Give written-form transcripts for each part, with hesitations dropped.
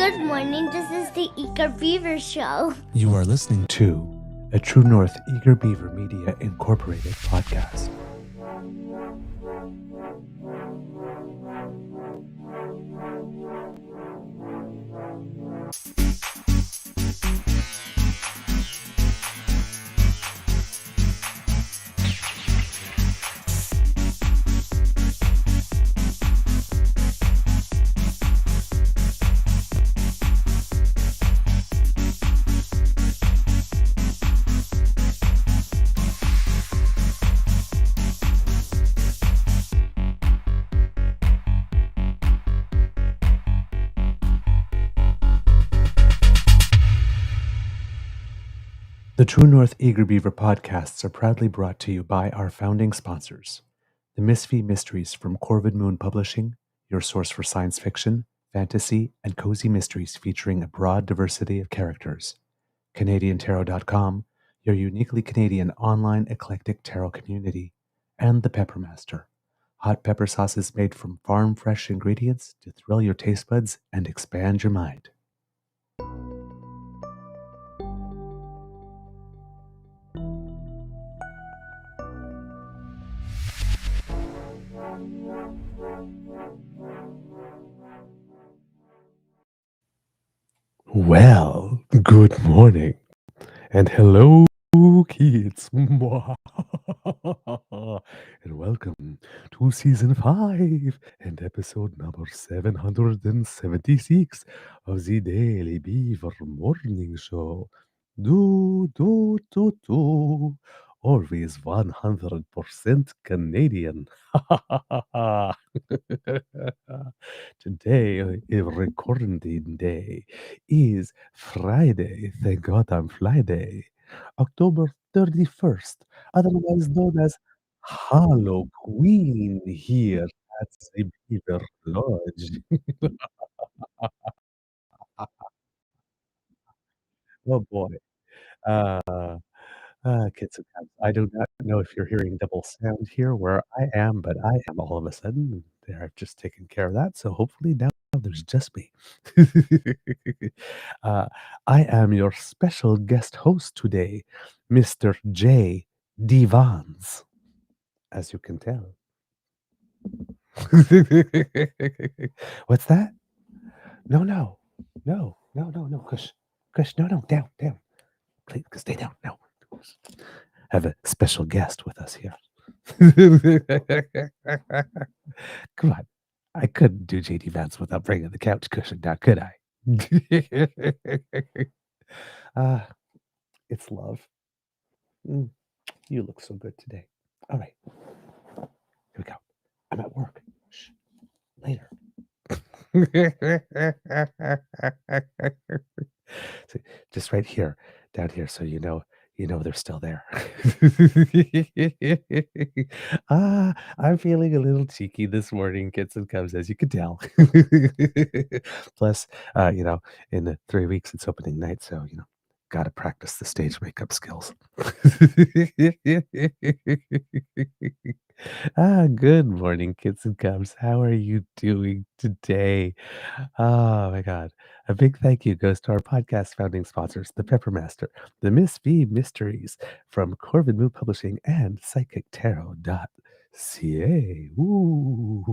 Good morning. This is the Eager Beaver Show. You are listening to a True North Eager Beaver Media Incorporated podcast. The True North Eager Beaver podcasts are proudly brought to you by our founding sponsors, the Misfit Mysteries from Corvid Moon Publishing, your source for science fiction, fantasy, and cozy mysteries featuring a broad diversity of characters, CanadianTarot.com, your uniquely Canadian online eclectic tarot community, and the Pepper Master, hot pepper sauces made from farm-fresh ingredients to thrill your taste buds and expand your mind. Well, good morning, and hello, kids, and welcome to season 5 and episode number 776 of the Daily Beaver Morning Show. Always 100% Canadian. Today, recording day is Friday. Thank God I'm Friday. October 31st, otherwise known as Halloween here at the Beaver Lodge. Oh boy. Uh, kids and cats. I do not know if you're hearing double sound here where I am, but I am all of a sudden. I've just taken care of that, so hopefully now there's just me. uh, I am your special guest host today, Mr. J. Devons, as you can tell. What's that? No, no, no, no, no, no, Kush, Kush, no, no, down, down. Please, stay down. No, have a special guest with us here. Come on. I couldn't do JD Vance without bringing the couch cushion now, could I? uh, it's love. Mm, you look so good today. All right. Here we go. I'm at work. Shh. Later. So, just right here, down here, so you know they're still there. I'm feeling a little cheeky this morning, kids and cubs, as you can tell. Plus, in 3 weeks it's opening night, so got to practice the stage makeup skills. Good morning, kids and cubs. How are you doing today? Oh my God. A big thank you goes to our podcast founding sponsors, the Pepper Master, the Misfit Mysteries from Corvid Moon Publishing, and PsychicTarot.ca. Ooh.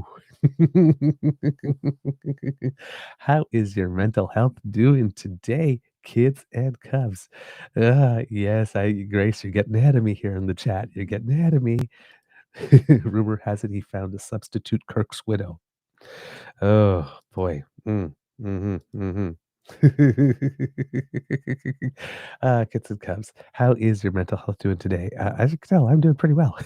How is your mental health doing today, kids and cubs? Yes, Grace, you're getting ahead of me here in the chat. You're getting ahead of me. Rumor has it he found a substitute Kirk's widow. Oh boy. Mm-hmm. Kids and cubs, how is your mental health doing today? As you can tell, I'm doing pretty well.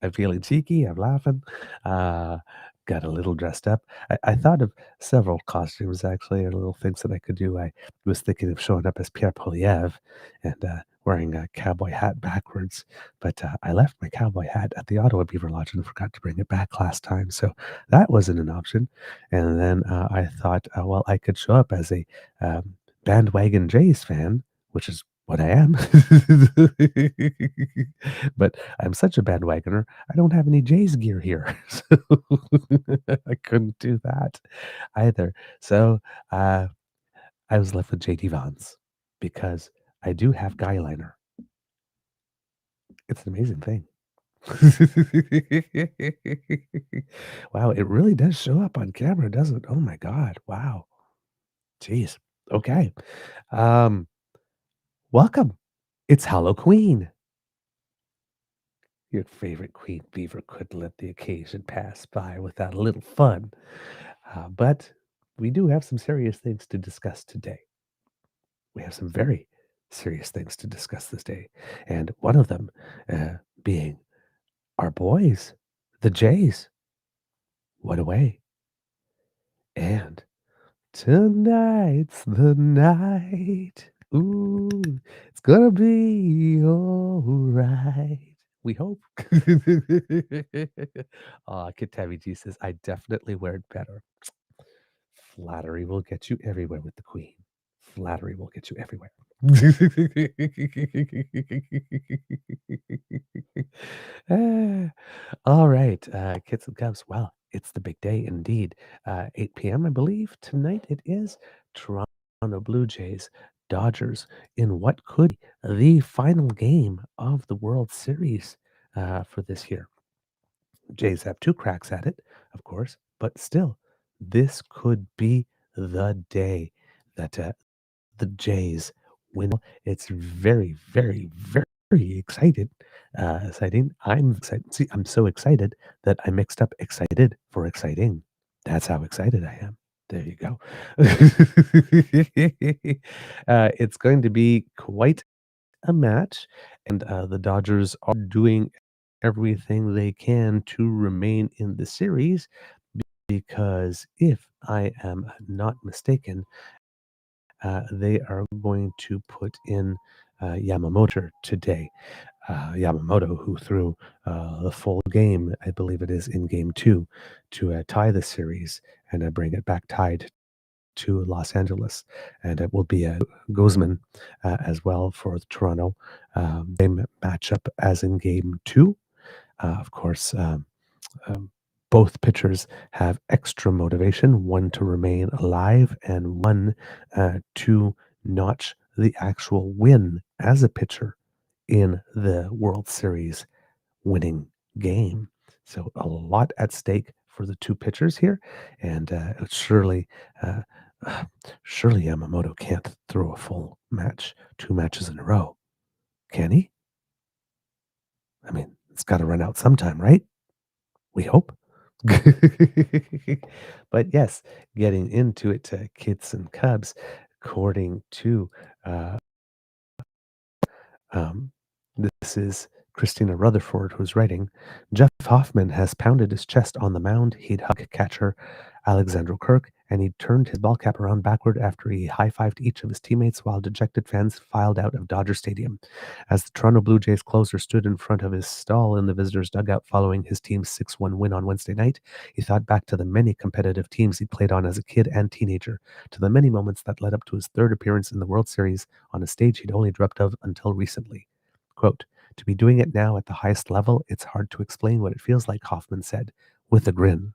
I'm feeling cheeky. I'm laughing. Uh, got a little dressed up. I thought of several costumes actually, or little things that I could do. I was thinking of showing up as Pierre Polyev and wearing a cowboy hat backwards, but I left my cowboy hat at the Ottawa Beaver Lodge and forgot to bring it back last time, so that wasn't an option. And then I thought, well, I could show up as a bandwagon Jays fan, which is what I am. But I'm such a bandwagoner, I don't have any Jays gear here. So I couldn't do that either. So uh, I was left with JD Vons because I do have guy liner. It's an amazing thing. Wow, it really does show up on camera, doesn't it? Oh my God. Wow. Jeez. Okay. Um, welcome. It's Halloween. Your favorite queen beaver couldn't let the occasion pass by without a little fun. But we do have some serious things to discuss today. We have some very serious things to discuss this day. And one of them being our boys, the Jays, went away. And tonight's the night. Ooh, it's gonna be all right. We hope. Kid Tabby G says, I definitely wear it better. Flattery will get you everywhere with the queen. Flattery will get you everywhere. Ah, all right, kids and cubs. Well, it's the big day indeed. 8 p.m., I believe. Tonight it is Toronto Blue Jays, Dodgers in what could be the final game of the World Series for this year. Jays have two cracks at it, of course, but still, this could be the day that the Jays win. It's very, very, very exciting. I'm excited. See, I'm so excited that I mixed up excited for exciting. That's how excited I am. There you go. It's going to be quite a match, and the Dodgers are doing everything they can to remain in the series because if I am not mistaken, they are going to put in Yamamoto today. Yamamoto, who threw the full game, I believe it is in game two, to tie the series and bring it back tied to Los Angeles. And it will be a Guzman as well for Toronto. Same matchup as in game two. Of course, um, both pitchers have extra motivation, one to remain alive and one to notch the actual win as a pitcher in the World Series winning game. So a lot at stake for the two pitchers here, and uh, surely Yamamoto can't throw a full match, two matches in a row, can he? I mean, it's got to run out sometime, right? We hope. But yes, getting into it, kids and cubs, according to uh, Um, this is Christina Rutherford who's writing. Jeff Hoffman has pounded his chest on the mound. He'd hug catcher Alexander Kirk, and he turned his ball cap around backward after he high-fived each of his teammates while dejected fans filed out of Dodger Stadium. As the Toronto Blue Jays closer stood in front of his stall in the visitors' dugout following his team's 6-1 win on Wednesday night, he thought back to the many competitive teams he played on as a kid and teenager, to the many moments that led up to his third appearance in the World Series on a stage he'd only dreamt of until recently. Quote, to be doing it now at the highest level, it's hard to explain what it feels like, Hoffman said, with a grin.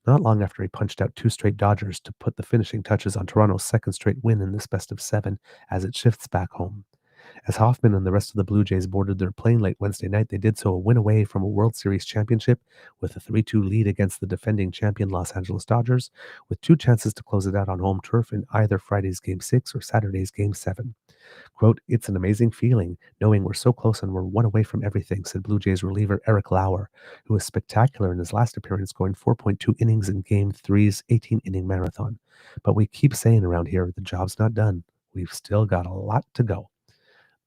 Not long after he punched out two straight Dodgers to put the finishing touches on Toronto's second straight win in this best of seven as it shifts back home. As Hoffman and the rest of the Blue Jays boarded their plane late Wednesday night, they did so a win away from a World Series championship with a 3-2 lead against the defending champion Los Angeles Dodgers, with two chances to close it out on home turf in either Friday's Game 6 or Saturday's Game 7. Quote, it's an amazing feeling knowing we're so close and we're one away from everything, said Blue Jays reliever Eric Lauer, who was spectacular in his last appearance, going 4.2 innings in Game 3's 18-inning marathon. But we keep saying around here, the job's not done. We've still got a lot to go.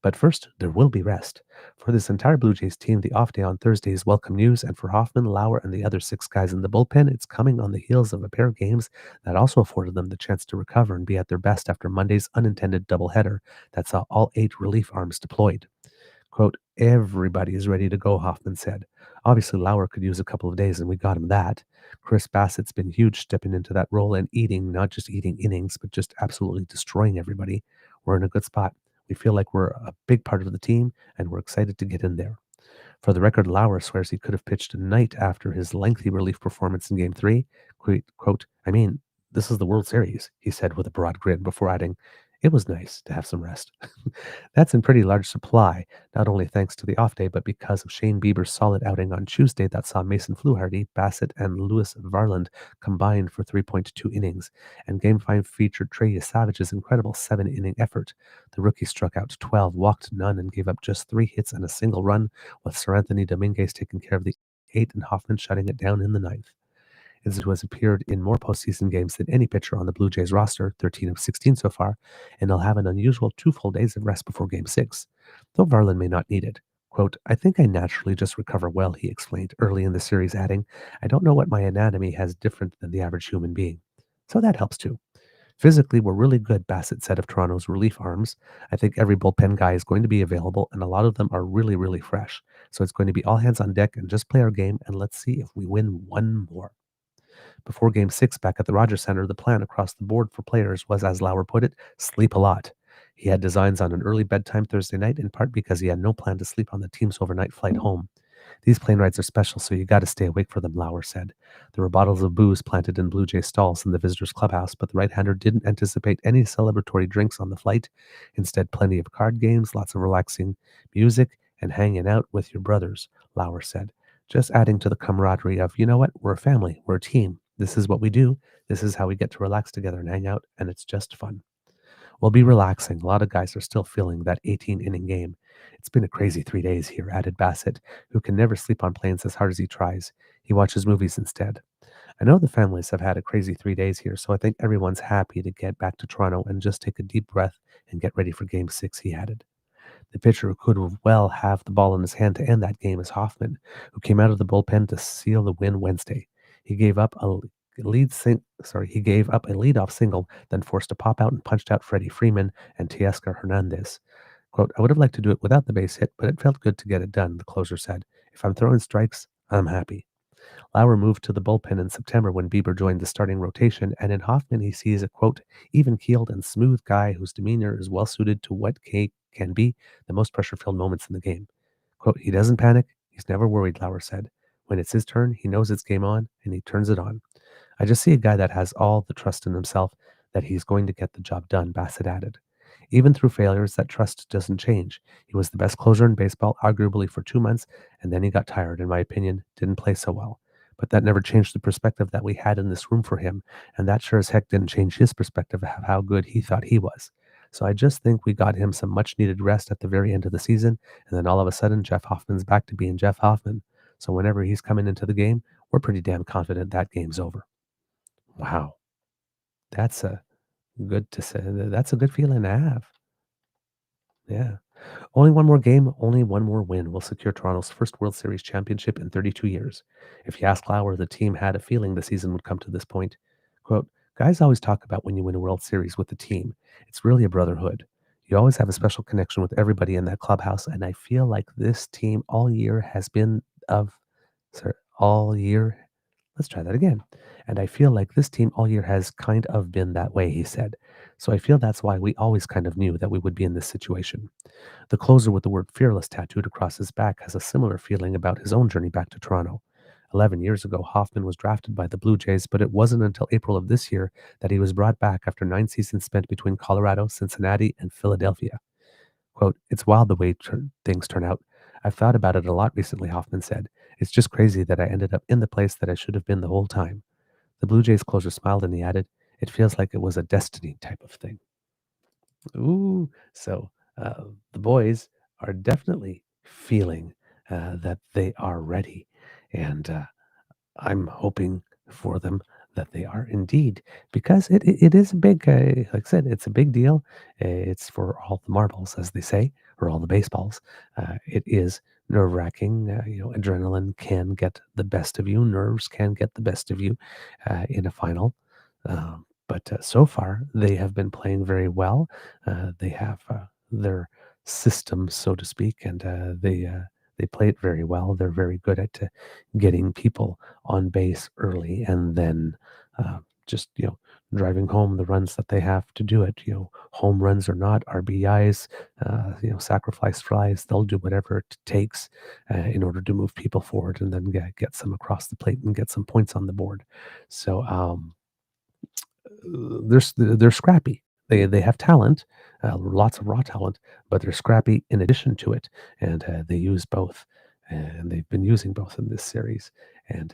But first, there will be rest. For this entire Blue Jays team, the off day on Thursday is welcome news, and for Hoffman, Lauer, and the other six guys in the bullpen, it's coming on the heels of a pair of games that also afforded them the chance to recover and be at their best after Monday's unintended doubleheader that saw all 8 relief arms deployed. Quote, everybody is ready to go, Hoffman said. Obviously, Lauer could use a couple of days, and we got him that. Chris Bassett's been huge stepping into that role and eating, not just eating innings, but just absolutely destroying everybody. We're in a good spot. We feel like we're a big part of the team, and we're excited to get in there. For the record, Lauer swears he could have pitched tonight after his lengthy relief performance in Game 3. Quote, I mean, this is the World Series, he said with a broad grin before adding, it was nice to have some rest. That's in pretty large supply, not only thanks to the off day, but because of Shane Bieber's solid outing on Tuesday that saw Mason Fluharty, Bassett, and Lewis Varland combined for 3.2 innings, and Game 5 featured Trey Savage's incredible 7-inning effort. The rookie struck out 12, walked none, and gave up just 3 hits and a single run, with Sir Anthony Dominguez taking care of the 8 and Hoffman shutting it down in the ninth. Izzo has appeared in more postseason games than any pitcher on the Blue Jays roster, 13 of 16 so far, and he'll have an unusual 2 full days of rest before Game 6, though Varland may not need it. Quote, I think I naturally just recover well, he explained early in the series, adding, I don't know what my anatomy has different than the average human being. So that helps too. Physically, we're really good, Bassett said of Toronto's relief arms. I think every bullpen guy is going to be available, and a lot of them are really, really fresh. So it's going to be all hands on deck and just play our game, and let's see if we win one more. Before Game 6 back at the Rogers Center, the plan across the board for players was, as Lauer put it, sleep a lot. He had designs on an early bedtime Thursday night, in part because he had no plan to sleep on the team's overnight flight home. These plane rides are special, so you got to stay awake for them, Lauer said. There were bottles of booze planted in Blue Jay stalls in the visitors' clubhouse, but the right-hander didn't anticipate any celebratory drinks on the flight. Instead, plenty of card games, lots of relaxing music, and hanging out with your brothers, Lauer said. Just adding to the camaraderie of, you know what, we're a family, we're a team. This is what we do. This is how we get to relax together and hang out, and it's just fun. We'll be relaxing. A lot of guys are still feeling that 18-inning game. It's been a crazy 3 days here, added Bassett, who can never sleep on planes as hard as he tries. He watches movies instead. I know the families have had a crazy 3 days here, so I think everyone's happy to get back to Toronto and just take a deep breath and get ready for Game 6, he added. The pitcher who could well have the ball in his hand to end that game is Hoffman, who came out of the bullpen to seal the win Wednesday. He gave up a leadoff single, then forced a pop out and punched out Freddie Freeman and Teoscar Hernandez. Quote, I would have liked to do it without the base hit, but it felt good to get it done, the closer said. If I'm throwing strikes, I'm happy. Lauer moved to the bullpen in September when Bieber joined the starting rotation, and in Hoffman he sees a, quote, even-keeled and smooth guy whose demeanor is well-suited to what can be the most pressure-filled moments in the game. Quote, he doesn't panic. He's never worried, Lauer said. When it's his turn, he knows it's game on, and he turns it on. I just see a guy that has all the trust in himself that he's going to get the job done, Bassett added. Even through failures, that trust doesn't change. He was the best closer in baseball, arguably for 2 months, and then he got tired, in my opinion, didn't play so well. But that never changed the perspective that we had in this room for him, and that sure as heck didn't change his perspective of how good he thought he was. So I just think we got him some much-needed rest at the very end of the season, and then all of a sudden, Jeff Hoffman's back to being Jeff Hoffman. So whenever he's coming into the game, we're pretty damn confident that game's over. Wow. That's a good to say. That's a good feeling to have. Yeah. Only one more game, only one more win will secure Toronto's first World Series championship in 32 years. If you ask Lauer, the team had a feeling the season would come to this point. Quote, guys always talk about when you win a World Series with the team. It's really a brotherhood. You always have a special connection with everybody in that clubhouse, and I feel like this team all year has been all year. Let's try that again. And I feel like this team all year has kind of been that way, he said. So I feel that's why we always kind of knew that we would be in this situation. The closer with the word fearless tattooed across his back has a similar feeling about his own journey back to Toronto. 11 years ago, Hoffman was drafted by the Blue Jays, but it wasn't until April of this year that he was brought back after 9 seasons spent between Colorado, Cincinnati, and Philadelphia. Quote, it's wild the way things turn out. I've thought about it a lot recently, Hoffman said. It's just crazy that I ended up in the place that I should have been the whole time. The Blue Jays closer smiled and he added, it feels like it was a destiny type of thing. Ooh, so the boys are definitely feeling that they are ready. And I'm hoping for them that they are indeed, because it is a big, like I said, it's a big deal. It's for all the marbles, as they say, or all the baseballs. It is nerve-wracking. Adrenaline can get the best of you. Nerves can get the best of you in a final. But so far, they have been playing very well. They have their system, so to speak, and they play it very well. They're very good at getting people on base early, and then just driving home the runs that they have to do it. Home runs or not, RBIs, sacrifice flies. They'll do whatever it takes in order to move people forward and then get some across the plate and get some points on the board. So they're scrappy. They have talent, lots of raw talent, but they're scrappy in addition to it, and they use both, and they've been using both in this series, and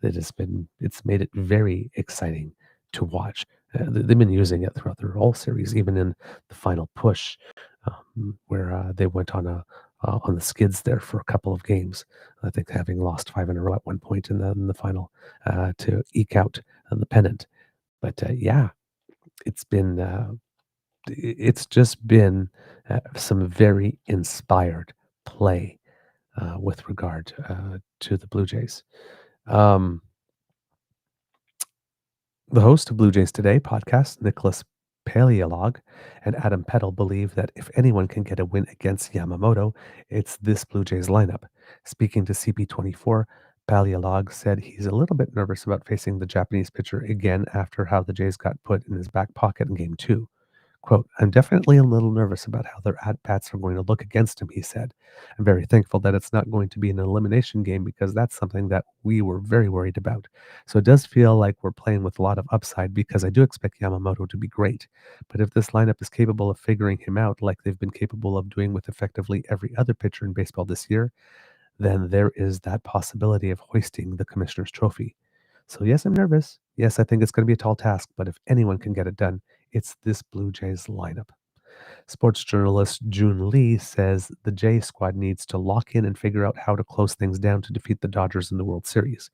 it's made it very exciting to watch. They've been using it throughout their whole series, even in the final push, where they went on the skids there for a couple of games. I think having lost 5 in a row at one point in the final to eke out the pennant. But yeah, it's been it's just been some very inspired play with regard to the Blue Jays. Um, the host of Blue Jays Today podcast, Nicholas Paleolog and Adam Peddle, believe that if anyone can get a win against Yamamoto, it's this Blue Jays lineup. Speaking to CP24, Paleolog said he's a little bit nervous about facing the Japanese pitcher again after how the Jays got put in his back pocket in Game 2. Quote, I'm definitely a little nervous about how their at-bats are going to look against him, he said. I'm very thankful that it's not going to be an elimination game because that's something that we were very worried about. So it does feel like we're playing with a lot of upside because I do expect Yamamoto to be great. But if this lineup is capable of figuring him out like they've been capable of doing with effectively every other pitcher in baseball this year, then there is that possibility of hoisting the commissioner's trophy. So yes, I'm nervous. Yes, I think it's going to be a tall task, but if anyone can get it done, it's this Blue Jays lineup. Sports journalist June Lee says the J squad needs to lock in and figure out how to close things down to defeat the Dodgers in the World Series.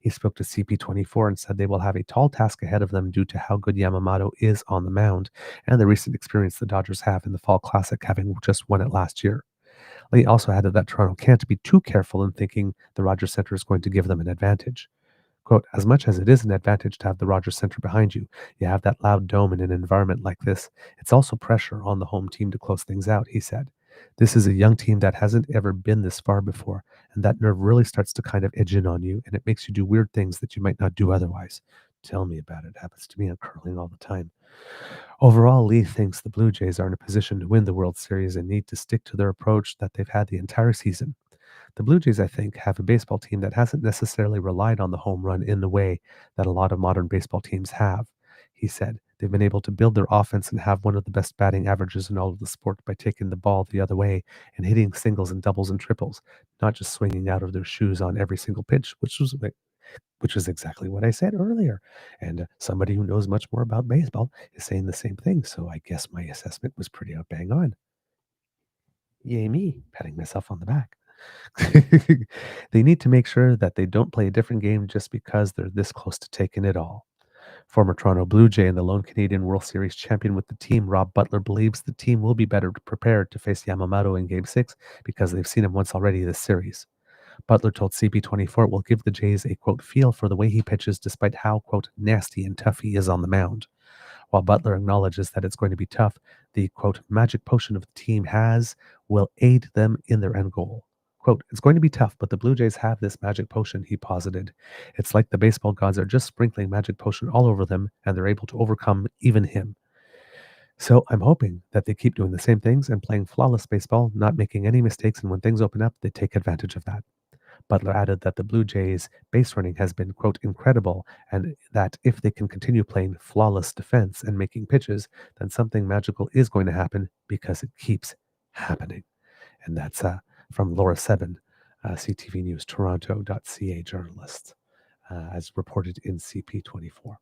He spoke to CP24 and said they will have a tall task ahead of them due to how good Yamamoto is on the mound and the recent experience the Dodgers have in the Fall Classic, having just won it last year. Lee also added that Toronto can't be too careful in thinking the Rogers Center is going to give them an advantage. Quote, as much as it is an advantage to have the Rogers Center behind you, you have that loud dome in an environment like this. It's also pressure on the home team to close things out, he said. This is a young team that hasn't ever been this far before, and that nerve really starts to kind of edge in on you, and it makes you do weird things that you might not do otherwise. Tell me about it. It happens to me on curling all the time. Overall, Lee thinks the Blue Jays are in a position to win the World Series and need to stick to their approach that they've had the entire season. The Blue Jays, I think, have a baseball team that hasn't necessarily relied on the home run in the way that a lot of modern baseball teams have. He said they've been able to build their offense and have one of the best batting averages in all of the sport by taking the ball the other way and hitting singles and doubles and triples, not just swinging out of their shoes on every single pitch, which was exactly what I said earlier. And somebody who knows much more about baseball is saying the same thing. So I guess my assessment was pretty bang on. Yay me, patting myself on the back. They need to make sure that they don't play a different game just because they're this close to taking it all. Former Toronto Blue Jay and the lone Canadian World Series champion with the team, Rob Butler, believes the team will be better prepared to face Yamamoto in Game 6 because they've seen him once already this series. Butler told CP24 it will give the Jays a, quote, feel for the way he pitches despite how, quote, nasty and tough he is on the mound. While Butler acknowledges that it's going to be tough, the, quote, magic potion of the team will aid them in their end goal. Quote, it's going to be tough, but the Blue Jays have this magic potion, he posited. It's like the baseball gods are just sprinkling magic potion all over them, and they're able to overcome even him. So I'm hoping that they keep doing the same things and playing flawless baseball, not making any mistakes, and when things open up, they take advantage of that. Butler added that the Blue Jays' base running has been, quote, incredible, and that if they can continue playing flawless defense and making pitches, then something magical is going to happen because it keeps happening. And that's from Laura Sebin, CTV News Toronto.ca journalist, as reported in CP24.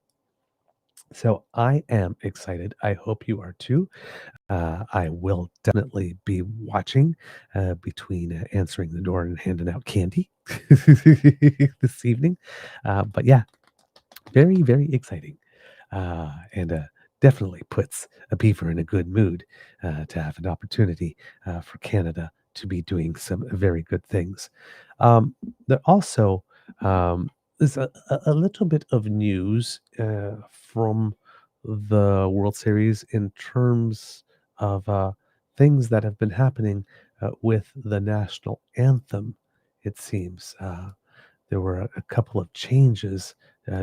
So I am excited. I hope you are too. I will definitely be watching between answering the door and handing out candy this evening. But yeah, very, very exciting. And definitely puts a beaver in a good mood to have an opportunity for Canada to be doing some very good things. There also is a little bit of news from the World Series in terms of things that have been happening with the national anthem, it seems. There were a couple of changes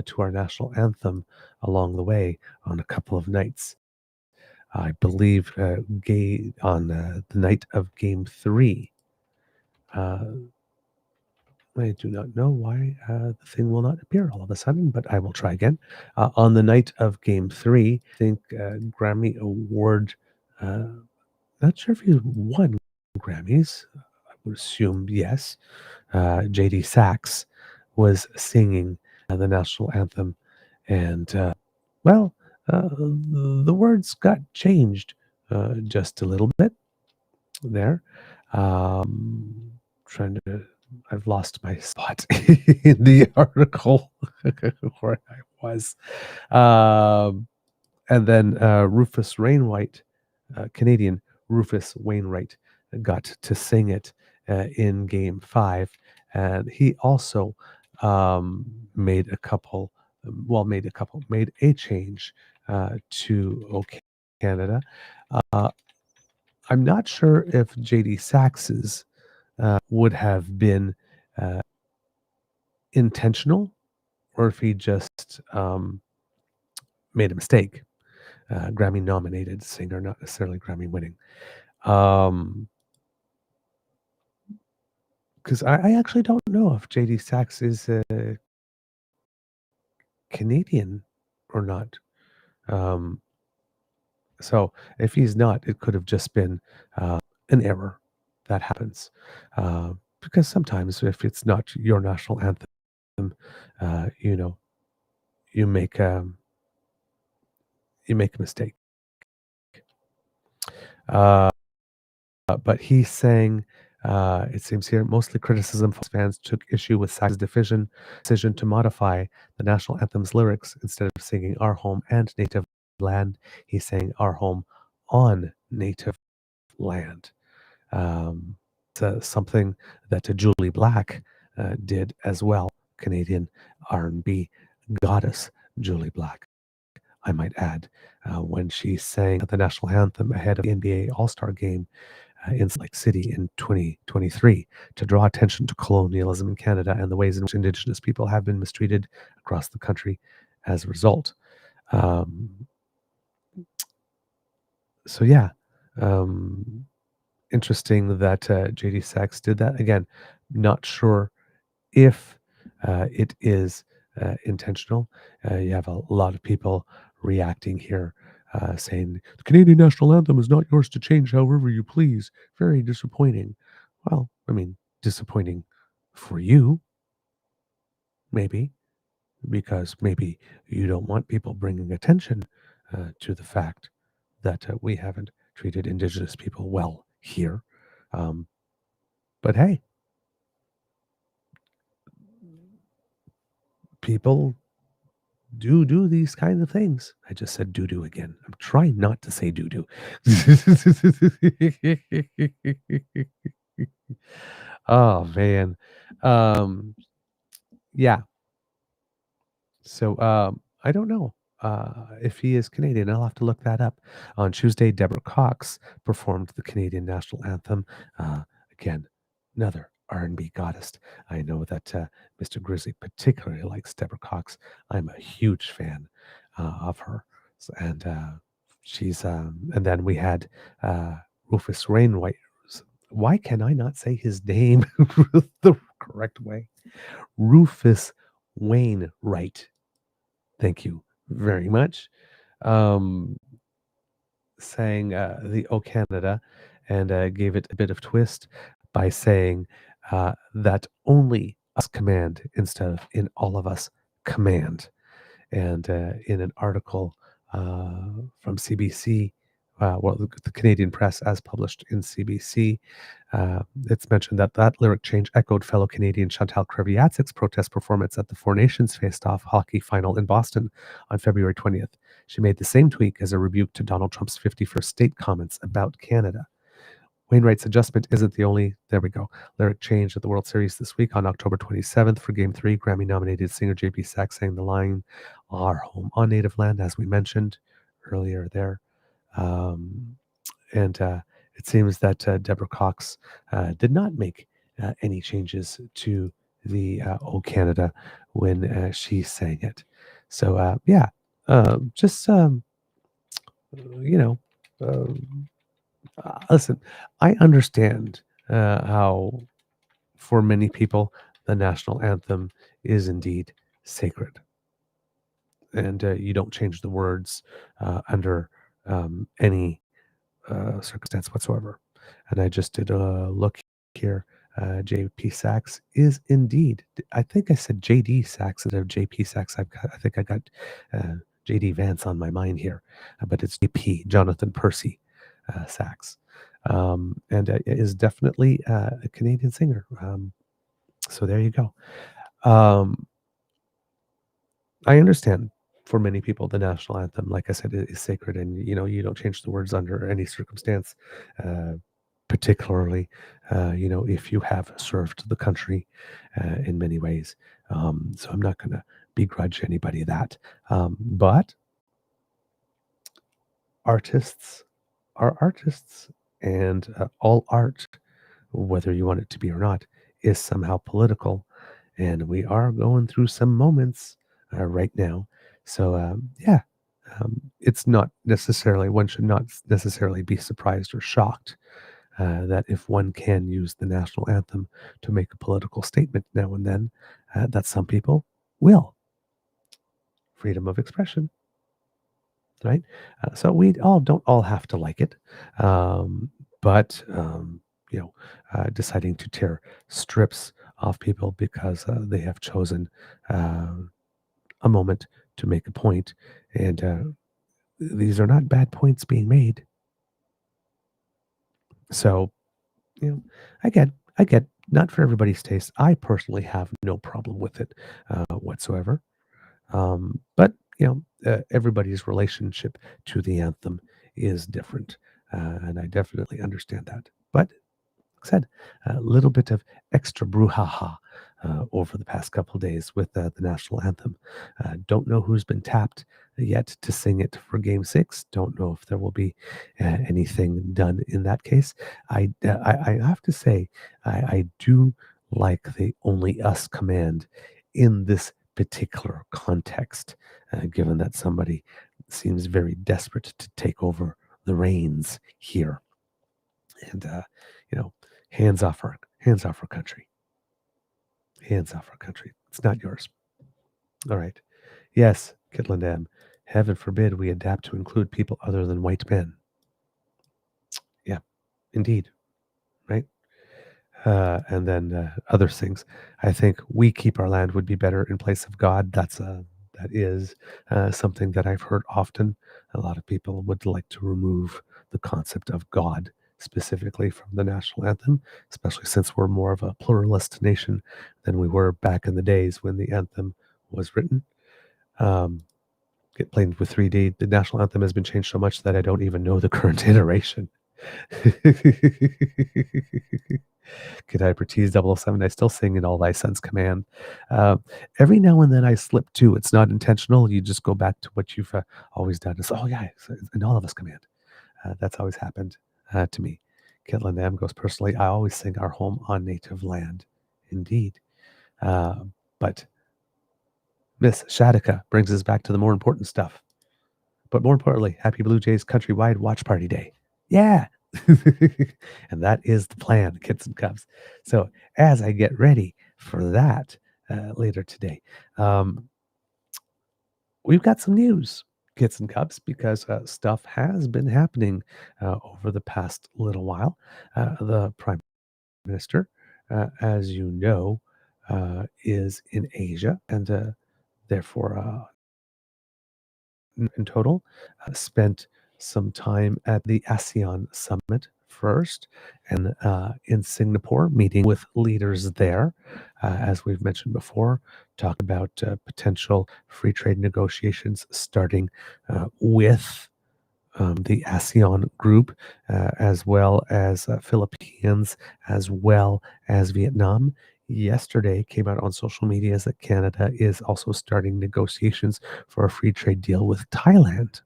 to our national anthem along the way on a couple of nights. I believe on the night of Game 3. Uh, I do not know why the thing will not appear all of a sudden, but I will try again. On the night of Game 3, I think Grammy Award, uh, not sure if he won Grammys. I would assume yes. J.D. Sachs was singing the national anthem, and well, the words got changed just a little bit there. Trying to, I've lost my spot in the article where I was. Um, and then Rufus Wainwright, Canadian Rufus Wainwright, got to sing it in Game 5. And he also made a change to OK Canada. I'm not sure if JD Sachs's would have been intentional or if he just made a mistake. Grammy nominated singer, not necessarily Grammy winning. Because I actually don't know if JD Sachs is Canadian or not. So if he's not, it could have just been an error that happens. Because sometimes if it's not your national anthem, you know, you make a mistake. But he sang, it seems here, mostly criticism from fans took issue with Sachs' decision to modify the national anthem's lyrics. Instead of singing Our Home and Native Land, he sang Our Home on Native Land. It's something that Julie Black did as well, Canadian R&B goddess Julie Black, I might add, when she sang the national anthem ahead of the NBA All-Star Game in Salt Lake City in 2023 to draw attention to colonialism in Canada and the ways in which Indigenous people have been mistreated across the country as a result. So yeah, interesting that JD Sachs did that. Again, not sure if it is intentional. You have a lot of people reacting here saying the Canadian national anthem is not yours to change however you please. Very disappointing. Well, I mean, disappointing for you, maybe, because maybe you don't want people bringing attention to the fact that we haven't treated Indigenous people well here. But hey, people do these kinds of things. I just said do again. I'm trying not to say do. Oh man. Yeah. So I don't know if he is Canadian. I'll have to look that up. On Tuesday, Deborah Cox performed the Canadian national anthem. Again, another R&B goddess. I know that Mr. Grizzly particularly likes Deborah Cox. I'm a huge fan of her, and she's. And then we had Rufus Wainwright. Why can I not say his name the correct way? Rufus Wainwright. Thank you very much. Sang the O Canada and gave it a bit of twist by saying that only us command instead of in all of us command. And in an article from CBC, the Canadian Press, as published in CBC, it's mentioned that that lyric change echoed fellow Canadian Chantal Kreviatzik's protest performance at the Four Nations face-off hockey final in Boston on February 20th. She made the same tweak as a rebuke to Donald Trump's 51st state comments about Canada. Wainwright's adjustment isn't the only, lyric change at the World Series this week. On October 27th for Game 3, Grammy-nominated singer J.B. Sachs sang the line, Our Home on Native Land, as we mentioned earlier there. And it seems that Deborah Cox did not make any changes to the "O Canada" when she sang it. So yeah, just you know, um, listen. I understand how for many people the national anthem is indeed sacred, and you don't change the words under any circumstance whatsoever. And I just did a look here. JP Sachs is indeed, I think I said JD Sachs instead of JP Sachs. I think I got JD Vance on my mind here, but it's JP, Jonathan Percy Sachs. And is definitely a Canadian singer. So there you go. Um, I understand for many people the national anthem, like I said, is sacred, and you don't change the words under any circumstance. Uh, Particularly, if you have served the country in many ways. So I'm not going to begrudge anybody that. But artists are artists, and all art, whether you want it to be or not, is somehow political. And we are going through some moments right now. So, yeah, it's not necessarily, one should not necessarily be surprised or shocked that if one can use the national anthem to make a political statement now and then, that some people will. Freedom of expression, right? So we all don't all have to like it, but deciding to tear strips off people because they have chosen uh, a moment to make a point, and these are not bad points being made. So you know, I get, not for everybody's taste. I personally have no problem with it whatsoever. But everybody's relationship to the anthem is different, and I definitely understand that. But like I said, a little bit of extra brouhaha over the past couple of days with the national anthem. Don't know who's been tapped yet to sing it for Game 6. Don't know if there will be anything done in that case. I have to say, I do like the "Only Us" command in this particular context, given that somebody seems very desperate to take over the reins here. And you know, hands off our country. Hands off our country. It's not yours. All right. Yes, Kitland M. Heaven forbid we adapt to include people other than white men. Yeah, indeed. Right. And then other things. I think "we keep our land" would be better in place of "God." That is something that I've heard often. A lot of people would like to remove the concept of God specifically from the national anthem, especially since we're more of a pluralist nation than we were back in the days when the anthem was written. Um, Get played with 3D. The national anthem has been changed so much that I don't even know the current iteration. Could I tease 007? I still sing in All Thy Sons Command. Uh, every now and then I slip too. It's not intentional. You just go back to what you've always done. It's, oh, yeah, it's in All of Us Command. That's always happened to me. Kitland M goes, personally, I always sing Our Home on Native Land. Indeed. But Miss Shadika brings us back to the more important stuff. But more importantly, happy Blue Jays countrywide watch party day. Yeah. And that is the plan, kids and cubs. So as I get ready for that later today, we've got some news, kids and cubs, because stuff has been happening over the past little while. The Prime Minister, as you know, is in Asia, and therefore in total, spent some time at the ASEAN summit first, and in Singapore, meeting with leaders there. As we've mentioned before, talk about potential free trade negotiations starting with the ASEAN group, as well as Philippines, as well as Vietnam. Yesterday came out on social media that Canada is also starting negotiations for a free trade deal with Thailand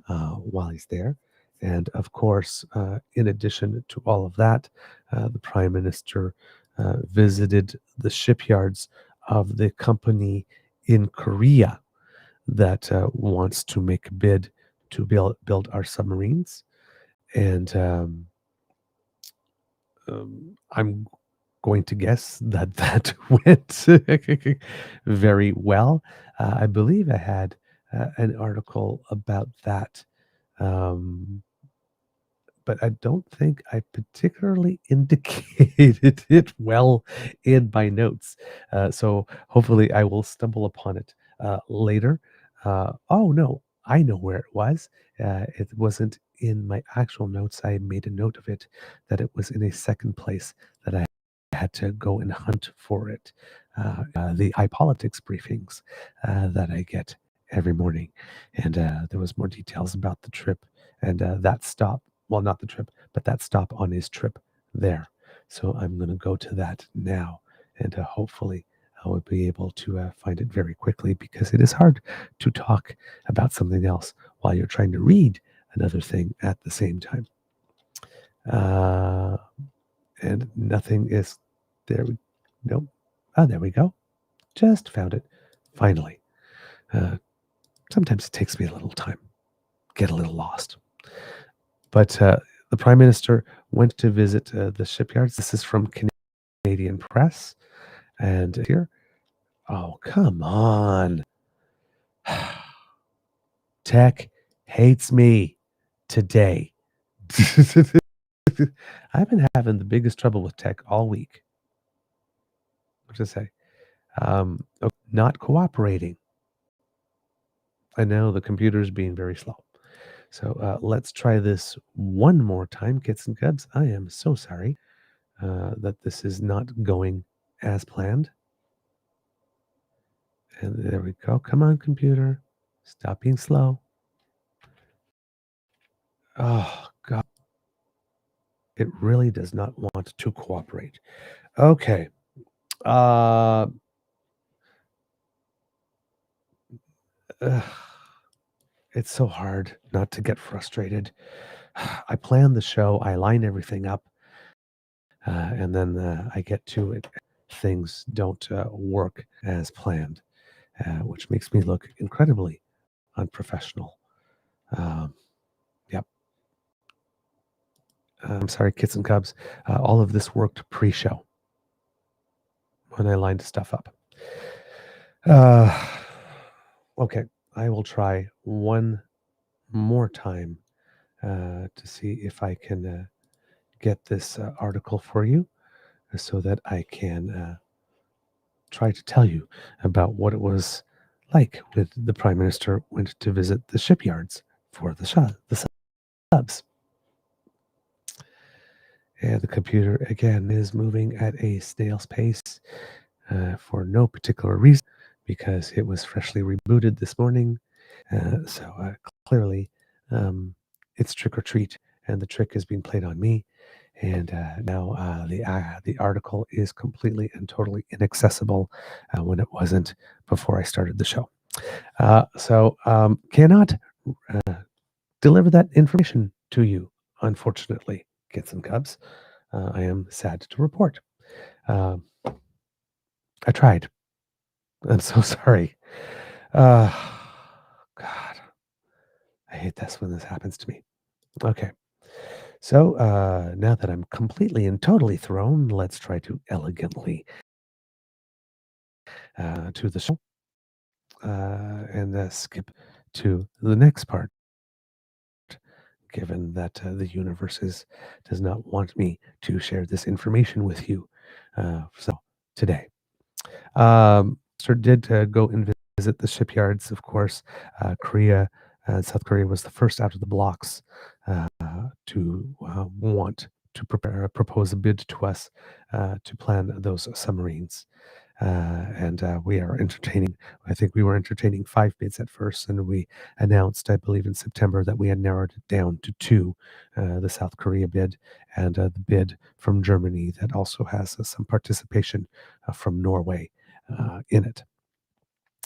while he's there. And of course, in addition to all of that, the Prime Minister visited the shipyards of the company in Korea that wants to make a bid to build our submarines. And I'm going to guess that that went very well. I believe I had an article about that. Um, but I don't think I particularly indicated it well in my notes. So hopefully I will stumble upon it later. Oh no, I know where it was. It wasn't in my actual notes. I made a note of it that it was in a second place that I had to go and hunt for it. The iPolitics briefings that I get every morning. And there was more details about the trip and that stop, well, not the trip, but that stop on his trip there. So I'm going to go to that now, and hopefully I will be able to find it very quickly because it is hard to talk about something else while you're trying to read another thing at the same time. Uh, and nothing is there. Nope. Oh, there we go. Just found it. Finally. Uh, Sometimes it takes me a little time. Get a little lost. But the Prime Minister went to visit the shipyards. This is from Canadian Press. And here, oh, come on. Tech hates me today. I've been having the biggest trouble with tech all week. What to say? Not cooperating. I know the computer's being very slow. So let's try this one more time, kits and cubs. I am so sorry that this is not going as planned. And there we go. Come on, computer. Stop being slow. Oh, God. It really does not want to cooperate. Okay. Uh, it's so hard not to get frustrated. I plan the show, I line everything up, and then I get to it. Things don't work as planned, which makes me look incredibly unprofessional. Um, yep. I'm sorry, kits and cubs. All of this worked pre-show when I lined stuff up. Okay, I will try one more time to see if I can get this article for you so that I can try to tell you about what it was like when the Prime Minister went to visit the shipyards for the subs. And the computer, again, is moving at a snail's pace for no particular reason because it was freshly rebooted this morning. So clearly, it's trick or treat, and the trick is being played on me. And now the article is completely and totally inaccessible when it wasn't before I started the show. So cannot deliver that information to you, unfortunately, kits and cubs. I am sad to report. Um, I tried. I'm so sorry. Uh, God, I hate this when this happens to me. Okay. So now that I'm completely and totally thrown, let's try to elegantly to the show and skip to the next part, given that the universe does not want me to share this information with you. So today, Sir did go and visit the shipyards, of course. South Korea was the first out of the blocks to want to propose a bid to us to plan those submarines. And we are entertaining, I think we were entertaining 5 bids at first, and we announced, I believe in September, that we had narrowed it down to 2, the South Korea bid and the bid from Germany that also has some participation from Norway in it.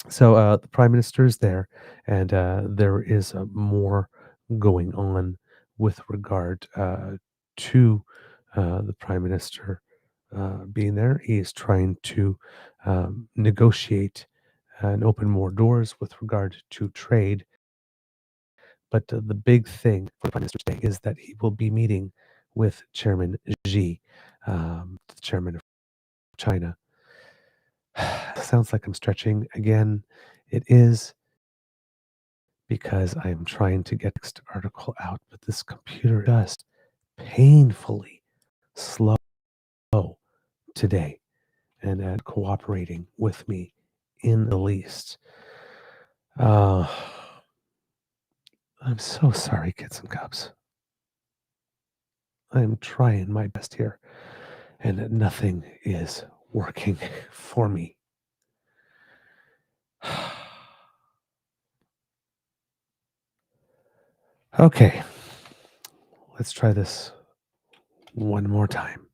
So the prime minister is there, and there is more going on with regard to the prime minister being there. He's trying to negotiate and open more doors with regard to trade. But the big thing for the Prime Minister today is that he will be meeting with Chairman Xi, the chairman of China. Sounds like I'm stretching again. It is, because I am trying to get the next article out, but this computer just painfully slow today and cooperating with me in the least. Uh, I'm so sorry, kids and cubs. I'm trying my best here, and nothing is working for me. Okay, let's try this one more time.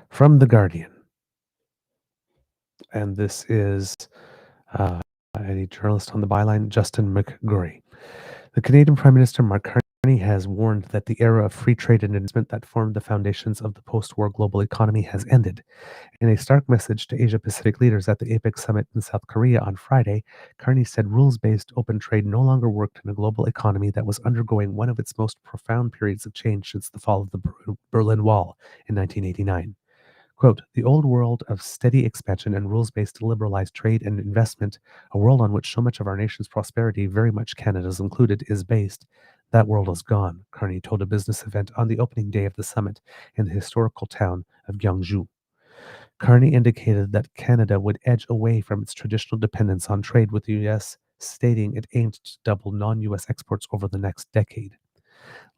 From The Guardian, and this is a journalist on the byline, Justin McGurry. The Canadian Prime Minister Mark Carney has warned that the era of free trade and investment that formed the foundations of the post-war global economy has ended. In a stark message to Asia-Pacific leaders at the APEC summit in South Korea on Friday, Carney said rules-based open trade no longer worked in a global economy that was undergoing one of its most profound periods of change since the fall of the Berlin Wall in 1989. Quote, the old world of steady expansion and rules-based liberalized trade and investment, a world on which so much of our nation's prosperity, very much Canada's included, is based, that world is gone, Carney told a business event on the opening day of the summit in the historical town of Gyeongju. Carney indicated that Canada would edge away from its traditional dependence on trade with the U.S., stating it aimed to double non-U.S. exports over the next decade.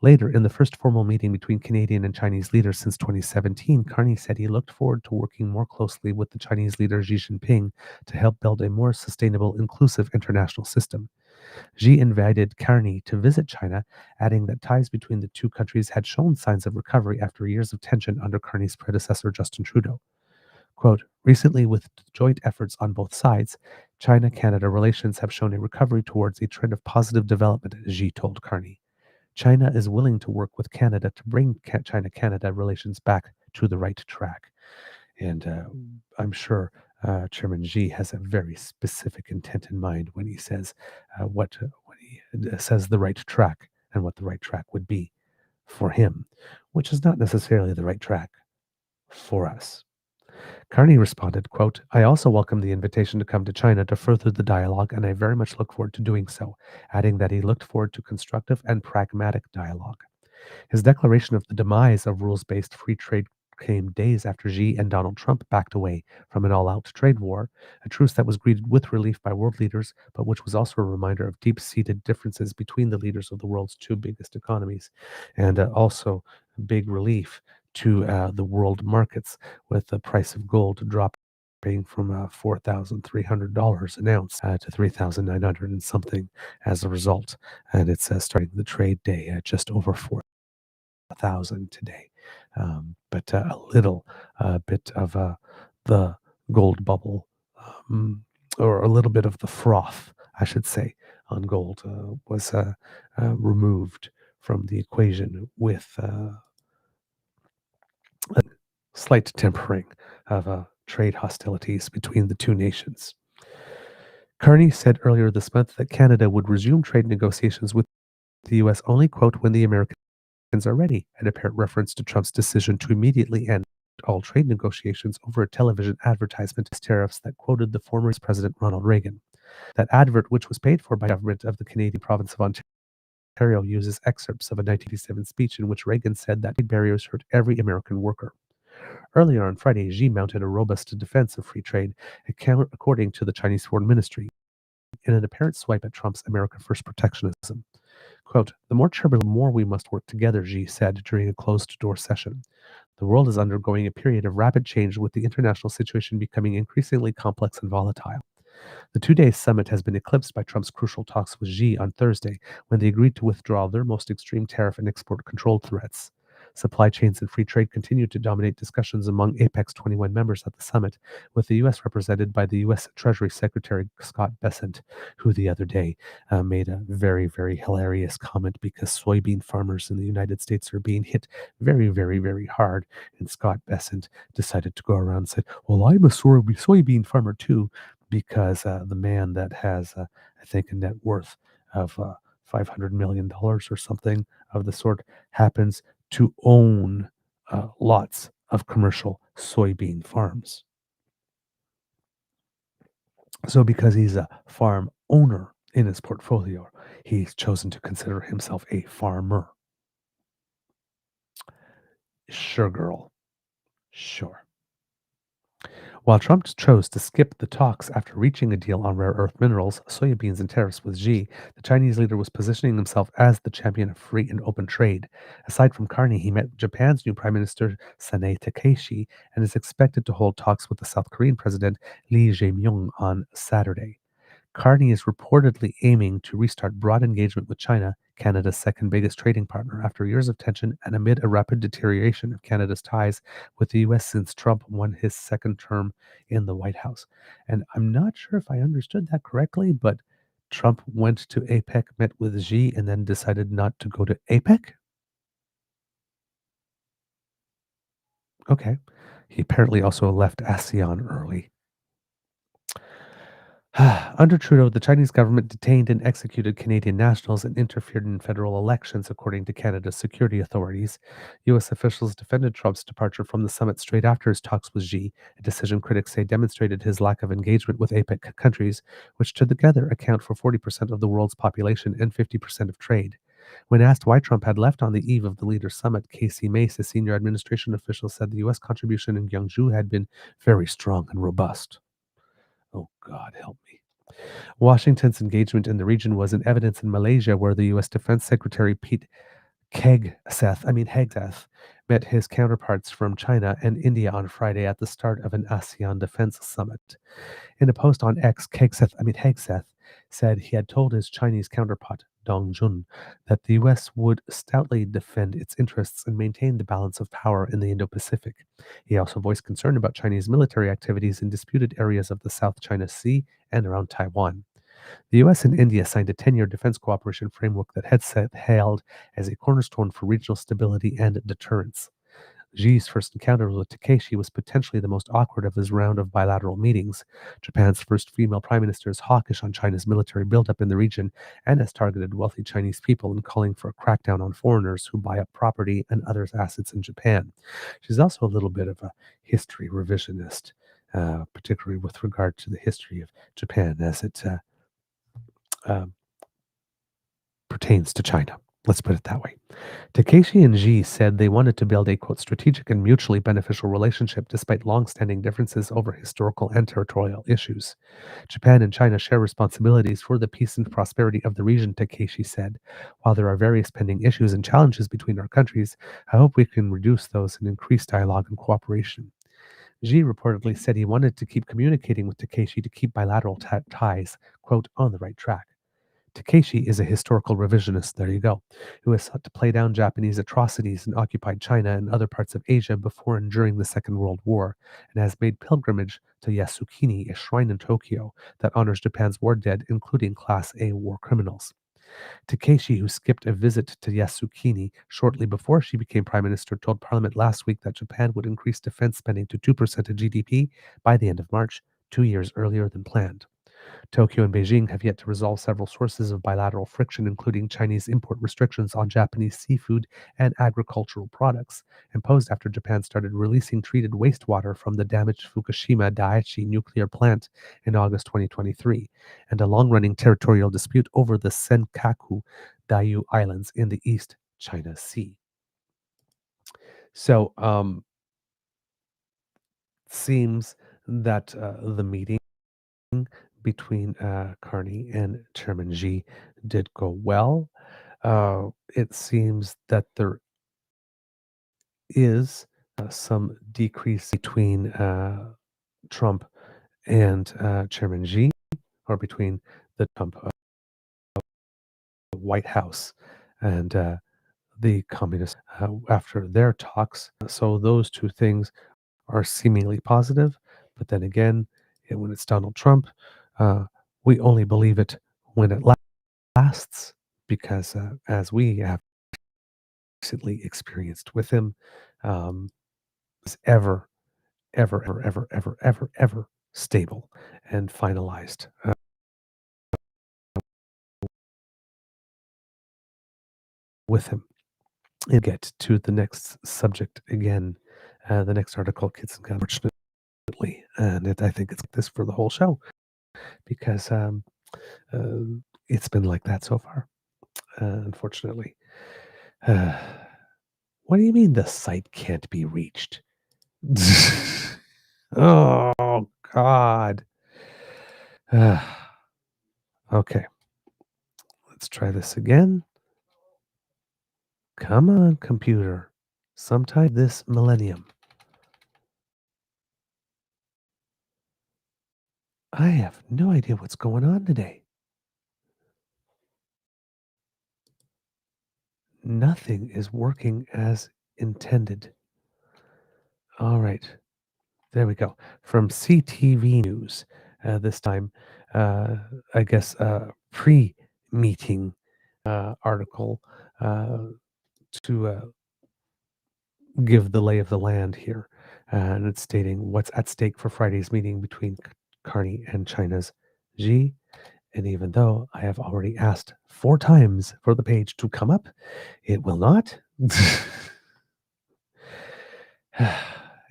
Later, in the first formal meeting between Canadian and Chinese leaders since 2017, Carney said he looked forward to working more closely with the Chinese leader Xi Jinping to help build a more sustainable, inclusive international system. Xi invited Carney to visit China, adding that ties between the two countries had shown signs of recovery after years of tension under Carney's predecessor, Justin Trudeau. Quote, recently, with joint efforts on both sides, China-Canada relations have shown a recovery towards a trend of positive development, Xi told Carney. China is willing to work with Canada to bring China-Canada relations back to the right track. And I'm sure Chairman Xi has a very specific intent in mind when he says when he says the right track and what the right track would be for him, which is not necessarily the right track for us. Carney responded, quote, I also welcome the invitation to come to China to further the dialogue, and I very much look forward to doing so, adding that he looked forward to constructive and pragmatic dialogue. His declaration of the demise of rules-based free trade came days after Xi and Donald Trump backed away from an all-out trade war, a truce that was greeted with relief by world leaders, but which was also a reminder of deep-seated differences between the leaders of the world's two biggest economies, and also big relief to the world markets, with the price of gold dropping from $4,300 an ounce to 3,900 and something as a result. And it's starting the trade day at just over 4,000 today. But a little bit of the gold bubble, or a little bit of the froth, I should say, on gold was removed from the equation with a slight tempering of trade hostilities between the two nations. Carney said earlier this month that Canada would resume trade negotiations with the U.S. only, quote, when the Americans are ready, an apparent reference to Trump's decision to immediately end all trade negotiations over a television advertisement tariffs that quoted the former President Ronald Reagan. That advert, which was paid for by the government of the Canadian province of Ontario, uses excerpts of a 1987 speech in which Reagan said that trade barriers hurt every American worker. Earlier on Friday, Xi mounted a robust defense of free trade, according to the Chinese Foreign Ministry, in an apparent swipe at Trump's America First protectionism. Quote, the more turbulent, the more we must work together, Xi said during a closed-door session. The world is undergoing a period of rapid change, with the international situation becoming increasingly complex and volatile. The two-day summit has been eclipsed by Trump's crucial talks with Xi on Thursday, when they agreed to withdraw their most extreme tariff and export control threats. Supply chains and free trade continue to dominate discussions among APEC's 21 members at the summit, with the U.S. represented by the U.S. Treasury Secretary Scott Bessent, who the other day made a very, very hilarious comment because soybean farmers in the United States are being hit very, very, very hard. And Scott Bessent decided to go around and said, well, I'm a soybean farmer too, because the man that has, I think, a net worth of $500 million or something of the sort happens to own lots of commercial soybean farms. So because he's a farm owner in his portfolio, he's chosen to consider himself a farmer. Sure, girl. Sure. While Trump chose to skip the talks after reaching a deal on rare earth minerals, soybeans, and tariffs with Xi, the Chinese leader was positioning himself as the champion of free and open trade. Aside from Carney, he met Japan's new Prime Minister Sanae Takaichi and is expected to hold talks with the South Korean President Lee Jae-myung on Saturday. Carney is reportedly aiming to restart broad engagement with China, Canada's second biggest trading partner, after years of tension and amid a rapid deterioration of Canada's ties with the U.S. since Trump won his second term in the White House. And I'm not sure if I understood that correctly, but Trump went to APEC, met with Xi, and then decided not to go to APEC? Okay. He apparently also left ASEAN early. Under Trudeau, the Chinese government detained and executed Canadian nationals and interfered in federal elections, according to Canada's security authorities. U.S. officials defended Trump's departure from the summit straight after his talks with Xi, a decision critics say demonstrated his lack of engagement with APEC countries, which together account for 40% of the world's population and 50% of trade. When asked why Trump had left on the eve of the leaders' summit, Casey Mace, a senior administration official, said the U.S. contribution in Gyeongju had been very strong and robust. Oh, God, help me. Washington's engagement in the region was in evidence in Malaysia, where the U.S. Defense Secretary Pete Hegseth met his counterparts from China and India on Friday at the start of an ASEAN defense summit. In a post on X, Hegseth said he had told his Chinese counterpart, Dong Jun, that the U.S. would stoutly defend its interests and maintain the balance of power in the Indo-Pacific. He also voiced concern about Chinese military activities in disputed areas of the South China Sea and around Taiwan. The U.S. and India signed a 10-year defense cooperation framework that Hegseth hailed as a cornerstone for regional stability and deterrence. Xi's first encounter with Takaichi was potentially the most awkward of his round of bilateral meetings. Japan's first female prime minister is hawkish on China's military buildup in the region and has targeted wealthy Chinese people in calling for a crackdown on foreigners who buy up property and others' assets in Japan. She's also a little bit of a history revisionist, particularly with regard to the history of Japan as it uh, pertains to China. Let's put it that way. Takeshi and Xi said they wanted to build a, quote, strategic and mutually beneficial relationship despite long-standing differences over historical and territorial issues. Japan and China share responsibilities for the peace and prosperity of the region, Takeshi said. While there are various pending issues and challenges between our countries, I hope we can reduce those and increase dialogue and cooperation. Xi reportedly said he wanted to keep communicating with Takeshi to keep bilateral ties, quote, on the right track. Takeshi is a historical revisionist, there you go, who has sought to play down Japanese atrocities in occupied China and other parts of Asia before and during the Second World War, and has made pilgrimage to Yasukuni, a shrine in Tokyo that honors Japan's war dead, including Class A war criminals. Takeshi, who skipped a visit to Yasukuni shortly before she became prime minister, told Parliament last week that Japan would increase defense spending to 2% of GDP by the end of March, 2 years earlier than planned. Tokyo and Beijing have yet to resolve several sources of bilateral friction, including Chinese import restrictions on Japanese seafood and agricultural products, imposed after Japan started releasing treated wastewater from the damaged Fukushima Daiichi nuclear plant in August 2023, and a long-running territorial dispute over the Senkaku Diaoyu Islands in the East China Sea. So, seems that the meeting between Carney and Chairman Xi did go well. It seems that there is some decrease between Trump and Chairman Xi, or between the Trump White House and the communists after their talks. So those two things are seemingly positive. But then again, when it's Donald Trump, uh, we only believe it when it lasts, because as we have recently experienced with him, um, is ever stable and finalized with him. And get to the next subject again, the next article, kids and guns, unfortunately, and I think it's like this for the whole show, because uh, it's been like that so far, unfortunately. Uh, what do you mean the site can't be reached? Oh, God. Okay, let's try this again. Come on, computer. Sometime this millennium. I have no idea what's going on today. Nothing is working as intended. All right, there we go. From CTV News, this time, uh, I guess, pre-meeting article to give the lay of the land here. And it's stating what's at stake for Friday's meeting between Carney and China's Xi. And even though I have already asked 4 times for the page to come up, it will not.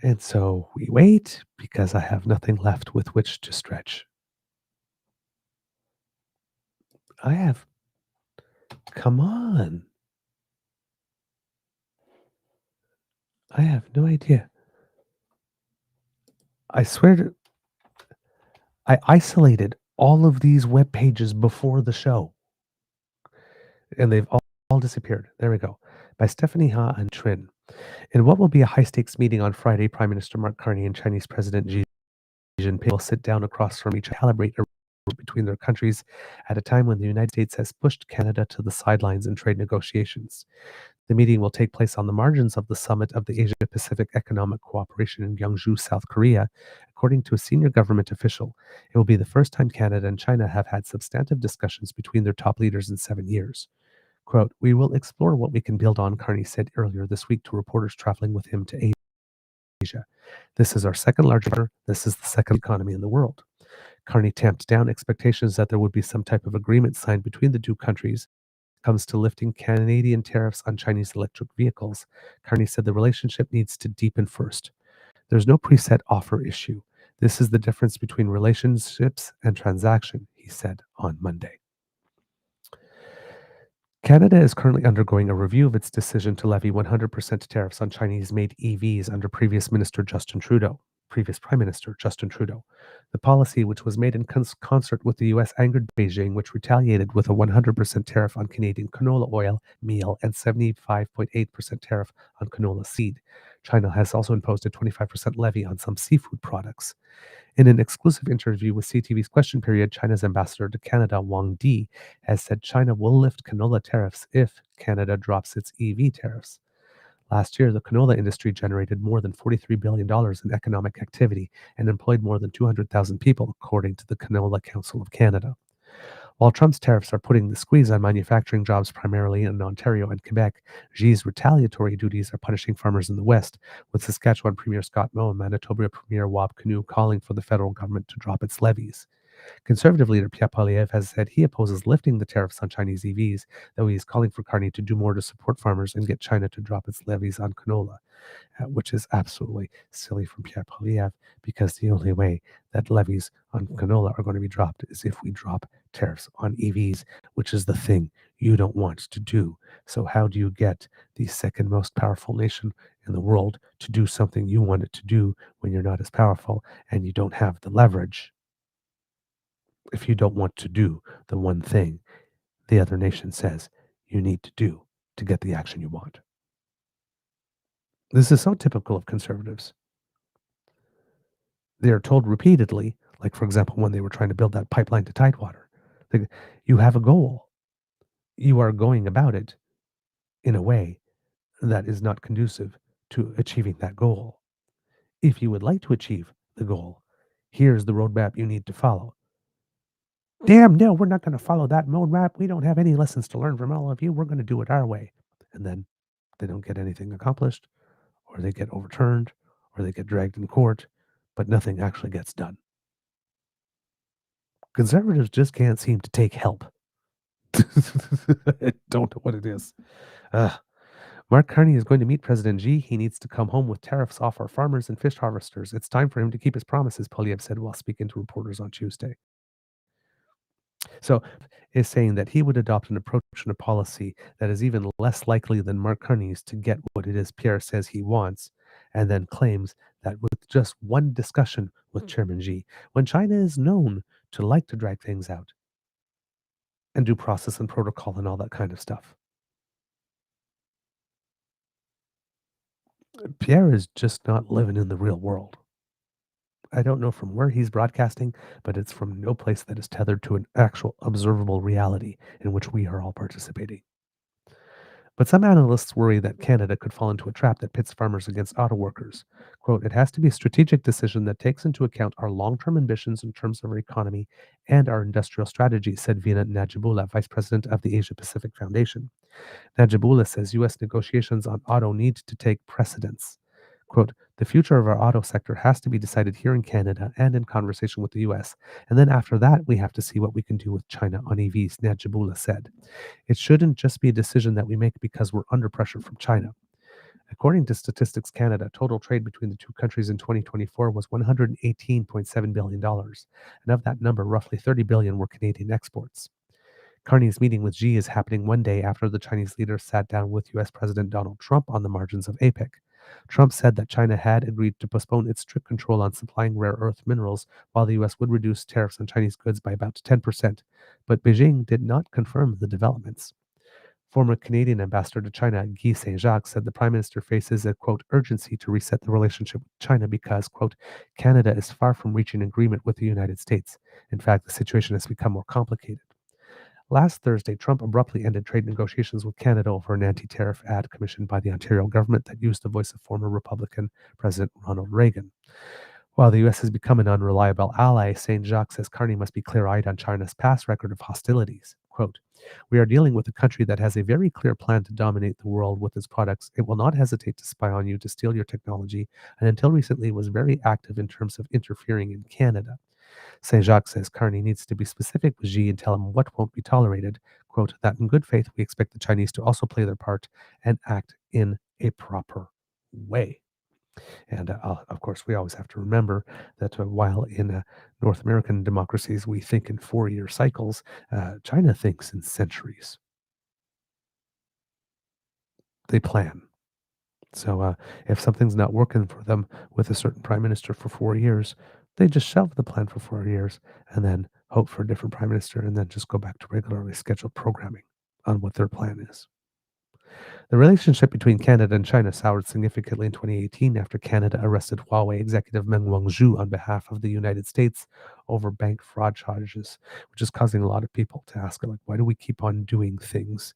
And so we wait because I have nothing left with which to stretch. I have, come on. I have no idea. I swear to, I isolated all of these web pages before the show, and they've all disappeared. There we go. By Stephanie Ha and Trin. In what will be a high stakes meeting on Friday, Prime Minister Mark Carney and Chinese President Xi Jinping will sit down across from each other, calibrate a between their countries at a time when the United States has pushed Canada to the sidelines in trade negotiations. The meeting will take place on the margins of the summit of the Asia Pacific Economic Cooperation in Gyeongju, South Korea. According to a senior government official, it will be the first time Canada and China have had substantive discussions between their top leaders in 7 years. Quote, "We will explore what we can build on," Carney said earlier this week to reporters traveling with him to Asia. "This is our second largest partner. This is the second economy in the world." Carney tamped down expectations that there would be some type of agreement signed between the two countries comes to lifting Canadian tariffs on Chinese electric vehicles. Carney said the relationship needs to deepen first. There's no preset offer issue. This is the difference between relationships and transaction, he said on Monday. Canada is currently undergoing a review of its decision to levy 100% tariffs on Chinese-made EVs under previous Prime Minister Justin Trudeau. The policy, which was made in concert with the U.S., angered Beijing, which retaliated with a 100% tariff on Canadian canola oil, meal, and 75.8% tariff on canola seed. China has also imposed a 25% levy on some seafood products. In an exclusive interview with CTV's Question Period, China's ambassador to Canada, Wang Di, has said China will lift canola tariffs if Canada drops its EV tariffs. Last year, the canola industry generated more than $43 billion in economic activity and employed more than 200,000 people, according to the Canola Council of Canada. While Trump's tariffs are putting the squeeze on manufacturing jobs primarily in Ontario and Quebec, Xi's retaliatory duties are punishing farmers in the West, with Saskatchewan Premier Scott Moe and Manitoba Premier Wab Kinew calling for the federal government to drop its levies. Conservative leader Pierre Poilievre has said he opposes lifting the tariffs on Chinese EVs, though he is calling for Carney to do more to support farmers and get China to drop its levies on canola, which is absolutely silly from Pierre Poilievre, because the only way that levies on canola are going to be dropped is if we drop tariffs on EVs, which is the thing you don't want to do. So how do you get the second most powerful nation in the world to do something you want it to do when you're not as powerful and you don't have the leverage? If you don't want to do the one thing the other nation says you need to do to get the action you want. This is so typical of conservatives. They are told repeatedly, like, for example, when they were trying to build that pipeline to Tidewater, you have a goal. You are going about it. in a way that is not conducive to achieving that goal. If you would like to achieve the goal, here's the roadmap you need to follow. Damn, no, we're not going to follow that roadmap. We don't have any lessons to learn from all of you. We're going to do it our way. And then they don't get anything accomplished, or they get overturned, or they get dragged in court, but nothing actually gets done. Conservatives just can't seem to take help. I don't know what it is. Mark Carney is going to meet President Xi. He needs to come home with tariffs off our farmers and fish harvesters. It's time for him to keep his promises, Polyev said while speaking to reporters on Tuesday. So, is saying that he would adopt an approach and a policy that is even less likely than Mark Carney's to get what it is Pierre says he wants, and then claims that with just one discussion with Chairman Xi, when China is known to like to drag things out and do process and protocol and all that kind of stuff. Pierre is just not living in the real world. I don't know from where he's broadcasting, but it's from no place that is tethered to an actual observable reality in which we are all participating. But some analysts worry that Canada could fall into a trap that pits farmers against auto workers. Quote, it has to be a strategic decision that takes into account our long-term ambitions in terms of our economy and our industrial strategy, said Veena Najibullah, vice president of the Asia Pacific Foundation. Najibullah says U.S. negotiations on auto need to take precedence. Quote, the future of our auto sector has to be decided here in Canada and in conversation with the U.S. And then after that, we have to see what we can do with China on EVs, Najibullah said. It shouldn't just be a decision that we make because we're under pressure from China. According to Statistics Canada, total trade between the two countries in 2024 was $118.7 billion. And of that number, roughly $30 billion were Canadian exports. Carney's meeting with Xi is happening one day after the Chinese leader sat down with U.S. President Donald Trump on the margins of APEC. Trump said that China had agreed to postpone its strict control on supplying rare earth minerals, while the U.S. would reduce tariffs on Chinese goods by about 10%. But Beijing did not confirm the developments. Former Canadian ambassador to China, Guy Saint-Jacques, said the Prime Minister faces a, quote, urgency to reset the relationship with China because, quote, Canada is far from reaching agreement with the United States. In fact, the situation has become more complicated. Last Thursday, Trump abruptly ended trade negotiations with Canada over an anti-tariff ad commissioned by the Ontario government that used the voice of former Republican President Ronald Reagan. While the U.S. has become an unreliable ally, St. Jacques says Carney must be clear-eyed on China's past record of hostilities. Quote, we are dealing with a country that has a very clear plan to dominate the world with its products. It will not hesitate to spy on you, to steal your technology, and until recently was very active in terms of interfering in Canada. St. Jacques says Carney needs to be specific with Xi and tell him what won't be tolerated. Quote, that in good faith, we expect the Chinese to also play their part and act in a proper way. And of course, we always have to remember that while in North American democracies we think in 4-year cycles, China thinks in centuries. They plan. So if something's not working for them with a certain prime minister for 4 years, they just shelve the plan for 4 years and then hope for a different prime minister and then just go back to regularly scheduled programming on what their plan is. The relationship between Canada and China soured significantly in 2018 after Canada arrested Huawei executive Meng Wanzhou on behalf of the United States over bank fraud charges, which is causing a lot of people to ask, like, why do we keep on doing things?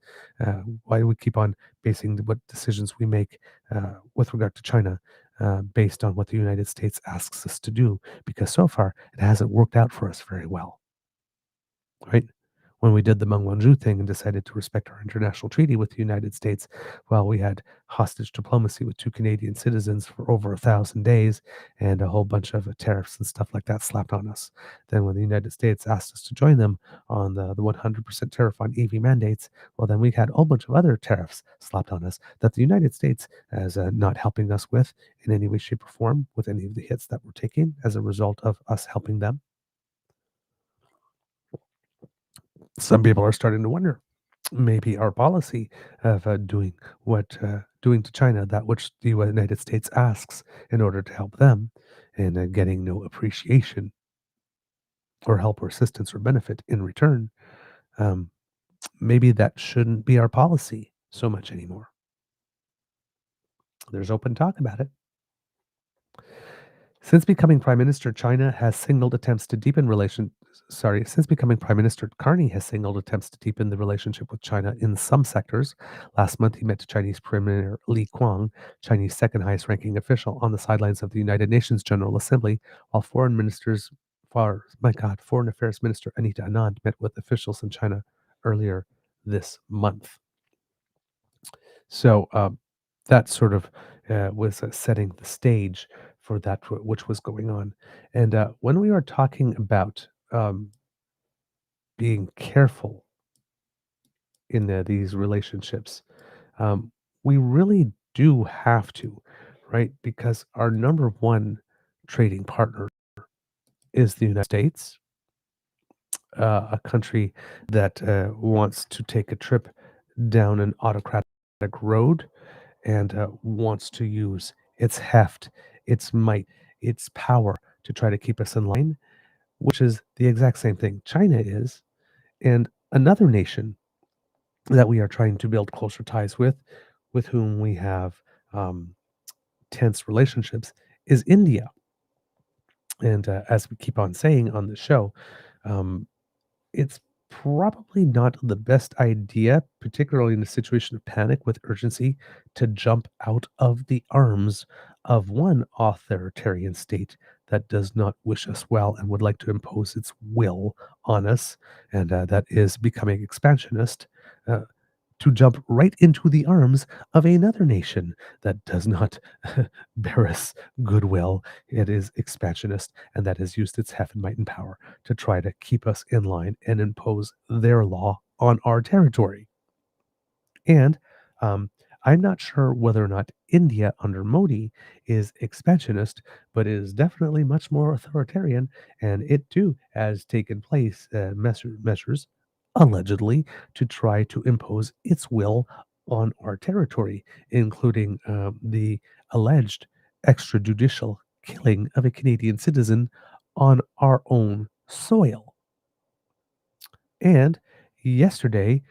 Why do we keep on basing what decisions we make with regard to China based on what the United States asks us to do? Because so far, it hasn't worked out for us very well, right? When we did the Meng Wanzhou thing and decided to respect our international treaty with the United States, well, we had hostage diplomacy with 2 Canadian citizens for over 1,000 days and a whole bunch of tariffs and stuff like that slapped on us. Then when the United States asked us to join them on the 100% tariff on EV mandates, well, then we had a whole bunch of other tariffs slapped on us that the United States is not helping us with in any way, shape, or form with any of the hits that we're taking as a result of us helping them. Some people are starting to wonder, maybe our policy of doing to China that which the United States asks in order to help them, and getting no appreciation or help or assistance or benefit in return, um, maybe that shouldn't be our policy so much anymore. There's open talk about it. Since becoming prime minister, China has signaled attempts to deepen relations since becoming prime minister, Carney has signaled attempts to deepen the relationship with China in some sectors. Last month, he met Chinese Premier Li Qiang, Chinese second highest ranking official, on the sidelines of the United Nations General Assembly, while Foreign Affairs Minister Anita Anand met with officials in China earlier this month. So that sort of was setting the stage for that which was going on. And when we are talking about being careful in these relationships, we really do have to, right? Because our number one trading partner is the United States, a country that wants to take a trip down an autocratic road and wants to use its heft, its might, its power to try to keep us in line, which is the exact same thing China is. And another nation that we are trying to build closer ties with whom we have um, tense relationships, is India. And as we keep on saying on the show, um, it's probably not the best idea, particularly in a situation of panic with urgency, to jump out of the arms of one authoritarian state that does not wish us well and would like to impose its will on us, and that is becoming expansionist. Uh, to jump right into the arms of another nation that does not bear us goodwill. It is expansionist, and that has used its heft and might and power to try to keep us in line and impose their law on our territory. And um, I'm not sure whether or not India under Modi is expansionist, but is definitely much more authoritarian. And it too has taken place measures, allegedly, to try to impose its will on our territory, including the alleged extrajudicial killing of a Canadian citizen on our own soil. And yesterday,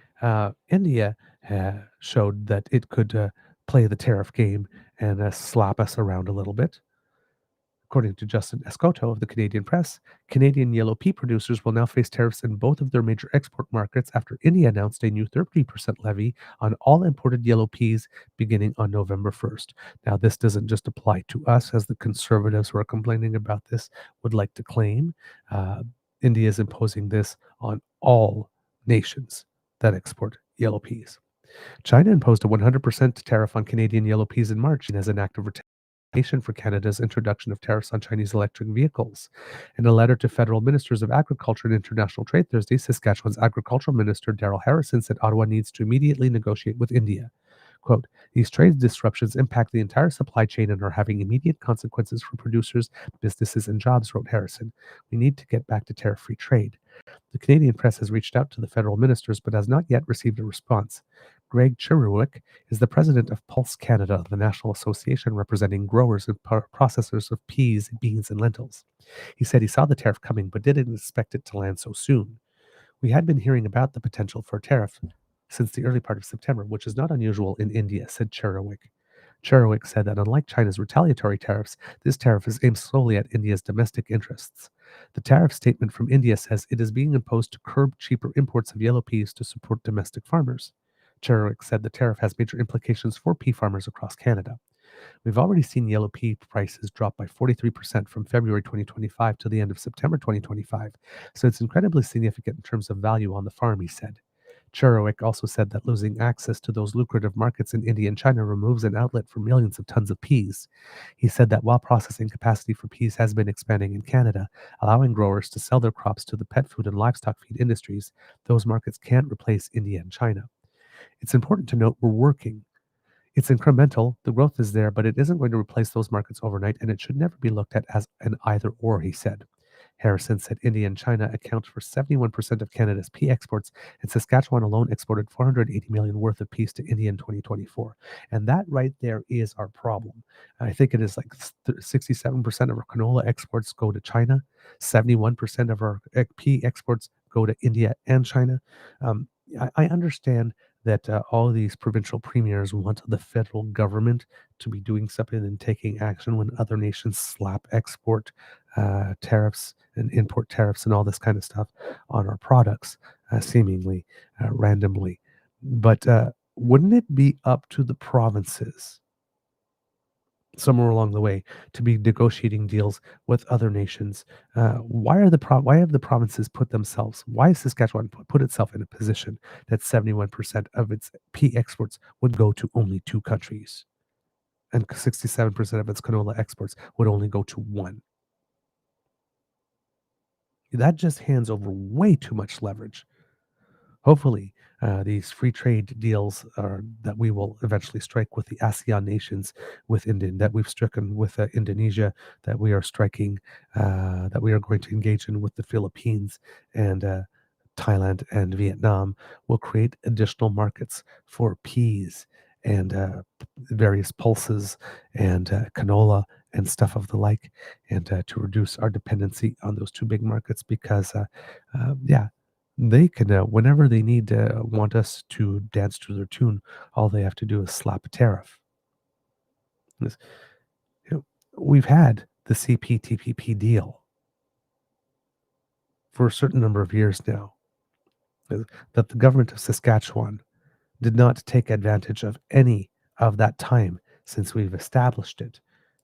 India showed that it could play the tariff game and slap us around a little bit. According to Justin Escoto of the Canadian Press, Canadian yellow pea producers will now face tariffs in both of their major export markets after India announced a new 30% levy on all imported yellow peas beginning on November 1st. Now, this doesn't just apply to us, as the conservatives who are complaining about this would like to claim. India is imposing this on all nations that export yellow peas. China imposed a 100% tariff on Canadian yellow peas in March as an act of retaliation for Canada's introduction of tariffs on Chinese electric vehicles. In a letter to federal ministers of agriculture and international trade Thursday, Saskatchewan's agricultural minister Daryl Harrison said Ottawa needs to immediately negotiate with India. Quote, these trade disruptions impact the entire supply chain and are having immediate consequences for producers, businesses, and jobs, wrote Harrison. We need to get back to tariff-free trade. The Canadian Press has reached out to the federal ministers but has not yet received a response. Greg Cheruwick is the president of Pulse Canada, the national association representing growers and processors of peas, beans, and lentils. He said he saw the tariff coming but didn't expect it to land so soon. We had been hearing about the potential for a tariff since the early part of September, which is not unusual in India, said Cheruwick. Cheruwick said that unlike China's retaliatory tariffs, this tariff is aimed solely at India's domestic interests. The tariff statement from India says it is being imposed to curb cheaper imports of yellow peas to support domestic farmers. Cheruwick said the tariff has major implications for pea farmers across Canada. We've already seen yellow pea prices drop by 43% from February 2025 to the end of September 2025, so it's incredibly significant in terms of value on the farm, he said. Cheruwick also said that losing access to those lucrative markets in India and China removes an outlet for millions of tons of peas. He said that while processing capacity for peas has been expanding in Canada, allowing growers to sell their crops to the pet food and livestock feed industries, those markets can't replace India and China. It's important to note we're working. It's incremental, the growth is there, but it isn't going to replace those markets overnight, and it should never be looked at as an either or, he said. Harrison said India and China account for 71% of Canada's pea exports, and Saskatchewan alone exported 480 million worth of peas to India in 2024. And that right there is our problem. I think it is like 67% of our canola exports go to China, 71% of our pea exports go to India and China. I understand that all these provincial premiers want the federal government to be doing something and taking action when other nations slap export tariffs and import tariffs and all this kind of stuff on our products, seemingly randomly. But wouldn't it be up to the provinces somewhere along the way to be negotiating deals with other nations? Why have the provinces put themselves? Why has Saskatchewan put itself in a position that 71% of its pea exports would go to only two countries, and 67% of its canola exports would only go to one? That just hands over way too much leverage. Hopefully, these free trade deals are that we will eventually strike with the ASEAN nations, with Indian, that we've stricken with Indonesia, that we are striking, that we are going to engage in with the Philippines and Thailand and Vietnam, will create additional markets for peas and various pulses and canola and stuff of the like, and to reduce our dependency on those two big markets because, yeah, they can, whenever they need to want us to dance to their tune, all they have to do is slap a tariff. This- you know, we've had the CPTPP deal for a certain number of years now, that the government of Saskatchewan did not take advantage of any of that time since we've established it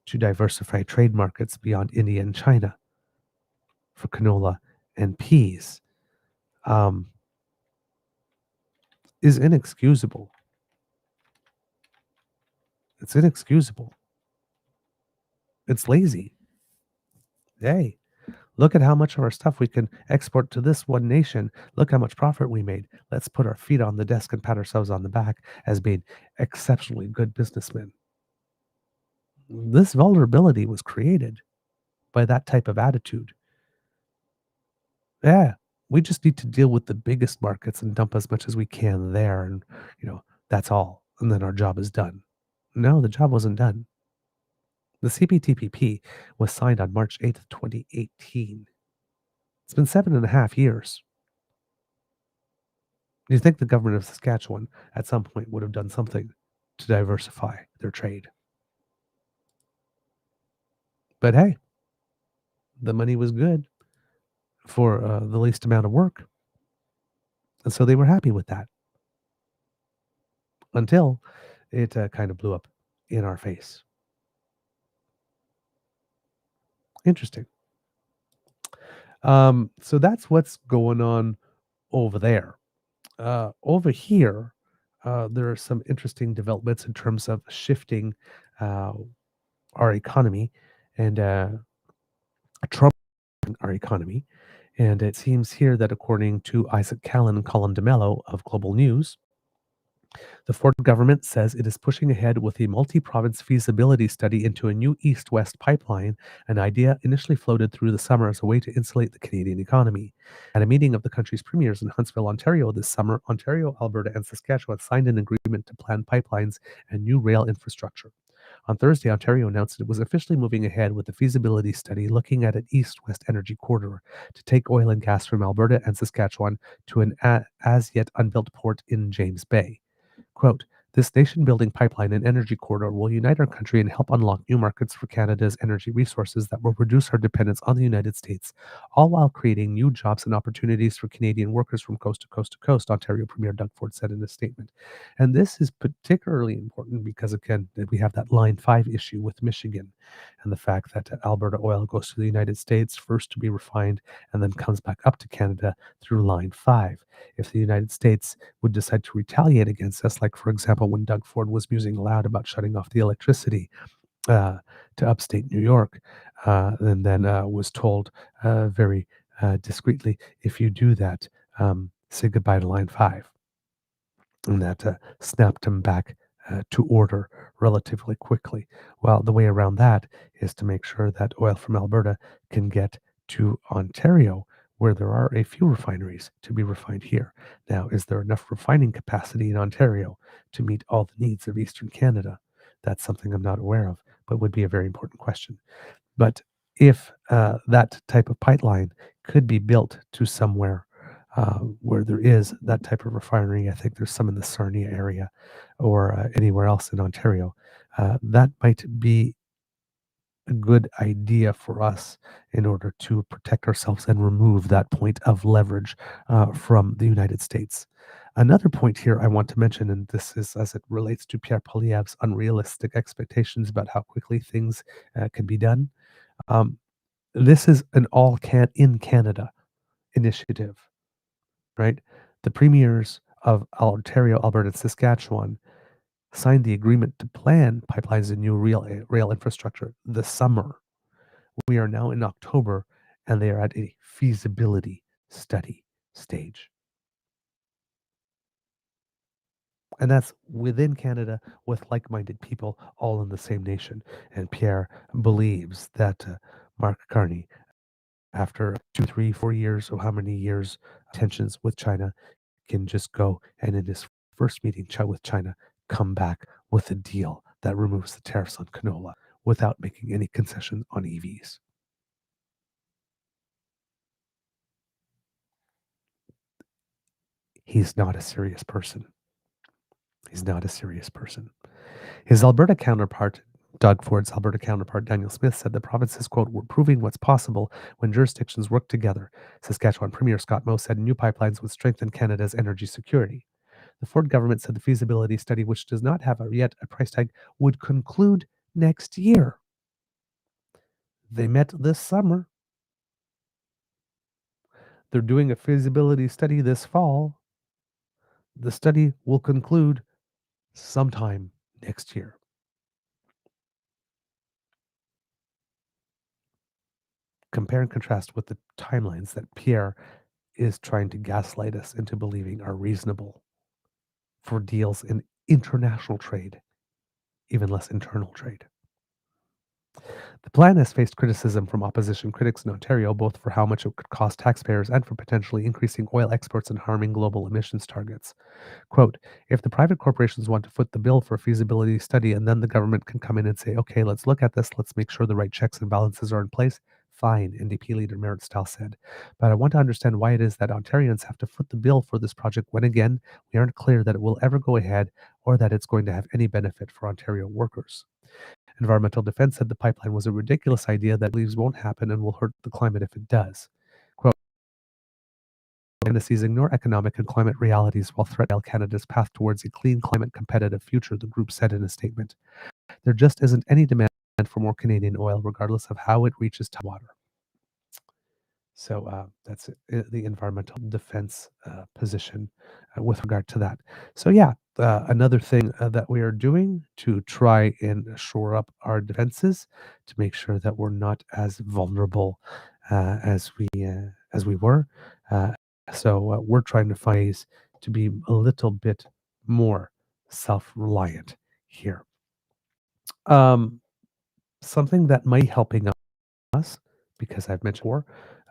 to diversify trade markets beyond India and China for canola and peas, um, is inexcusable. It's inexcusable. It's lazy. Hey, look at how much of our stuff we can export to this one nation. Look how much profit we made. Let's put our feet on the desk and pat ourselves on the back as being exceptionally good businessmen. This vulnerability was created by that type of attitude. Yeah, we just need to deal with the biggest markets and dump as much as we can there, and that's all. And then our job is done. No, the job wasn't done. The CPTPP was signed on March 8th, 2018. It's been 7.5 years. You think the government of Saskatchewan at some point would have done something to diversify their trade. But hey, the money was good for the least amount of work. And so they were happy with that until it kind of blew up in our face. Interesting. So that's what's going on over there. Over here, there are some interesting developments in terms of shifting uh, our economy and troubling our economy. And it seems here that according to Isaac Callan and Colin DeMello of Global News, the Ford government says it is pushing ahead with a multi-province feasibility study into a new east-west pipeline, an idea initially floated through the summer as a way to insulate the Canadian economy. At a meeting of the country's premiers in Huntsville, Ontario this summer, Ontario, Alberta, and Saskatchewan signed an agreement to plan pipelines and new rail infrastructure. On Thursday, Ontario announced it was officially moving ahead with the feasibility study looking at an east-west energy corridor to take oil and gas from Alberta and Saskatchewan to an as yet unbuilt port in James Bay. Quote, this nation building pipeline and energy corridor will unite our country and help unlock new markets for Canada's energy resources that will reduce our dependence on the United States, all while creating new jobs and opportunities for Canadian workers from coast to coast to coast, Ontario Premier Doug Ford said in a statement. And this is particularly important because, again, we have that Line 5 issue with Michigan and the fact that Alberta oil goes to the United States first to be refined and then comes back up to Canada through Line 5. If the United States would decide to retaliate against us, like, for example, when Doug Ford was musing aloud about shutting off the electricity uh, to upstate New York, and then was told very discreetly, if you do that, say goodbye to Line 5. And that snapped him back to order relatively quickly. Well, the way around that is to make sure that oil from Alberta can get to Ontario, where there are a few refineries to be refined here. Now, is there enough refining capacity in Ontario to meet all the needs of Eastern Canada? That's something I'm not aware of, but would be a very important question. But if that type of pipeline could be built to somewhere where there is that type of refinery. I think there's some in the Sarnia area or anywhere else in Ontario. That might be a good idea for us in order to protect ourselves and remove that point of leverage from the United States. Another point here I want to mention, and this is as it relates to Pierre Poilievre's unrealistic expectations about how quickly things can be done. Um, this is an all can in Canada initiative, right? The premiers of Ontario, Alberta, and Saskatchewan signed the agreement to plan pipelines and new rail infrastructure this summer. We are now in October, and they are at a feasibility study stage. And that's within Canada with like minded people all in the same nation. And Pierre believes that Mark Carney, after 2, 3, 4 years, or how many years tensions with China, can just go and in his first meeting with China, come back with a deal that removes the tariffs on canola without making any concession on EVs. He's not a serious person. He's not a serious person. His Alberta counterpart, Doug Ford's Alberta counterpart, Daniel Smith, said the provinces, quote, "we're proving what's possible when jurisdictions work together." Saskatchewan Premier Scott Moe said new pipelines would strengthen Canada's energy security. The Ford government said the feasibility study, which does not have yet a price tag, would conclude next year. They met this summer. They're doing a feasibility study this fall. The study will conclude sometime next year. Compare and contrast with the timelines that Pierre is trying to gaslight us into believing are reasonable for deals in international trade, even less internal trade. The plan has faced criticism from opposition critics in Ontario, both for how much it could cost taxpayers and for potentially increasing oil exports and harming global emissions targets. Quote, if the private corporations want to foot the bill for a feasibility study and then the government can come in and say, okay, let's look at this, let's make sure the right checks and balances are in place, fine, NDP leader Merritt Stahl said. But I want to understand why it is that Ontarians have to foot the bill for this project when, again, we aren't clear that it will ever go ahead or that it's going to have any benefit for Ontario workers. Environmental Defense said the pipeline was a ridiculous idea that believes won't happen and will hurt the climate if it does. Quote, Tennessee's ignore economic and climate realities while threatening Canada's path towards a clean, climate competitive future, the group said in a statement. There just isn't any demand for more Canadian oil, regardless of how it reaches water. So that's the environmental defense position with regard to that. So yeah, another thing that we are doing to try and shore up our defenses to make sure that we're not as vulnerable as we were. So we're trying to find ways to be a little bit more self-reliant here. Something that might be helping us, because I've mentioned before,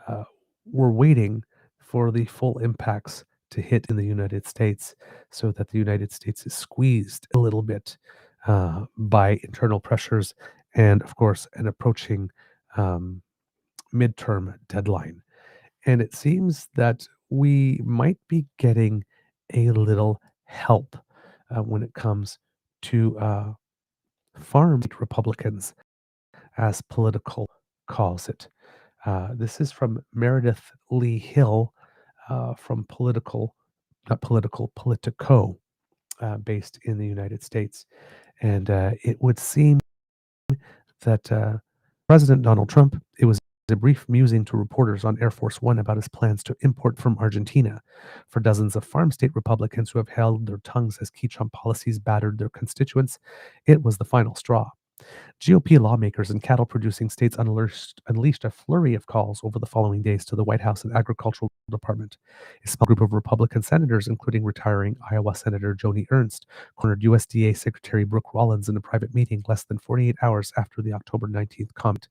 uh, we're waiting for the full impacts to hit in the United States so that the United States is squeezed a little bit by internal pressures and, of course, an approaching um, midterm deadline. And it seems that we might be getting a little help when it comes to farm Republicans, as Political calls it. This is from Meredith Lee Hill from Politico, based in the United States. And it would seem that President Donald Trump, it was a brief musing to reporters on Air Force One about his plans to import from Argentina. For dozens of farm state Republicans who have held their tongues as key Trump policies battered their constituents, it was the final straw. GOP lawmakers in cattle producing states unleashed a flurry of calls over the following days to the White House and Agricultural Department. A small group of Republican senators, including retiring Iowa Senator Joni Ernst, cornered USDA Secretary Brooke Rollins in a private meeting less than 48 hours after the October 19th comment.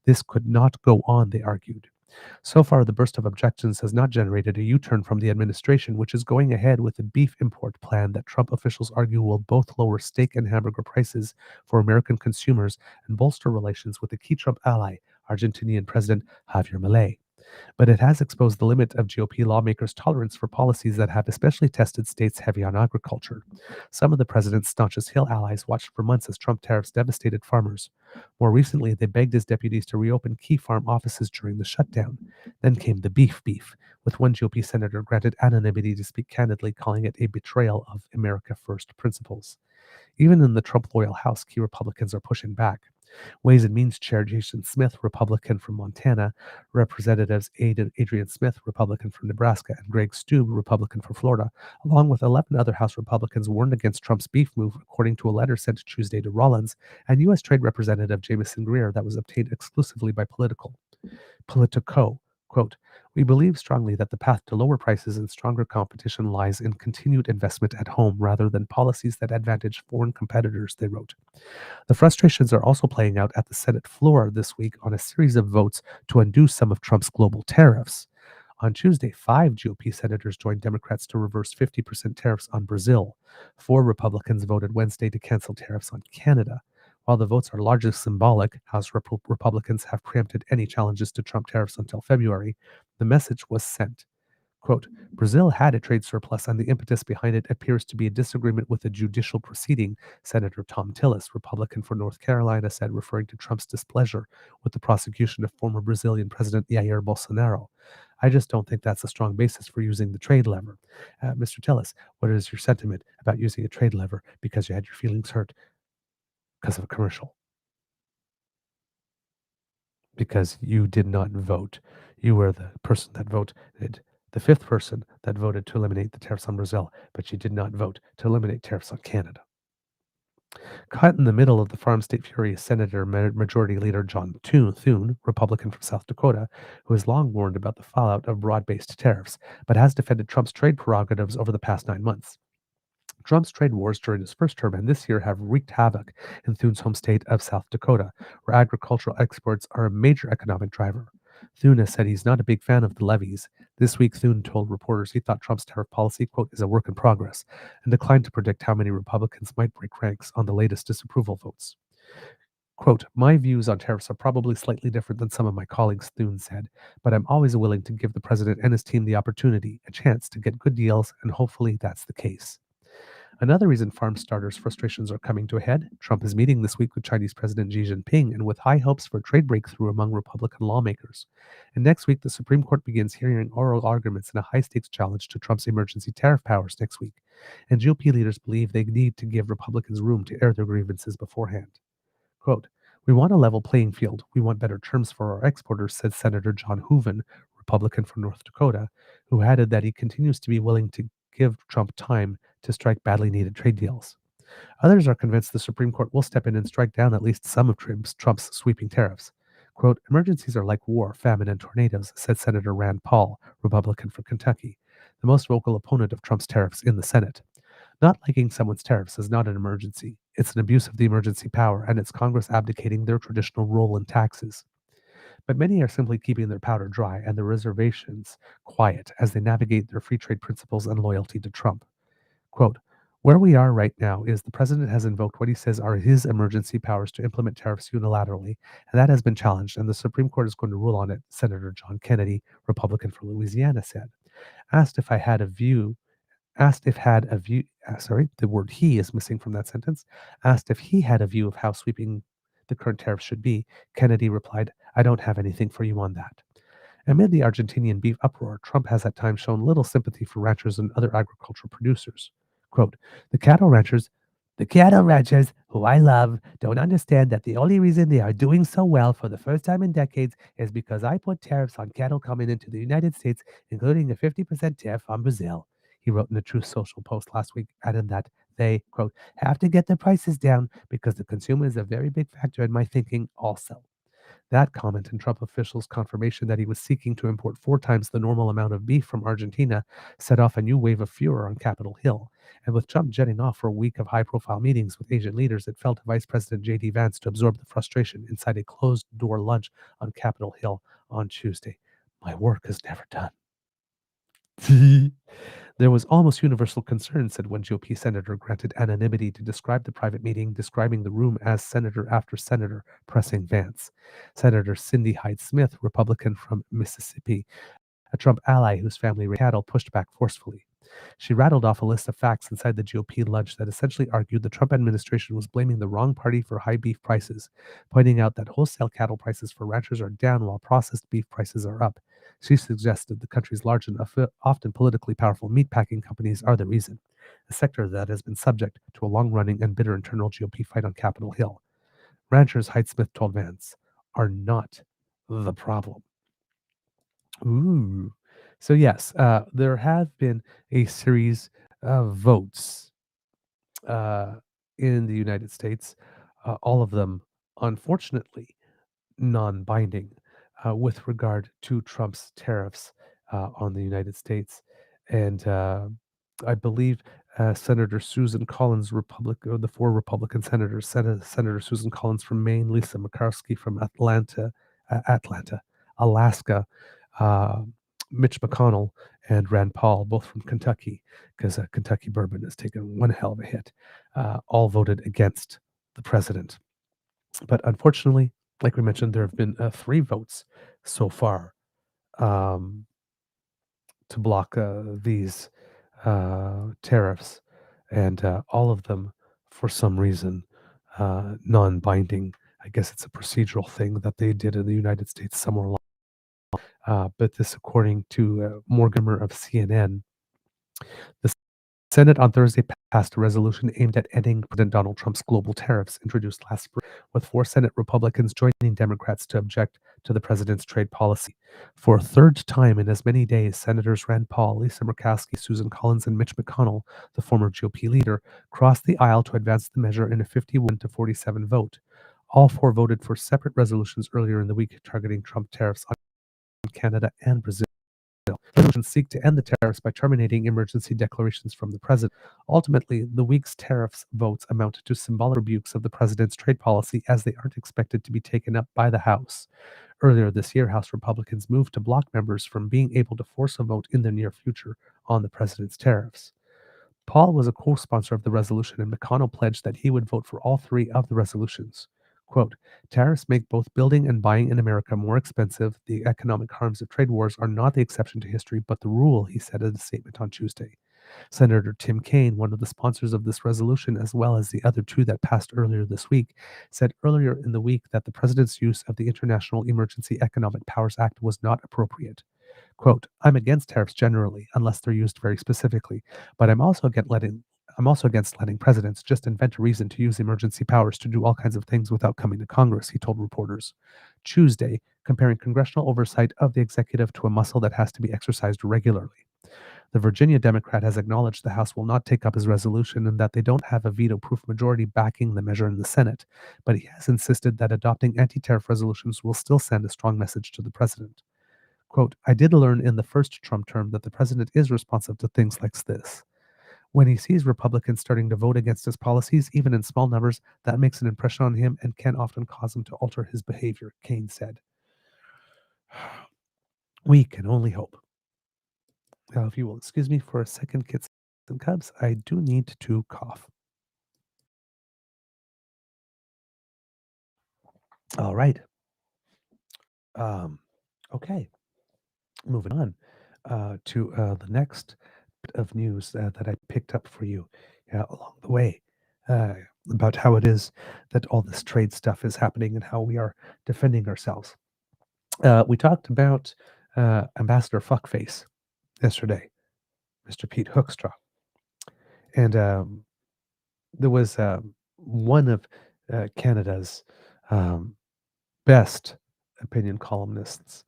This could not go on, they argued. So far, the burst of objections has not generated a U-turn from the administration, which is going ahead with a beef import plan that Trump officials argue will both lower steak and hamburger prices for American consumers and bolster relations with a key Trump ally, Argentinian President Javier Milei. But it has exposed the limit of GOP lawmakers' tolerance for policies that have especially tested states heavy on agriculture. Some of the president's staunchest Hill allies watched for months as Trump tariffs devastated farmers. More recently, they begged his deputies to reopen key farm offices during the shutdown. Then came the beef, with one GOP senator granted anonymity to speak candidly, calling it a betrayal of America First principles. Even in the Trump loyal House, key Republicans are pushing back. Ways and Means Chair Jason Smith, Republican from Montana, Representatives Adrian Smith, Republican from Nebraska, and Greg Steube, Republican from Florida, along with 11 other House Republicans, warned against Trump's beef move, according to a letter sent Tuesday to Rollins and U.S. Trade Representative Jamieson Greer that was obtained exclusively by Politico. Quote, we believe strongly that the path to lower prices and stronger competition lies in continued investment at home rather than policies that advantage foreign competitors, they wrote. The frustrations are also playing out at the Senate floor this week on a series of votes to undo some of Trump's global tariffs. On Tuesday, 5 GOP senators joined Democrats to reverse 50% tariffs on Brazil. 4 Republicans voted Wednesday to cancel tariffs on Canada. While the votes are largely symbolic, House Republicans have preempted any challenges to Trump tariffs until February. The message was sent. Quote, Brazil had a trade surplus, and the impetus behind it appears to be a disagreement with a judicial proceeding, Senator Tom Tillis, Republican for North Carolina, said, referring to Trump's displeasure with the prosecution of former Brazilian President Jair Bolsonaro. I just don't think that's a strong basis for using the trade lever. Mr. Tillis, what is your sentiment about using a trade lever because you had your feelings hurt because of a commercial? Because you did not vote. You were the person that voted, the 5th person that voted to eliminate the tariffs on Brazil, but you did not vote to eliminate tariffs on Canada. Caught in the middle of the farm state fury is Senator Majority Leader John Thune, Republican from South Dakota, who has long warned about the fallout of broad-based tariffs, but has defended Trump's trade prerogatives over the past 9 months. Trump's trade wars during his first term and this year have wreaked havoc in Thune's home state of South Dakota, where agricultural exports are a major economic driver. Thune has said he's not a big fan of the levies. This week, Thune told reporters he thought Trump's tariff policy, quote, is a work in progress, and declined to predict how many Republicans might break ranks on the latest disapproval votes. Quote, my views on tariffs are probably slightly different than some of my colleagues, Thune said, but I'm always willing to give the president and his team the opportunity, a chance to get good deals, and hopefully that's the case. Another reason farm starters' frustrations are coming to a head, Trump is meeting this week with Chinese President Xi Jinping and with high hopes for trade breakthrough among Republican lawmakers. And next week, the Supreme Court begins hearing oral arguments in a high-stakes challenge to Trump's emergency tariff powers next week. And GOP leaders believe they need to give Republicans room to air their grievances beforehand. Quote, we want a level playing field. We want better terms for our exporters, said Senator John Hooven, Republican from North Dakota, who added that he continues to be willing to give Trump time to strike badly needed trade deals. Others are convinced the Supreme Court will step in and strike down at least some of Trump's sweeping tariffs. Quote, emergencies are like war, famine, and tornadoes, said Senator Rand Paul, Republican from Kentucky, the most vocal opponent of Trump's tariffs in the Senate. Not liking someone's tariffs is not an emergency. It's an abuse of the emergency power, and it's Congress abdicating their traditional role in taxes. But many are simply keeping their powder dry and their reservations quiet as they navigate their free trade principles and loyalty to Trump. Quote, where we are right now is the president has invoked what he says are his emergency powers to implement tariffs unilaterally, and that has been challenged, and the Supreme Court is going to rule on it, Senator John Kennedy, Republican from Louisiana, said. Asked if the word he is missing from that sentence. Asked if he had a view of how sweeping the current tariffs should be, Kennedy replied, I don't have anything for you on that. Amid the Argentinian beef uproar, Trump has at times shown little sympathy for ranchers and other agricultural producers. Quote, the cattle ranchers, who I love, don't understand that the only reason they are doing so well for the first time in decades is because I put tariffs on cattle coming into the United States, including a 50% tariff on Brazil. He wrote in a Truth Social post last week, adding that they, quote, have to get their prices down because the consumer is a very big factor in my thinking also. That comment and Trump officials' confirmation that he was seeking to import 4 times the normal amount of beef from Argentina set off a new wave of furor on Capitol Hill. And with Trump jetting off for a week of high-profile meetings with Asian leaders, it fell to Vice President J.D. Vance to absorb the frustration inside a closed-door lunch on Capitol Hill on Tuesday. My work is never done. There was almost universal concern, said one GOP senator granted anonymity to describe the private meeting, describing the room as senator after senator pressing Vance. Senator Cindy Hyde Smith, Republican from Mississippi, a Trump ally whose family raised cattle, pushed back forcefully. She rattled off a list of facts inside the GOP lunch that essentially argued the Trump administration was blaming the wrong party for high beef prices, pointing out that wholesale cattle prices for ranchers are down while processed beef prices are up. She suggested the country's large and often politically powerful meatpacking companies are the reason, a sector that has been subject to a long running and bitter internal GOP fight on Capitol Hill. Ranchers, Hyde-Smith told Vance, are not the problem. Ooh. So yes, there have been a series of votes uh, in the United States, all of them, unfortunately, non-binding with regard to Trump's tariffs on the United States, and I believe Senator Susan Collins, the four Republican senators, Senator Susan Collins from Maine, Lisa Murkowski from Alaska, uh, Mitch McConnell, and Rand Paul, both from Kentucky, because Kentucky bourbon has taken one hell of a hit, all voted against the president. But unfortunately, like we mentioned, there have been three votes so far um, to block these tariffs, and all of them, for some reason, non-binding. I guess it's a procedural thing that they did in the United States somewhere along. But this, according to Mortimer of CNN, the Senate on Thursday passed a resolution aimed at ending President Donald Trump's global tariffs introduced last spring, with four Senate Republicans joining Democrats to object to the president's trade policy. For a third time in as many days, Senators Rand Paul, Lisa Murkowski, Susan Collins, and Mitch McConnell, the former GOP leader, crossed the aisle to advance the measure in a 51-47 vote. All four voted for separate resolutions earlier in the week targeting Trump tariffs on Canada and Brazil. Resolutions seek to end the tariffs by terminating emergency declarations from the president. Ultimately, the week's tariffs votes amount to symbolic rebukes of the president's trade policy, as they aren't expected to be taken up by the House. Earlier this year, House Republicans moved to block members from being able to force a vote in the near future on the president's tariffs. Paul was a co-sponsor of the resolution, and McConnell pledged that he would vote for all three of the resolutions. Quote, tariffs make both building and buying in America more expensive. The economic harms of trade wars are not the exception to history, but the rule, he said in a statement on Tuesday. Senator Tim Kaine, one of the sponsors of this resolution, as well as the other two that passed earlier this week, said earlier in the week that the president's use of the International Emergency Economic Powers Act was not appropriate. Quote, I'm against tariffs generally, unless they're used very specifically, but I'm also against letting presidents just invent a reason to use emergency powers to do all kinds of things without coming to Congress, he told reporters. Tuesday, comparing congressional oversight of the executive to a muscle that has to be exercised regularly. The Virginia Democrat has acknowledged the House will not take up his resolution and that they don't have a veto-proof majority backing the measure in the Senate, but he has insisted that adopting anti-tariff resolutions will still send a strong message to the president. Quote, I did learn in the first Trump term that the president is responsive to things like this. When he sees Republicans starting to vote against his policies, even in small numbers, that makes an impression on him and can often cause him to alter his behavior, Kaine said. We can only hope. Now, if you will excuse me for a second, kids and cubs, I do need to cough. All right. Okay. Moving on to the next bit of news that I picked up for you along the way uh, about how it is that all this trade stuff is happening and how we are defending ourselves. We talked about Ambassador Fuckface yesterday, Mr. Pete Hoekstra, and there was one of Canada's um, best opinion columnists,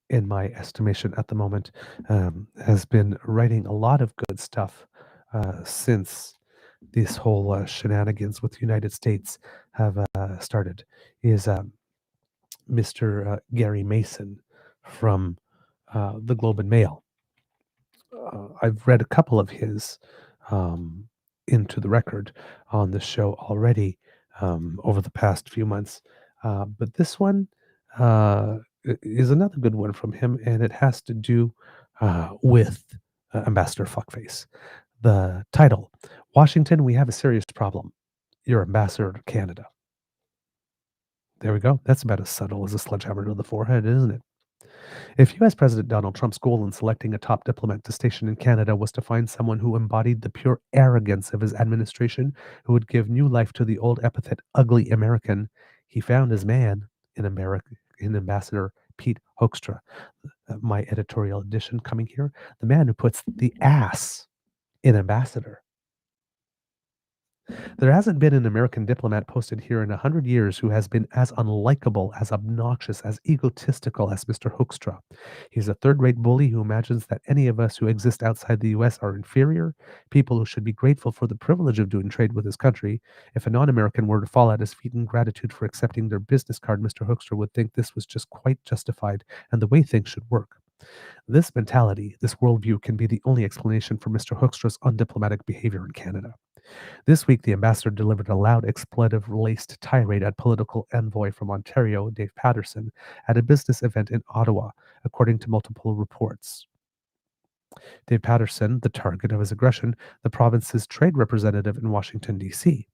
in my estimation at the moment, has been writing a lot of good stuff since this whole shenanigans with the United States have started. Is Mr. Gary Mason from the Globe and Mail. I've read a couple of his um, into the record on the show already over the past few months, but this one is another good one from him, and it has to do with Ambassador Fuckface. The title, Washington, we have a serious problem. Your ambassador to Canada. There we go. That's about as subtle as a sledgehammer to the forehead, isn't it? If U.S. President Donald Trump's goal in selecting a top diplomat to station in Canada was to find someone who embodied the pure arrogance of his administration, who would give new life to the old epithet ugly American, he found his man in Ambassador Pete Hoekstra. My editorial addition coming here, the man who puts the ass in ambassador. There hasn't been an American diplomat posted here in 100 years who has been as unlikable, as obnoxious, as egotistical as Mr. Hoekstra. He's a third-rate bully who imagines that any of us who exist outside the U.S. are inferior, people who should be grateful for the privilege of doing trade with his country. If a non-American were to fall at his feet in gratitude for accepting their business card, Mr. Hoekstra would think this was just quite justified and the way things should work. This mentality, this worldview, can be the only explanation for Mr. Hoekstra's undiplomatic behavior in Canada. This week, the ambassador delivered a loud, expletive-laced tirade at political envoy from Ontario, Dave Patterson, at a business event in Ottawa, according to multiple reports. Dave Patterson, the target of his aggression, the province's trade representative in Washington, D.C.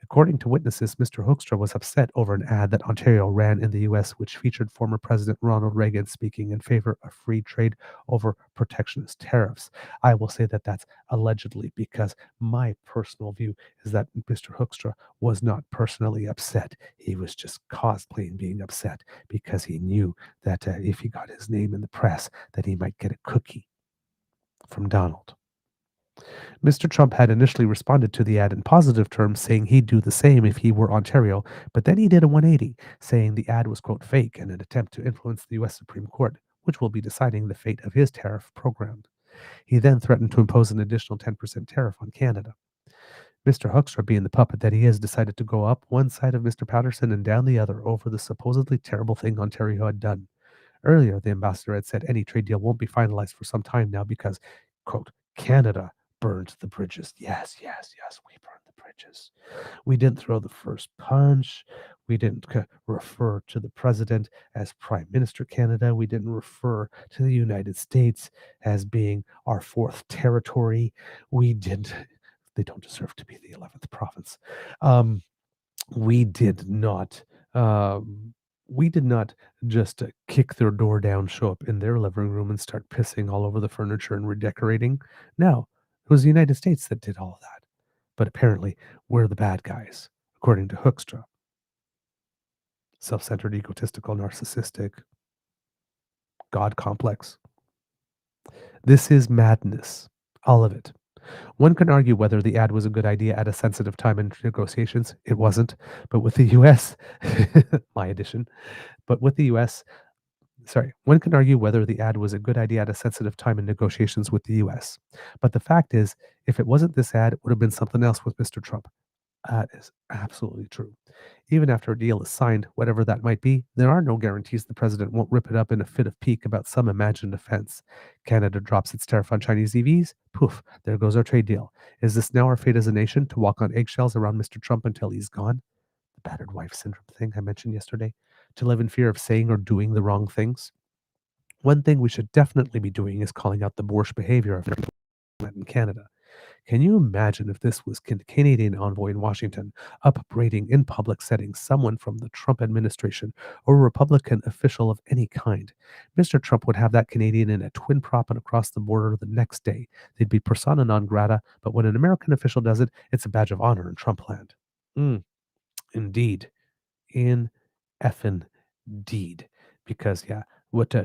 According to witnesses, Mr. Hoekstra was upset over an ad that Ontario ran in the U.S., which featured former President Ronald Reagan speaking in favor of free trade over protectionist tariffs. I will say that that's allegedly, because my personal view is that Mr. Hoekstra was not personally upset. He was just cosplaying being upset because he knew that if he got his name in the press, that he might get a cookie from Donald. Mr. Trump had initially responded to the ad in positive terms, saying he'd do the same if he were Ontario, but then he did a 180, saying the ad was, quote, fake and an attempt to influence the U.S. Supreme Court, which will be deciding the fate of his tariff program. He then threatened to impose an additional 10% tariff on Canada. Mr. Hoekstra, being the puppet that he is, decided to go up one side of Mr. Patterson and down the other over the supposedly terrible thing Ontario had done. Earlier, the ambassador had said any trade deal won't be finalized for some time now because, quote, Canada burned the bridges. Yes, yes, yes, we burned the bridges. We didn't throw the first punch. We didn't refer to the president as Prime Minister Canada. We didn't refer to the United States as being our fourth territory. We didn't. They don't deserve to be the 11th province. We did not. We did not just kick their door down, show up in their living room, and start pissing all over the furniture and redecorating. No, it was the United States that did all of that. But apparently, we're the bad guys, according to Hoekstra. Self-centered, egotistical, narcissistic, God complex. This is madness, all of it. One can argue whether the ad was a good idea at a sensitive time in negotiations. It wasn't. But with the U.S., my addition, but with the U.S., one can argue whether the ad was a good idea at a sensitive time in negotiations with the U.S. But the fact is, if it wasn't this ad, it would have been something else with Mr. Trump. That is absolutely true. Even after a deal is signed, whatever that might be, there are no guarantees the president won't rip it up in a fit of pique about some imagined offense. Canada drops its tariff on Chinese EVs. Poof, there goes our trade deal. Is this now our fate as a nation, to walk on eggshells around Mr. Trump until he's gone? The battered wife syndrome thing I mentioned yesterday. To live in fear of saying or doing the wrong things. One thing we should definitely be doing is calling out the boorish behavior of in Canada. Can you imagine if this was Canadian envoy in Washington upbraiding in public settings someone from the Trump administration or a Republican official of any kind? Mr. Trump would have that Canadian in a twin prop and across the border the next day. They'd be persona non grata, but when an American official does it, it's a badge of honor in Trump land. Indeed. In effing deed. Because, yeah, what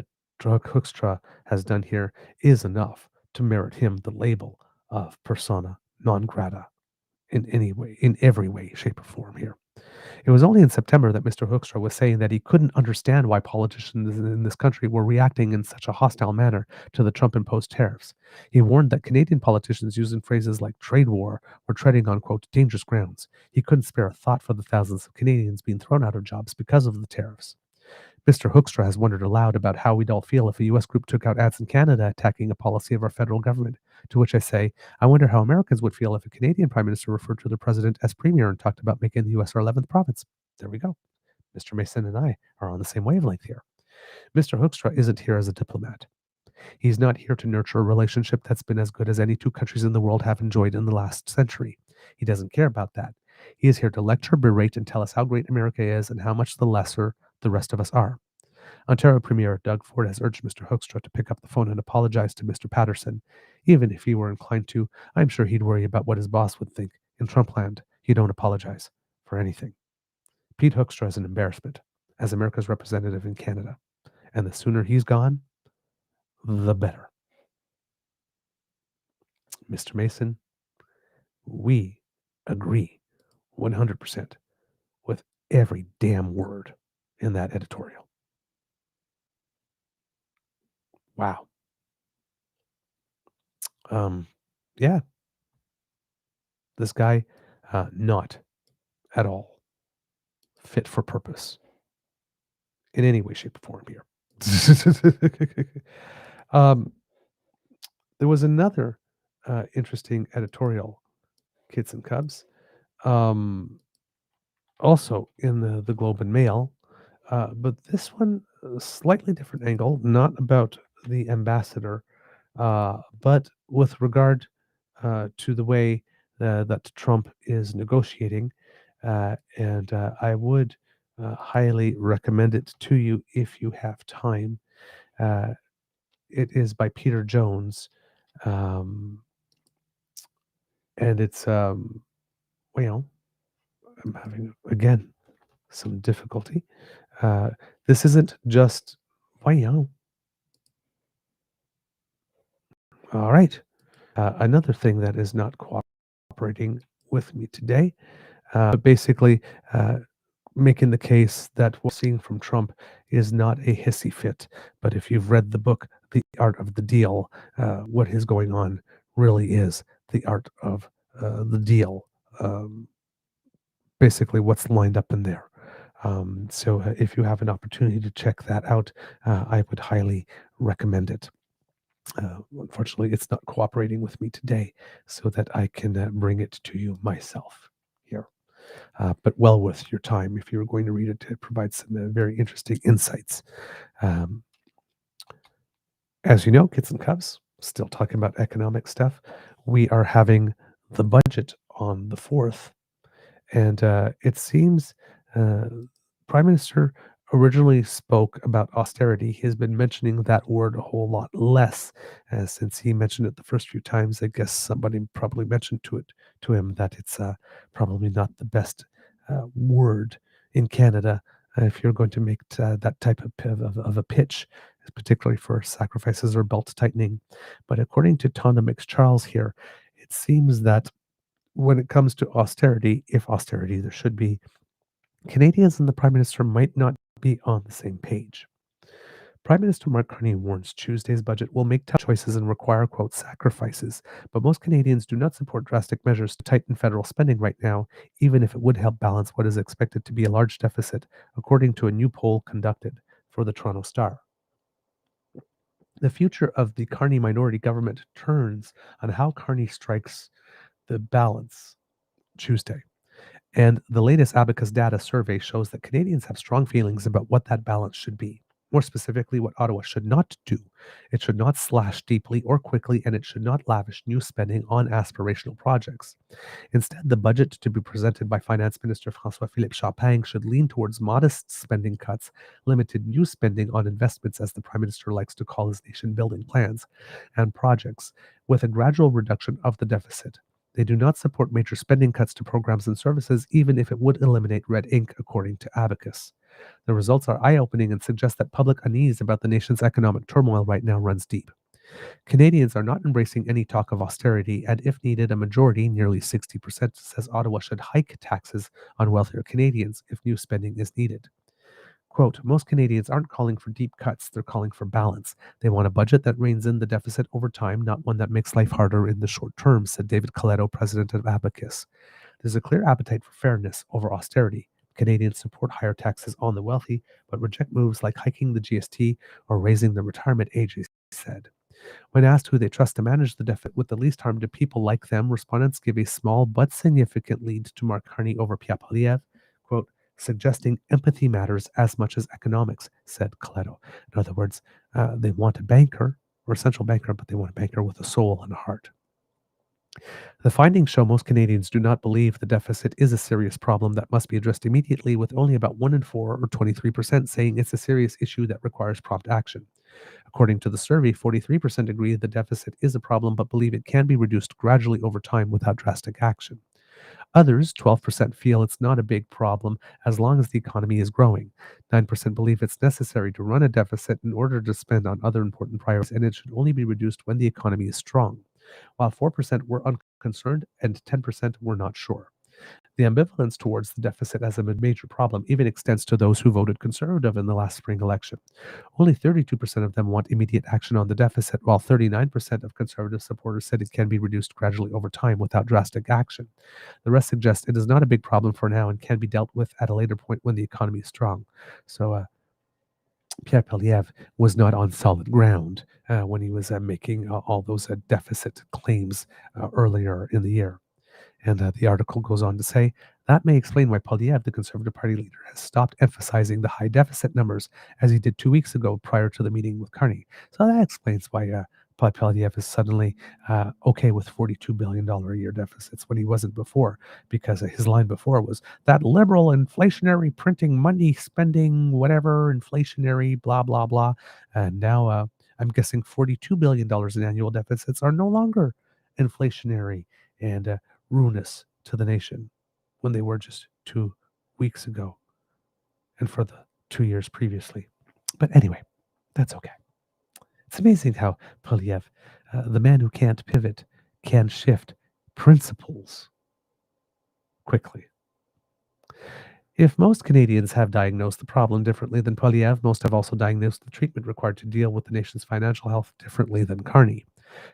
Hoekstra has done here is enough to merit him the label of persona non grata in any way, in every way, shape, or form here. It was only in September that Mr. Hoekstra was saying that he couldn't understand why politicians in this country were reacting in such a hostile manner to the Trump-imposed tariffs. He warned that Canadian politicians using phrases like trade war were treading on, quote, dangerous grounds. He couldn't spare a thought for the thousands of Canadians being thrown out of jobs because of the tariffs. Mr. Hoekstra has wondered aloud about how we'd all feel if a U.S. group took out ads in Canada attacking a policy of our federal government, to which I say, I wonder how Americans would feel if a Canadian Prime Minister referred to their president as Premier and talked about making the U.S. our 11th province. There we go. Mr. Mason and I are on the same wavelength here. Mr. Hoekstra isn't here as a diplomat. He's not here to nurture a relationship that's been as good as any two countries in the world have enjoyed in the last century. He doesn't care about that. He is here to lecture, berate, and tell us how great America is and how much the lesser the rest of us are. Ontario Premier Doug Ford has urged Mr. Hoekstra to pick up the phone and apologize to Mr. Patterson. Even if he were inclined to, I'm sure he'd worry about what his boss would think. In Trumpland, he don't apologize for anything. Pete Hoekstra is an embarrassment as America's representative in Canada, and the sooner he's gone, the better. Mr. Mason, we agree 100% with every damn word in that editorial. Wow. Yeah, this guy, not at all fit for purpose in any way, shape, or form here. There was another interesting editorial, Kids and Cubs, also in the Globe and Mail, but this one, a slightly different angle, not about the ambassador, but with regard to the way that Trump is negotiating. And I would highly recommend it to you if you have time. It is by Peter Jones. And it's, well, I'm having, again, some difficulty. This isn't just, wow. All right. Another thing that is not cooperating with me today, but basically making the case that what we're seeing from Trump is not a hissy fit. But if you've read the book, The Art of the Deal, what is going on really is the art of the deal. Basically, what's lined up in there. So if you have an opportunity to check that out, I would highly recommend it. Unfortunately, it's not cooperating with me today so that I can bring it to you myself here. But well worth your time if you're going to read it. It provides some very interesting insights. As you know, Kids and Cubs, still talking about economic stuff. We are having the budget on the 4th, and it seems Prime Minister originally spoke about austerity. He has been mentioning that word a whole lot less since he mentioned it the first few times. I guess somebody probably mentioned to him that it's probably not the best word in Canada if you're going to make that type of a pitch, particularly for sacrifices or belt tightening. But according to Tonda McCharles here, it seems that when it comes to austerity, if austerity there should be, Canadians and the Prime Minister might not be on the same page. Prime Minister Mark Carney warns Tuesday's budget will make tough choices and require, quote, sacrifices, but most Canadians do not support drastic measures to tighten federal spending right now, even if it would help balance what is expected to be a large deficit, according to a new poll conducted for the Toronto Star. The future of the Carney minority government turns on how Carney strikes the balance Tuesday. And the latest Abacus data survey shows that Canadians have strong feelings about what that balance should be. More specifically, what Ottawa should not do. It should not slash deeply or quickly, and it should not lavish new spending on aspirational projects. Instead, the budget to be presented by Finance Minister François-Philippe Champagne should lean towards modest spending cuts, limited new spending on investments, as the Prime Minister likes to call his nation-building plans, and projects, with a gradual reduction of the deficit. They do not support major spending cuts to programs and services, even if it would eliminate red ink, according to Abacus. The results are eye-opening and suggest that public unease about the nation's economic turmoil right now runs deep. Canadians are not embracing any talk of austerity, and if needed, a majority, nearly 60%, says Ottawa should hike taxes on wealthier Canadians if new spending is needed. Quote, most Canadians aren't calling for deep cuts, they're calling for balance. They want a budget that reins in the deficit over time, not one that makes life harder in the short term, said David Coletto, president of Abacus. There's a clear appetite for fairness over austerity. Canadians support higher taxes on the wealthy, but reject moves like hiking the GST or raising the retirement age, he said. When asked who they trust to manage the deficit with the least harm to people like them, respondents give a small but significant lead to Mark Carney over Pierre Poilievre, quote, suggesting empathy matters as much as economics, said Coletto. In other words, they want a banker, or a central banker, but they want a banker with a soul and a heart. The findings show most Canadians do not believe the deficit is a serious problem that must be addressed immediately, with only about 1 in 4, or 23%, saying it's a serious issue that requires prompt action. According to the survey, 43% agree the deficit is a problem but believe it can be reduced gradually over time without drastic action. Others, 12%, feel it's not a big problem as long as the economy is growing. 9% believe it's necessary to run a deficit in order to spend on other important priorities, and it should only be reduced when the economy is strong, while 4% were unconcerned and 10% were not sure. The ambivalence towards the deficit as a major problem even extends to those who voted Conservative in the last spring election. Only 32% of them want immediate action on the deficit, while 39% of Conservative supporters said it can be reduced gradually over time without drastic action. The rest suggest it is not a big problem for now and can be dealt with at a later point when the economy is strong. So Pierre Poilievre was not on solid ground when he was making all those deficit claims earlier in the year. And the article goes on to say that may explain why Poilievre, the Conservative Party leader, has stopped emphasizing the high deficit numbers as he did 2 weeks ago prior to the meeting with Carney. So that explains why Poilievre is suddenly okay with $42 billion a year deficits when he wasn't before, because his line before was that liberal inflationary printing money spending, whatever, inflationary, blah, blah, blah. And now I'm guessing $42 billion in annual deficits are no longer inflationary and ruinous to the nation when they were just 2 weeks ago and for the 2 years previously. But anyway, that's okay. It's amazing how Poilievre, the man who can't pivot, can shift principles quickly. If most Canadians have diagnosed the problem differently than Poilievre, most have also diagnosed the treatment required to deal with the nation's financial health differently than Carney.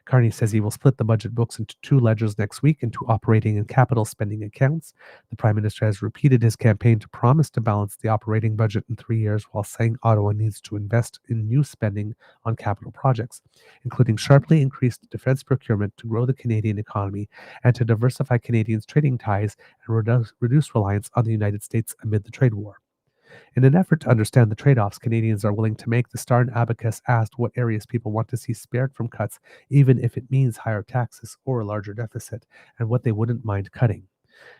Carney says he will split the budget books into 2 ledgers next week into operating and capital spending accounts. The Prime Minister has repeated his campaign to promise to balance the operating budget in 3 years, while saying Ottawa needs to invest in new spending on capital projects, including sharply increased defense procurement to grow the Canadian economy and to diversify Canadians' trading ties and reduce reliance on the United States amid the trade war. In an effort to understand the trade-offs Canadians are willing to make, the Star and Abacus asked what areas people want to see spared from cuts, even if it means higher taxes or a larger deficit, and what they wouldn't mind cutting.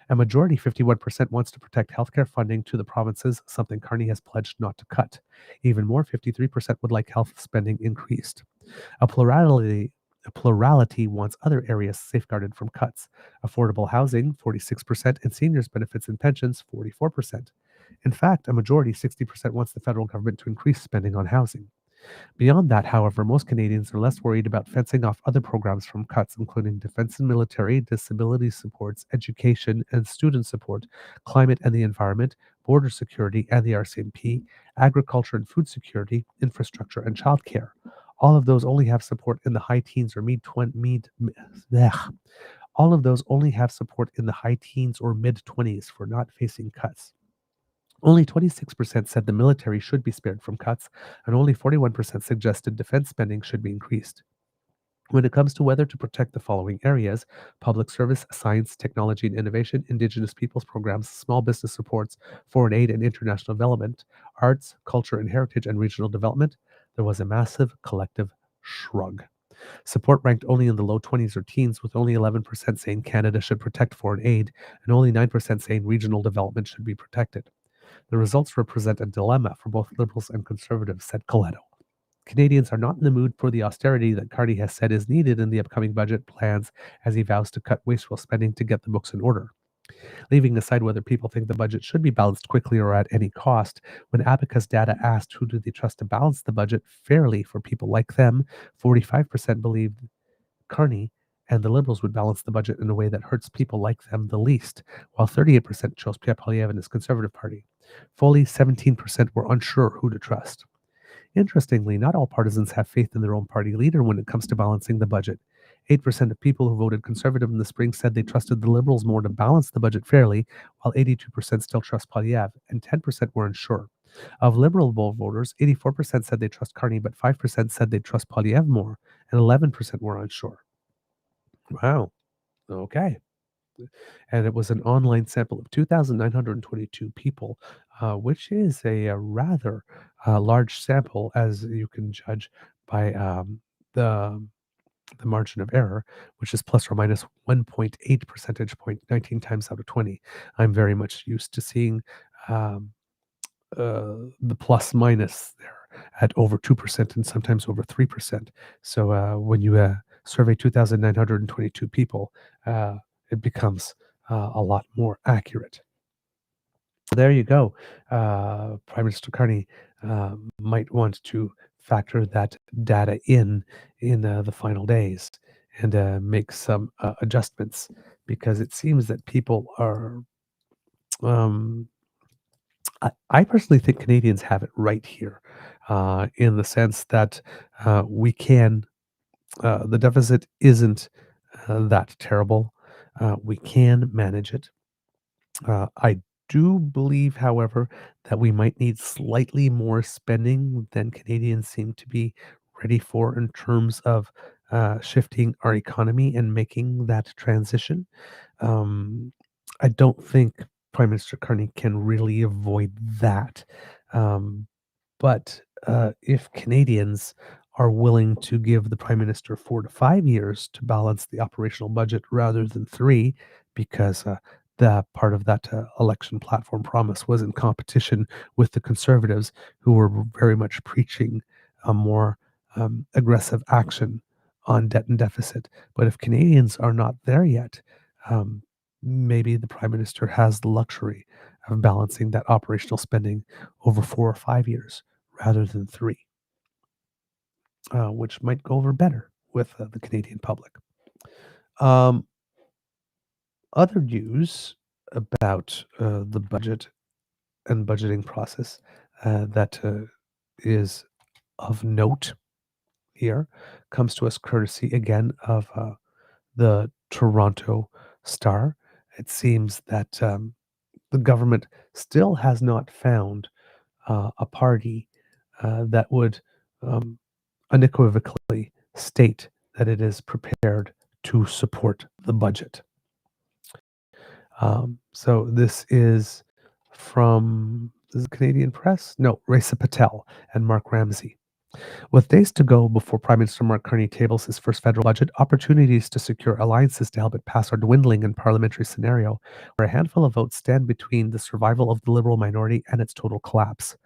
A majority, 51%, wants to protect healthcare funding to the provinces, something Carney has pledged not to cut. Even more, 53%, would like health spending increased. A plurality wants other areas safeguarded from cuts. Affordable housing, 46%, and seniors' benefits and pensions, 44%. In fact, a majority, 60%, wants the federal government to increase spending on housing. Beyond that, however, most Canadians are less worried about fencing off other programs from cuts, including defense and military, disability supports, education and student support, climate and the environment, border security and the RCMP, agriculture and food security, infrastructure and childcare. All of those only have support in the high teens or all of those only have support in the high teens or mid-20s for not facing cuts. Only 26% said the military should be spared from cuts, and only 41% suggested defense spending should be increased. When it comes to whether to protect the following areas: public service, science, technology and innovation, Indigenous peoples programs, small business supports, foreign aid and international development, arts, culture and heritage, and regional development, there was a massive collective shrug. Support ranked only in the low 20s or teens, with only 11% saying Canada should protect foreign aid and only 9% saying regional development should be protected. The results represent a dilemma for both Liberals and Conservatives, said Coletto. Canadians are not in the mood for the austerity that Carney has said is needed in the upcoming budget plans, as he vows to cut wasteful spending to get the books in order. Leaving aside whether people think the budget should be balanced quickly or at any cost, when Abacus data asked who do they trust to balance the budget fairly for people like them, 45% believed Carney and the Liberals would balance the budget in a way that hurts people like them the least, while 38% chose Pierre Poilievre and his Conservative Party. Fully 17% were unsure who to trust. Interestingly, not all partisans have faith in their own party leader when it comes to balancing the budget. 8% of people who voted Conservative in the spring said they trusted the Liberals more to balance the budget fairly, while 82% still trust Poilievre, and 10% were unsure. Of Liberal voters, 84% said they trust Carney, but 5% said they trust Poilievre more, and 11% were unsure. Wow. Okay. And it was an online sample of 2,922 people, which is a rather large sample, as you can judge by the the margin of error, which is plus or minus 1.8 percentage point, 19 times out of 20. I'm very much used to seeing um, the plus minus there at over 2% and sometimes over 3%. So when you survey 2,922 people, it becomes a lot more accurate. There you go. Prime Minister Carney might want to factor that data in the final days and make some adjustments because it seems that people are. Um, I personally think Canadians have it right here, in the sense that we can. The deficit isn't that terrible. We can manage it. I do believe, however, that we might need slightly more spending than Canadians seem to be ready for in terms of shifting our economy and making that transition. Um, I don't think Prime Minister Carney can really avoid that. Um, but if Canadians are willing to give the Prime Minister 4 to 5 years to balance the operational budget rather than three, because the part of that election platform promise was in competition with the Conservatives, who were very much preaching a more aggressive action on debt and deficit. But if Canadians are not there yet, um, maybe the Prime Minister has the luxury of balancing that operational spending over 4 or 5 years rather than three, which might go over better with the Canadian public. Um, Other news about the budget and budgeting process that is of note here comes to us courtesy again of the Toronto Star. It seems that the government still has not found a party that would um, unequivocally state that it is prepared to support the budget. So this is from the Canadian Press? No, Reza Patel and Mark Ramsey. With days to go before Prime Minister Mark Carney tables his first federal budget, opportunities to secure alliances to help it pass are dwindling in parliamentary scenario, where a handful of votes stand between the survival of the Liberal minority and its total collapse.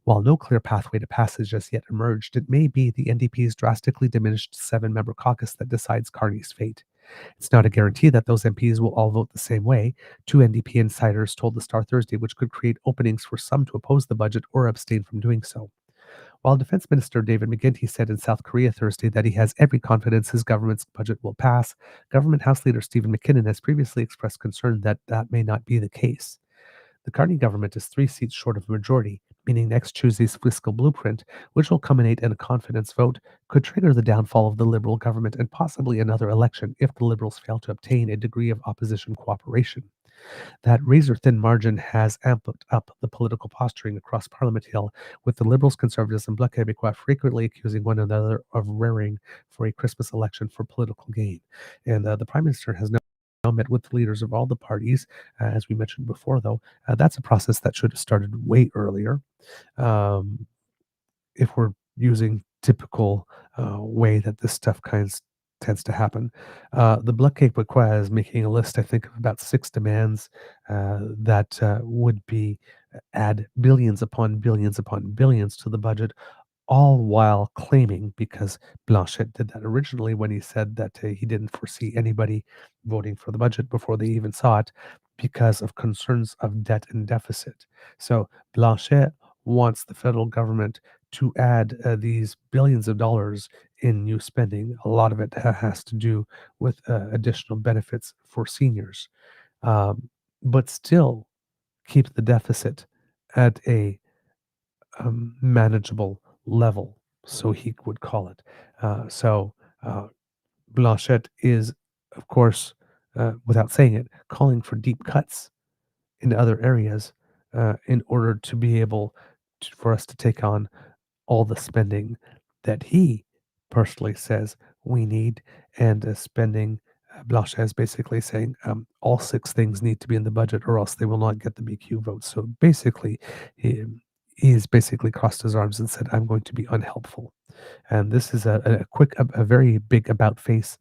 While no clear pathway to passage has yet emerged, it may be the NDP's drastically diminished 7-member caucus that decides Carney's fate. It's not a guarantee that those MPs will all vote the same way, two NDP insiders told the Star Thursday, which could create openings for some to oppose the budget or abstain from doing so. While Defense Minister David McGuinty said in South Korea Thursday that he has every confidence his government's budget will pass, Government House Leader Stephen McKinnon has previously expressed concern that that may not be the case. The Carney government is 3 seats short of a majority, meaning next Tuesday's fiscal blueprint, which will culminate in a confidence vote, could trigger the downfall of the Liberal government and possibly another election if the Liberals fail to obtain a degree of opposition cooperation. That razor-thin margin has amped up the political posturing across Parliament Hill, with the Liberals, Conservatives, and Bloc Québécois frequently accusing one another of rearing for a Christmas election for political gain. And the Prime Minister has now met with the leaders of all the parties, as we mentioned before, though. That's a process that should have started way earlier. Um, if we're using typical way that this stuff tends to happen. The Bloc Québécois is making a list, I think, of about 6 demands that would be add billions upon billions upon billions to the budget, all while claiming, because Blanchet did that originally when he said that he didn't foresee anybody voting for the budget before they even saw it because of concerns of debt and deficit. So Blanchet wants the federal government to add these billions of dollars in new spending. A lot of it has to do with additional benefits for seniors, um, but still keep the deficit at a manageable level, so he would call it. So Blanchet is, of course, without saying it, calling for deep cuts in other areas in order to be able for us to take on all the spending that he personally says we need. And spending, Blanchet is basically saying all 6 things need to be in the budget or else they will not get the BQ vote. So basically, he, he's basically crossed his arms and said, "I'm going to be unhelpful." And this is a very big about face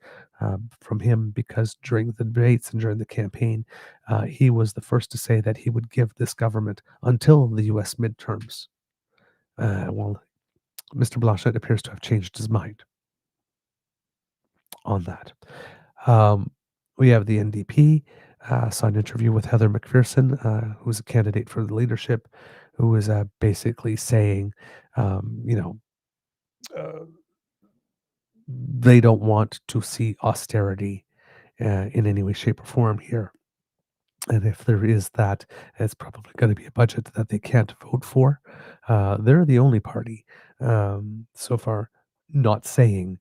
from him, because during the debates and during the campaign, he was the first to say that he would give this government until the U.S. midterms. Well, Mr. Blanchet appears to have changed his mind on that. Um, we have the NDP. Saw an interview with Heather McPherson, who's a candidate for the leadership, who was basically saying, you know, uh, they don't want to see austerity in any way, shape, or form here. And if there is that, it's probably going to be a budget that they can't vote for. They're the only party so far not saying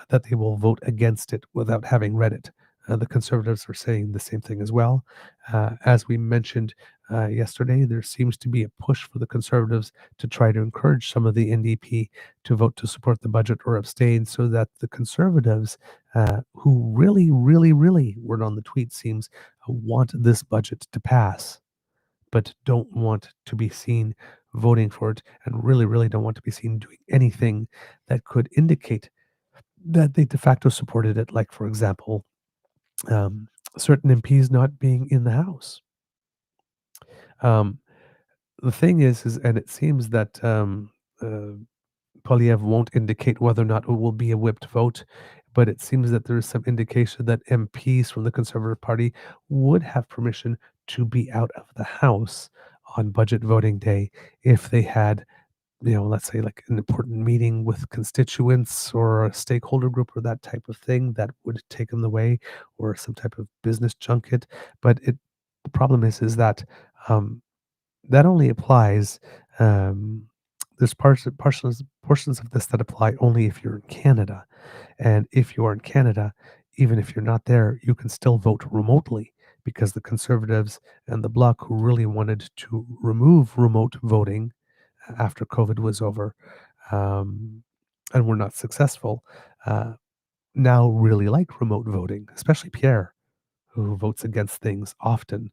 that they will vote against it without having read it. The Conservatives are saying the same thing as well. As we mentioned yesterday, there seems to be a push for the Conservatives to try to encourage some of the NDP to vote to support the budget or abstain, so that the Conservatives, who really, really, really, word on the tweet seems, want this budget to pass, but don't want to be seen voting for it, and really, really don't want to be seen doing anything that could indicate that they de facto supported it. Like, for example, um, certain MPs not being in the House. Um, the thing is, and it seems that uh, Polyev won't indicate whether or not it will be a whipped vote, but it seems that there is some indication that MPs from the Conservative Party would have permission to be out of the House on budget voting day if they had, let's say, like an important meeting with constituents or a stakeholder group or that type of thing that would take them away, or some type of business junket. But the problem is that um, that only applies. Um, there's portions of this that apply only if you're in Canada. And if you are in Canada, even if you're not there, you can still vote remotely, because the Conservatives and the Bloc, who really wanted to remove remote voting after COVID was over, um, and were not successful, uh, now really like remote voting, especially Pierre, who votes against things often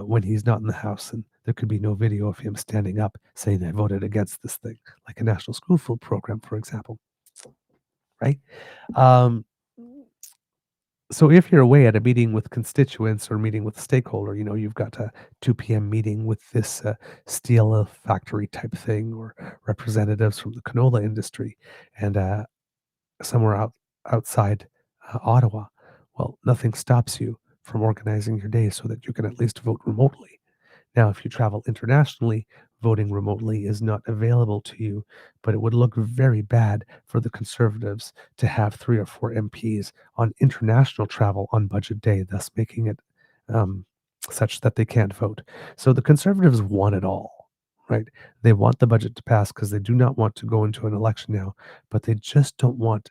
when he's not in the House, and there could be no video of him standing up saying, "I voted against this thing," like a national school food program, for example, right? Um, so if you're away at a meeting with constituents or meeting with a stakeholder, you've got a 2 p.m. meeting with this steel factory type thing, or representatives from the canola industry, and somewhere outside Ottawa. Well, nothing stops you from organizing your day so that you can at least vote remotely. Now, if you travel internationally, voting remotely is not available to you, but it would look very bad for the Conservatives to have 3 or 4 MPs on international travel on budget day, thus making it um, such that they can't vote. So the Conservatives want it all, right? They want the budget to pass because they do not want to go into an election now, but they just don't want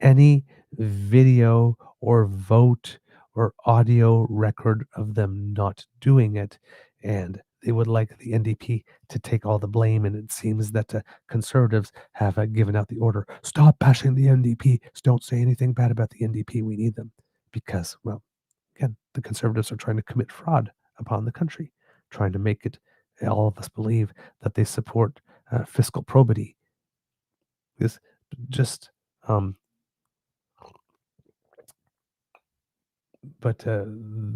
any video or vote or audio record of them not doing it. And they would like the NDP to take all the blame. And it seems that Conservatives have given out the order, stop bashing the NDP. Don't say anything bad about the NDP. We need them. Because, well, again, the Conservatives are trying to commit fraud upon the country, trying to make it all of us believe that they support fiscal probity. This just um, but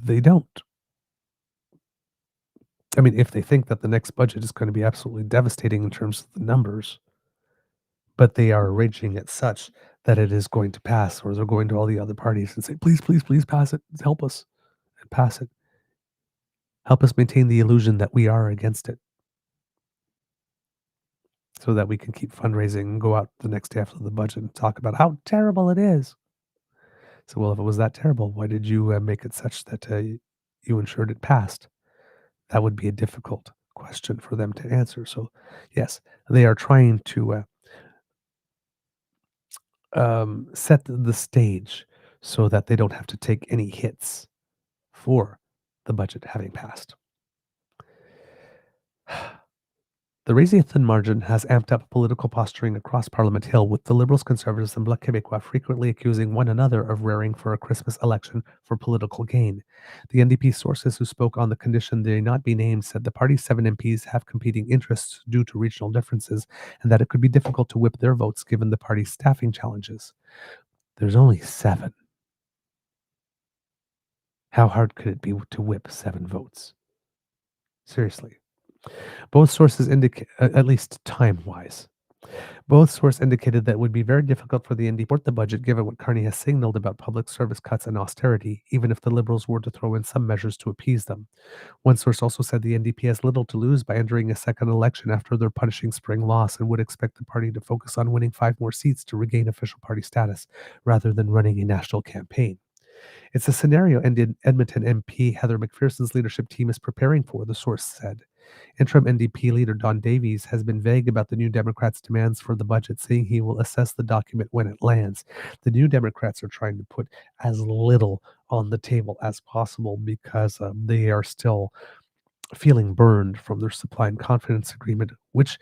they don't. I mean, if they think that the next budget is going to be absolutely devastating in terms of the numbers, but they are arranging it such that it is going to pass, or they're going to all the other parties and say, please, please, please pass it. Help us and pass it. Help us maintain the illusion that we are against it, so that we can keep fundraising and go out the next day after the budget and talk about how terrible it is. So, well, if it was that terrible, why did you make it such that you ensured it passed? That would be a difficult question for them to answer. So, yes, they are trying to set the stage so that they don't have to take any hits for the budget having passed. The raising a thin margin has amped up political posturing across Parliament Hill, with the Liberals, Conservatives, and Bloc Québécois frequently accusing one another of rearing for a Christmas election for political gain. The NDP sources who spoke on the condition they not be named said the party's 7 MPs have competing interests due to regional differences, and that it could be difficult to whip their votes given the party's staffing challenges. There's only 7. How hard could it be to whip 7 votes? Seriously. Both sources indicate, at least time-wise, both sources indicated that it would be very difficult for the NDP to support the budget given what Carney has signaled about public service cuts and austerity, even if the Liberals were to throw in some measures to appease them. One source also said the NDP has little to lose by entering a second election after their punishing spring loss and would expect the party to focus on winning 5 more seats to regain official party status rather than running a national campaign. It's a scenario Edmonton MP Heather McPherson's leadership team is preparing for, the source said. Interim NDP leader Don Davies has been vague about the New Democrats' demands for the budget, saying he will assess the document when it lands. The New Democrats are trying to put as little on the table as possible because they are still feeling burned from their supply and confidence agreement, which,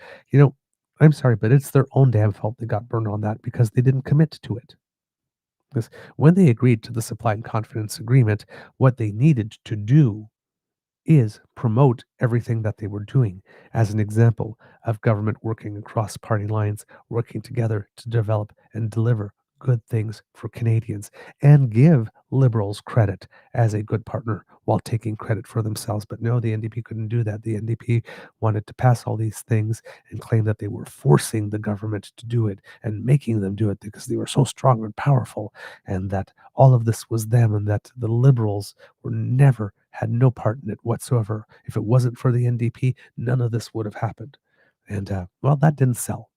I'm sorry, but it's their own damn fault they got burned on that because they didn't commit to it. Because when they agreed to the supply and confidence agreement, what they needed to do is promote everything that they were doing as an example of government working across party lines, working together to develop and deliver good things for Canadians, and give Liberals credit as a good partner while taking credit for themselves. But no, the NDP couldn't do that. The NDP wanted to pass all these things and claim that they were forcing the government to do it and making them do it because they were so strong and powerful, and that all of this was them, and that the Liberals were never had no part in it whatsoever. If it wasn't for the NDP, none of this would have happened. And well, that didn't sell.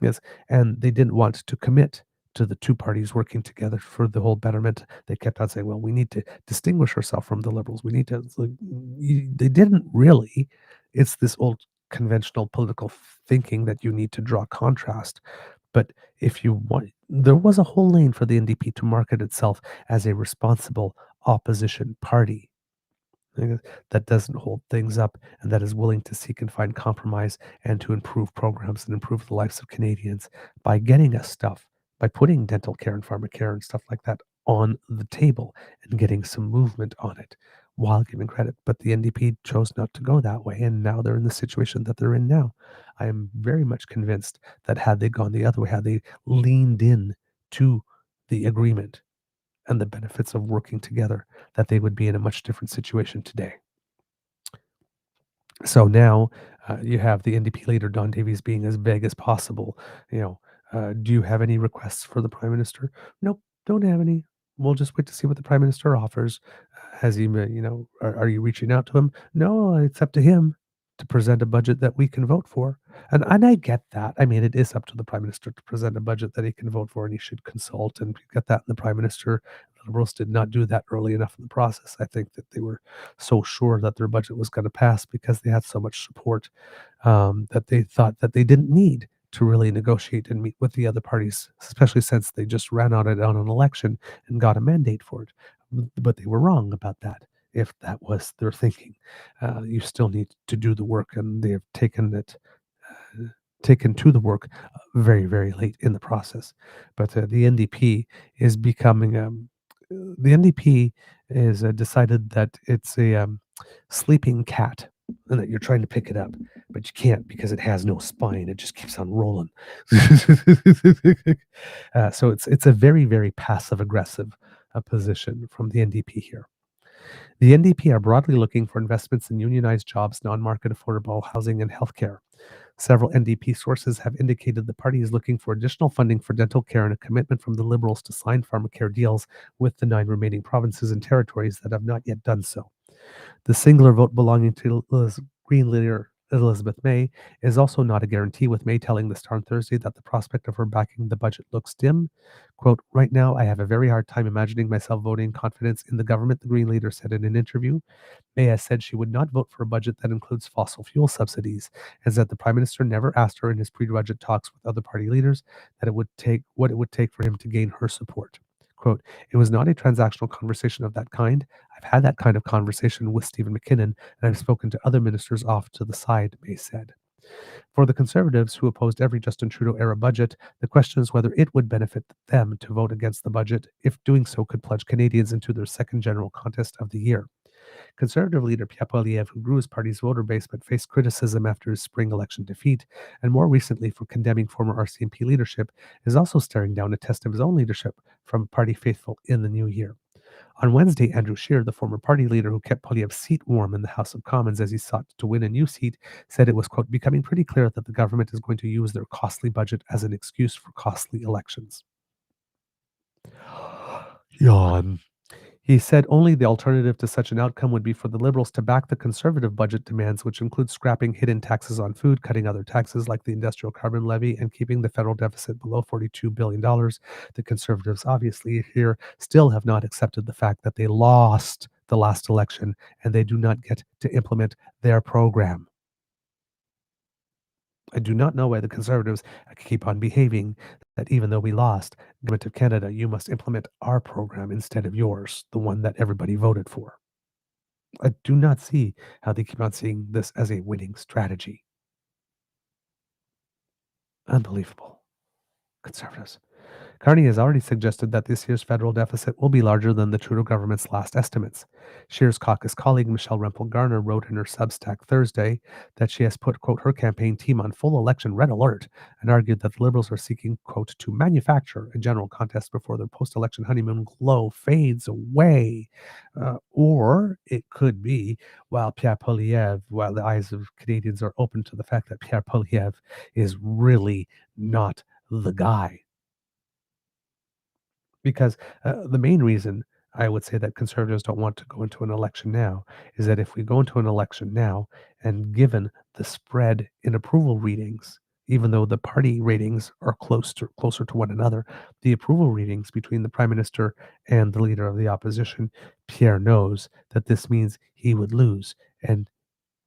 Yes, and they didn't want to commit to the two parties working together for the whole betterment. They kept on saying, well, we need to distinguish ourselves from the Liberals. We need to, it's like, they didn't really. It's this old conventional political thinking that you need to draw contrast. But if you want, there was a whole lane for the NDP to market itself as a responsible opposition party that doesn't hold things up and that is willing to seek and find compromise and to improve programs and improve the lives of Canadians by getting us stuff, by putting dental care and pharmacare and stuff like that on the table and getting some movement on it while giving credit. But the NDP chose not to go that way, and now they're in the situation that they're in now. I am very much convinced that had they gone the other way, had they leaned in to the agreement and the benefits of working together, that they would be in a much different situation today. So now you have the NDP leader, Don Davies, being as vague as possible. Do you have any requests for the Prime Minister? Nope, don't have any. We'll just wait to see what the Prime Minister offers. Has he, are you reaching out to him? No, it's up to him to present a budget that we can vote for. And I get that. I mean, it is up to the Prime Minister to present a budget that he can vote for, and he should consult and get that in the Prime Minister. The Liberals did not do that early enough in the process. I think that they were so sure that their budget was going to pass because they had so much support that they thought that they didn't need to really negotiate and meet with the other parties, especially since they just ran on it on an election and got a mandate for it. But they were wrong about that. If that was their thinking, you still need to do the work, and they have taken to the work very, very late in the process. But the NDP is becoming the NDP is decided that it's a sleeping cat and that you're trying to pick it up, but you can't because it has no spine. It just keeps on rolling. So it's a very, very passive aggressive position from the NDP here. The NDP are broadly looking for investments in unionized jobs, non-market affordable housing, and healthcare. Several NDP sources have indicated the party is looking for additional funding for dental care and a commitment from the Liberals to sign pharmacare deals with the 9 remaining provinces and territories that have not yet done so. The singular vote belonging to Green leader Elizabeth May is also not a guarantee, with May telling the Star on Thursday that the prospect of her backing the budget looks dim. Quote, right now, I have a very hard time imagining myself voting confidence in the government, the Green leader said in an interview. May has said she would not vote for a budget that includes fossil fuel subsidies, and that the Prime Minister never asked her in his pre-budget talks with other party leaders that it would take what it would take for him to gain her support. Quote, it was not a transactional conversation of that kind. I've had that kind of conversation with Stephen McKinnon, and I've spoken to other ministers off to the side, May said. For the Conservatives, who opposed every Justin Trudeau era budget, the question is whether it would benefit them to vote against the budget, if doing so could plunge Canadians into their second general contest of the year. Conservative leader Pierre Poilievre, who grew his party's voter base but faced criticism after his spring election defeat, and more recently for condemning former RCMP leadership, is also staring down a test of his own leadership from party faithful in the new year. On Wednesday, Andrew Scheer, the former party leader who kept Poilievre's seat warm in the House of Commons as he sought to win a new seat, said it was, quote, becoming pretty clear that the government is going to use their costly budget as an excuse for costly elections. Yawn. He said only the alternative to such an outcome would be for the Liberals to back the Conservative budget demands, which include scrapping hidden taxes on food, cutting other taxes like the industrial carbon levy, and keeping the federal deficit below $42 billion. The Conservatives, obviously, here still have not accepted the fact that they lost the last election and they do not get to implement their program. I do not know why the Conservatives keep on behaving that even though we lost, Government of Canada, you must implement our program instead of yours, the one that everybody voted for. I do not see how they keep on seeing this as a winning strategy. Unbelievable. Conservatives. Carney has already suggested that this year's federal deficit will be larger than the Trudeau government's last estimates. Scheer's caucus colleague Michelle Rempel-Garner wrote in her Substack Thursday that she has put, quote, her campaign team on full election red alert and argued that the Liberals are seeking, quote, to manufacture a general contest before their post-election honeymoon glow fades away. Or it could be while the eyes of Canadians are open to the fact that Pierre Poilievre is really not the guy. Because the main reason I would say that Conservatives don't want to go into an election now is that if we go into an election now, and given the spread in approval readings, even though the party ratings are closer to one another, the approval readings between the Prime Minister and the Leader of the Opposition, Pierre knows that this means he would lose. And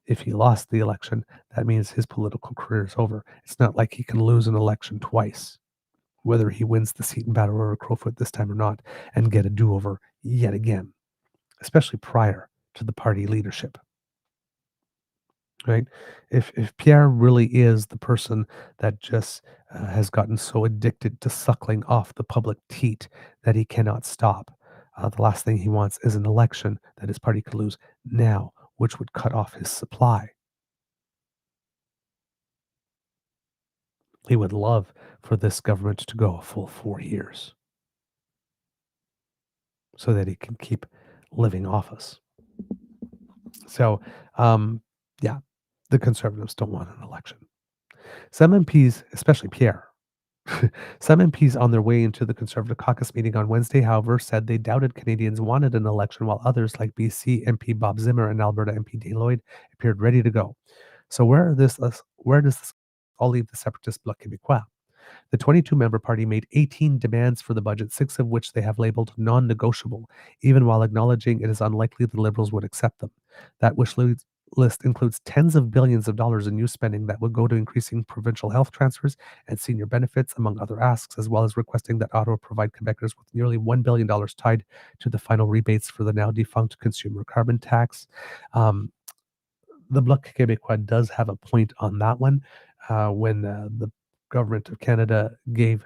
if he lost the election, that means his political career is over. It's not like he can lose an election twice, whether he wins the seat in Battle River Crowfoot this time or not, and get a do-over yet again, especially prior to the party leadership. Right? If Pierre really is the person that just has gotten so addicted to suckling off the public teat that he cannot stop, the last thing he wants is an election that his party could lose now, which would cut off his supply. He would love for this government to go a full 4 years so that he can keep living off us. So, yeah, the Conservatives don't want an election. Some MPs, especially Pierre, some MPs on their way into the Conservative caucus meeting on Wednesday, however, said they doubted Canadians wanted an election, while others like BC MP Bob Zimmer and Alberta MP Dane Lloyd appeared ready to go. So where does this all leave the separatist Bloc Québécois? The 22-member party made 18 demands for the budget, 6 of which they have labeled non-negotiable, even while acknowledging it is unlikely the Liberals would accept them. That list includes tens of billions of dollars in new spending that would go to increasing provincial health transfers and senior benefits, among other asks, as well as requesting that Ottawa provide Quebecers with nearly $1 billion tied to the final rebates for the now defunct consumer carbon tax. The Bloc Québécois does have a point on that one. When the Government of Canada gave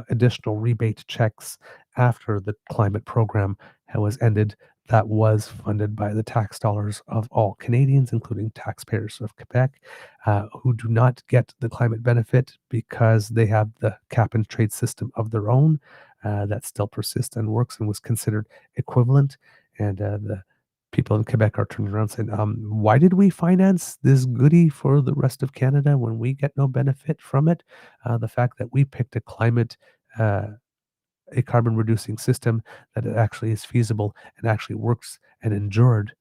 additional rebate checks after the climate program was ended, that was funded by the tax dollars of all Canadians, including taxpayers of Quebec, who do not get the climate benefit because they have the cap and trade system of their own that still persists and works and was considered equivalent. And the people in Quebec are turning around saying, why did we finance this goodie for the rest of Canada when we get no benefit from it? The fact that we picked a carbon reducing system that it actually is feasible and actually works and endured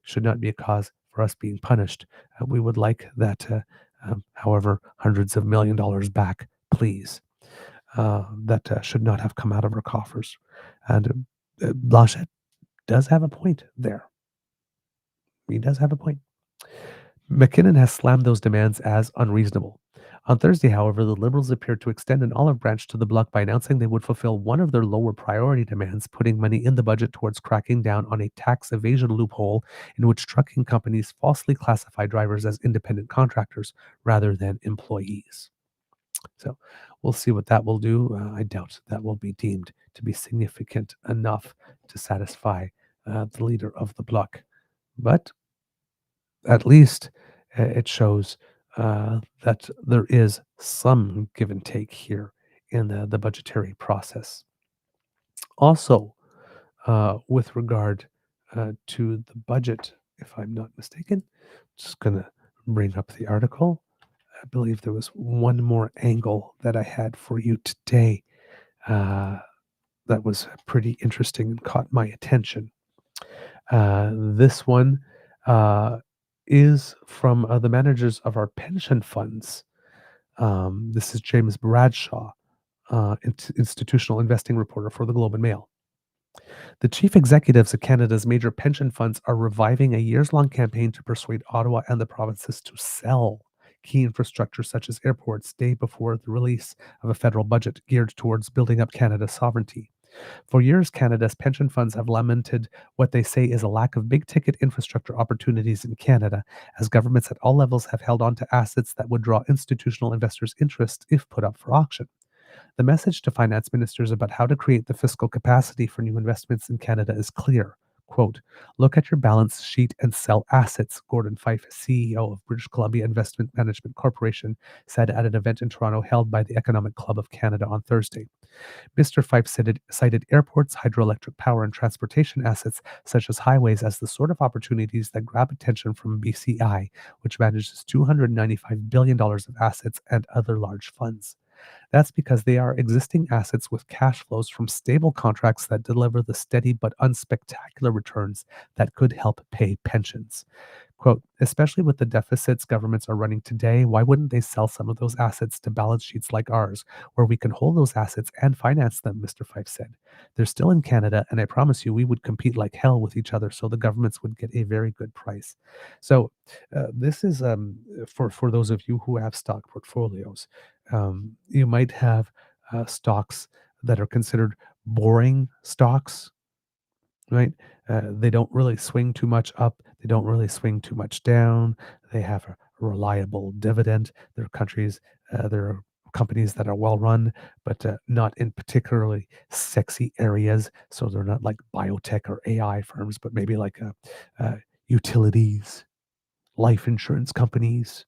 should not be a cause for us being punished. We would like that, however, hundreds of $1 million back, please. That should not have come out of our coffers. And Blanchet does have a point there. He does have a point. McKinnon has slammed those demands as unreasonable. On Thursday, however, the Liberals appeared to extend an olive branch to the bloc by announcing they would fulfill one of their lower priority demands, putting money in the budget towards cracking down on a tax evasion loophole in which trucking companies falsely classify drivers as independent contractors rather than employees. So we'll see what that will do. I doubt that will be deemed to be significant enough to satisfy the leader of the bloc. But at least it shows that there is some give and take here in the budgetary process. Also, with regard to the budget, if I'm not mistaken, just going to bring up the article. I believe there was one more angle that I had for you today that was pretty interesting and caught my attention. This one is from the managers of our pension funds. This is James Bradshaw, institutional investing reporter for the Globe and Mail. The chief executives of Canada's major pension funds are reviving a years-long campaign to persuade Ottawa and the provinces to sell key infrastructure such as airports day before the release of a federal budget geared towards building up Canada's sovereignty. For years, Canada's pension funds have lamented what they say is a lack of big-ticket infrastructure opportunities in Canada, as governments at all levels have held on to assets that would draw institutional investors' interest if put up for auction. The message to finance ministers about how to create the fiscal capacity for new investments in Canada is clear. Quote, look at your balance sheet and sell assets, Gordon Fife, CEO of British Columbia Investment Management Corporation, said at an event in Toronto held by the Economic Club of Canada on Thursday. Mr. Fife cited airports, hydroelectric power, and transportation assets such as highways as the sort of opportunities that grab attention from BCI, which manages $295 billion of assets and other large funds. That's because they are existing assets with cash flows from stable contracts that deliver the steady but unspectacular returns that could help pay pensions. Quote, especially with the deficits governments are running today, why wouldn't they sell some of those assets to balance sheets like ours, where we can hold those assets and finance them, Mr. Fife said. They're still in Canada, and I promise you we would compete like hell with each other, so the governments would get a very good price. So this is for those of you who have stock portfolios. You might have stocks that are considered boring stocks, right? They don't really swing too much up. They don't really swing too much down. They have a reliable dividend. There are companies that are well run, but not in particularly sexy areas. So they're not like biotech or AI firms, but maybe like utilities, life insurance companies,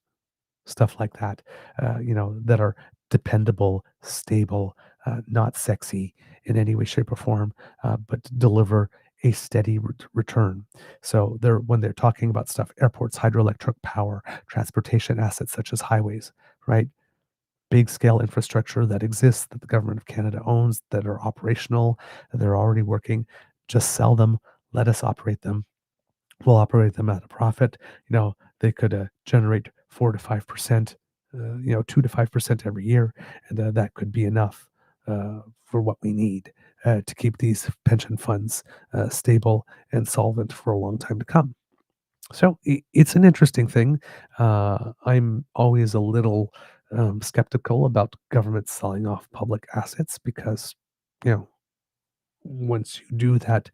stuff like that, that are dependable, stable, not sexy in any way, shape, or form, but deliver a steady return. So when they're talking about stuff, airports, hydroelectric power, transportation assets such as highways, right? Big scale infrastructure that exists that the government of Canada owns, that are operational, they're already working. Just sell them, let us operate them. We'll operate them at a profit. They could generate 4 to 5%, 2 to 5% every year, and that could be enough for what we need to keep these pension funds stable and solvent for a long time to come. So it's an interesting thing. I'm always a little skeptical about government selling off public assets because, you know, once you do that,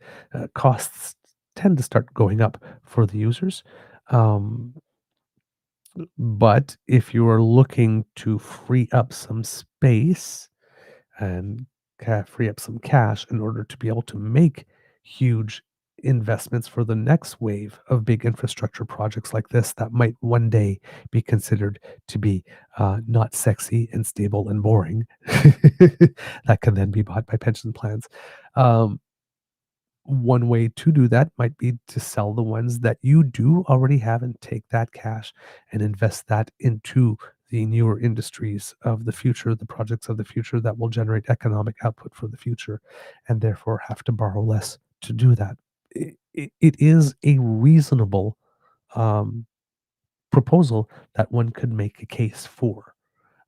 costs tend to start going up for the users. Um, but if you are looking to free up some space and free up some cash in order to be able to make huge investments for the next wave of big infrastructure projects like this that might one day be considered to be not sexy and stable and boring, that can then be bought by pension plans. Um, One way to do that might be to sell the ones that you do already have and take that cash and invest that into the newer industries of the future, the projects of the future that will generate economic output for the future, and therefore have to borrow less to do that. It is a reasonable um, proposal that one could make a case for.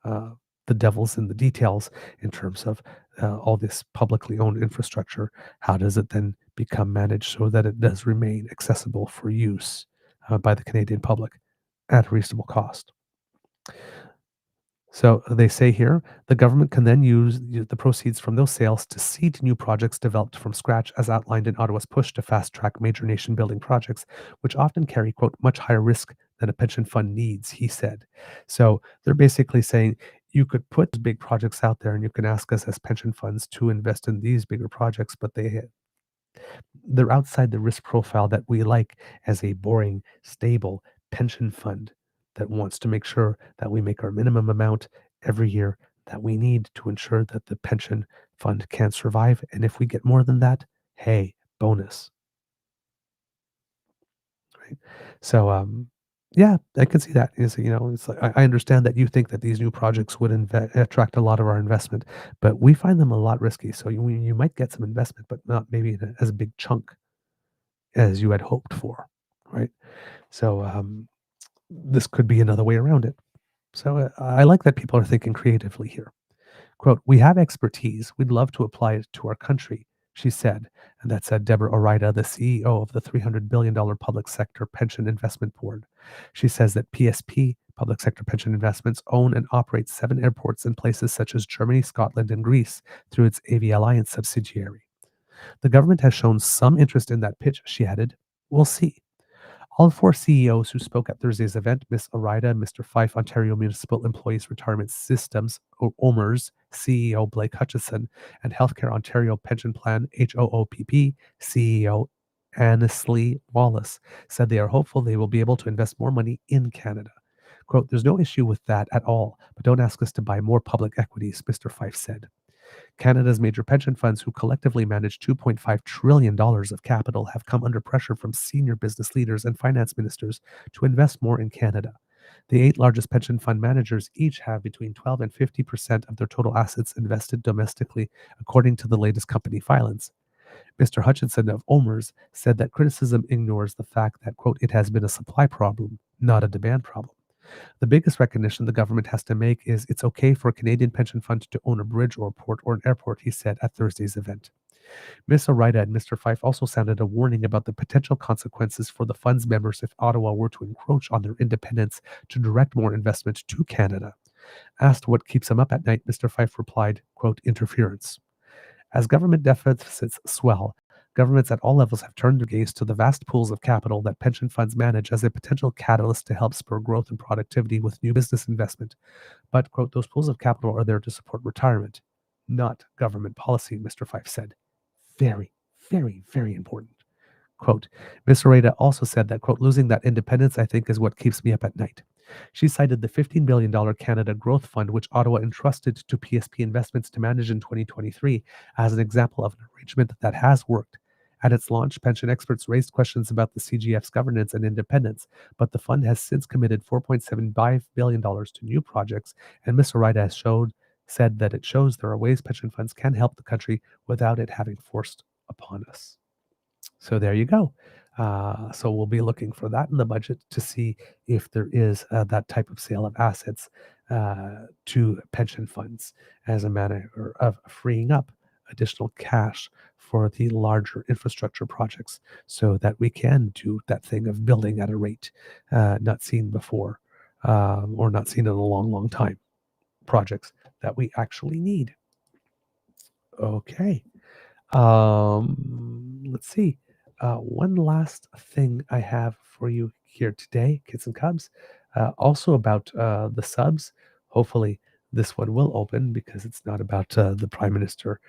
Uh, the devil's in the details in terms of all this publicly owned infrastructure. How does it then become managed so that it does remain accessible for use by the Canadian public at a reasonable cost? So they say here the government can then use the proceeds from those sales to seed new projects developed from scratch, as outlined in Ottawa's push to fast track major nation building projects, which often carry, quote, much higher risk than a pension fund needs, he said. So they're basically saying you could put big projects out there and you can ask us as pension funds to invest in these bigger projects, but they're outside the risk profile that we like as a boring, stable pension fund that wants to make sure that we make our minimum amount every year that we need to ensure that the pension fund can survive. And if we get more than that, hey, bonus, right? So, yeah, I can see that. Is it's like I understand that you think that these new projects would attract a lot of our investment, but we find them a lot risky. So you might get some investment, but not maybe in as a big chunk as you had hoped for, right? So this could be another way around it. So I like that people are thinking creatively here. Quote, we have expertise. We'd love to apply it to our country, she said. And that said Deborah Orida, the CEO of the $300 billion public sector pension investment board. She says that PSP, public sector pension investments, own and operate 7 airports in places such as Germany, Scotland, and Greece through its AV Alliance subsidiary. The government has shown some interest in that pitch, she added. We'll see. All 4 CEOs who spoke at Thursday's event, Ms. Orida, Mr. Fife, Ontario Municipal Employees Retirement Systems, OMERS, CEO Blake Hutchison, and Healthcare Ontario Pension Plan, HOOPP, CEO Annesley Wallace, said they are hopeful they will be able to invest more money in Canada. Quote, there's no issue with that at all, but don't ask us to buy more public equities, Mr. Fife said. Canada's major pension funds, who collectively manage $2.5 trillion of capital, have come under pressure from senior business leaders and finance ministers to invest more in Canada. The 8 largest pension fund managers each have between 12 and 50% of their total assets invested domestically, according to the latest company filings. Mr. Hutchinson of OMERS said that criticism ignores the fact that, quote, it has been a supply problem, not a demand problem. The biggest recognition the government has to make is it's okay for a Canadian pension fund to own a bridge or a port or an airport, he said at Thursday's event. Ms. Orida and Mr. Fife also sounded a warning about the potential consequences for the fund's members if Ottawa were to encroach on their independence to direct more investment to Canada. Asked what keeps him up at night, Mr. Fife replied, quote, interference. As government deficits swell, governments at all levels have turned their gaze to the vast pools of capital that pension funds manage as a potential catalyst to help spur growth and productivity with new business investment. But, quote, those pools of capital are there to support retirement, not government policy, Mr. Fife said. Very, very, very important. Quote, Ms. Oreda also said that, quote, losing that independence, I think, is what keeps me up at night. She cited the $15 billion Canada Growth Fund, which Ottawa entrusted to PSP Investments to manage in 2023, as an example of an arrangement that has worked. At its launch, pension experts raised questions about the CGF's governance and independence, but the fund has since committed $4.75 billion to new projects, and Ms. Orida has said that it shows there are ways pension funds can help the country without it having forced upon us. So there you go. So we'll be looking for that in the budget to see if there is that type of sale of assets to pension funds as a manner of freeing up additional cash for the larger infrastructure projects so that we can do that thing of building at a rate not seen before or not seen in a long, long time. Projects that we actually need. Okay. Let's see. One last thing I have for you here today, kids and cubs, also about the subs. Hopefully, this one will open because it's not about the prime minister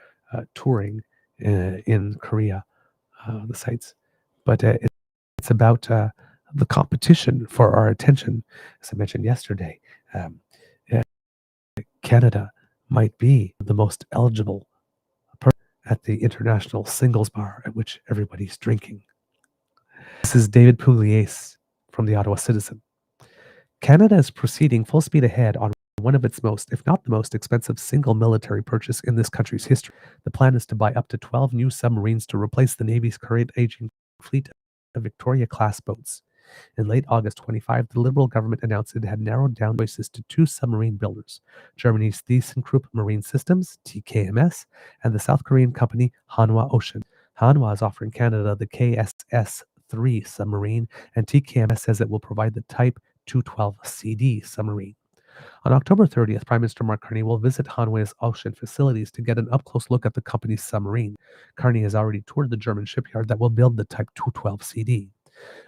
touring in Korea, the sites, but it's about the competition for our attention. As I mentioned yesterday, um, uh, Canada might be the most eligible at the international singles bar at which everybody's drinking. This is David Pugliese from the Ottawa Citizen. Canada is proceeding full speed ahead on one of its most, if not the most expensive single military purchase in this country's history. The plan is to buy up to 12 new submarines to replace the Navy's current aging fleet of Victoria-class boats. In late August 25, the Liberal government announced it had narrowed down choices to 2 submarine builders, Germany's ThyssenKrupp Marine Systems, TKMS, and the South Korean company Hanwha Ocean. Hanwha is offering Canada the KSS-3 submarine, and TKMS says it will provide the Type 212CD submarine. On October 30th, Prime Minister Mark Carney will visit Hanwha's ocean facilities to get an up-close look at the company's submarine. Carney has already toured the German shipyard that will build the Type 212 CD.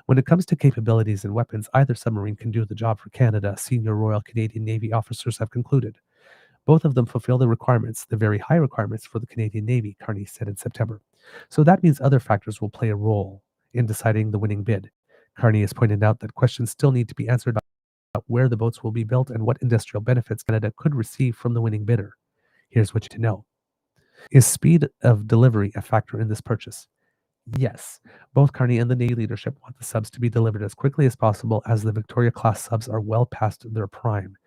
When it comes to capabilities and weapons, either submarine can do the job for Canada, senior Royal Canadian Navy officers have concluded. Both of them fulfill the requirements, the very high requirements for the Canadian Navy, Carney said in September. So that means other factors will play a role in deciding the winning bid. Carney has pointed out that questions still need to be answered about where the boats will be built and what industrial benefits Canada could receive from the winning bidder. Here's what you need to know. Is speed of delivery a factor in this purchase? Yes, both Carney and the Navy leadership want the subs to be delivered as quickly as possible as the Victoria-class subs are well past their prime.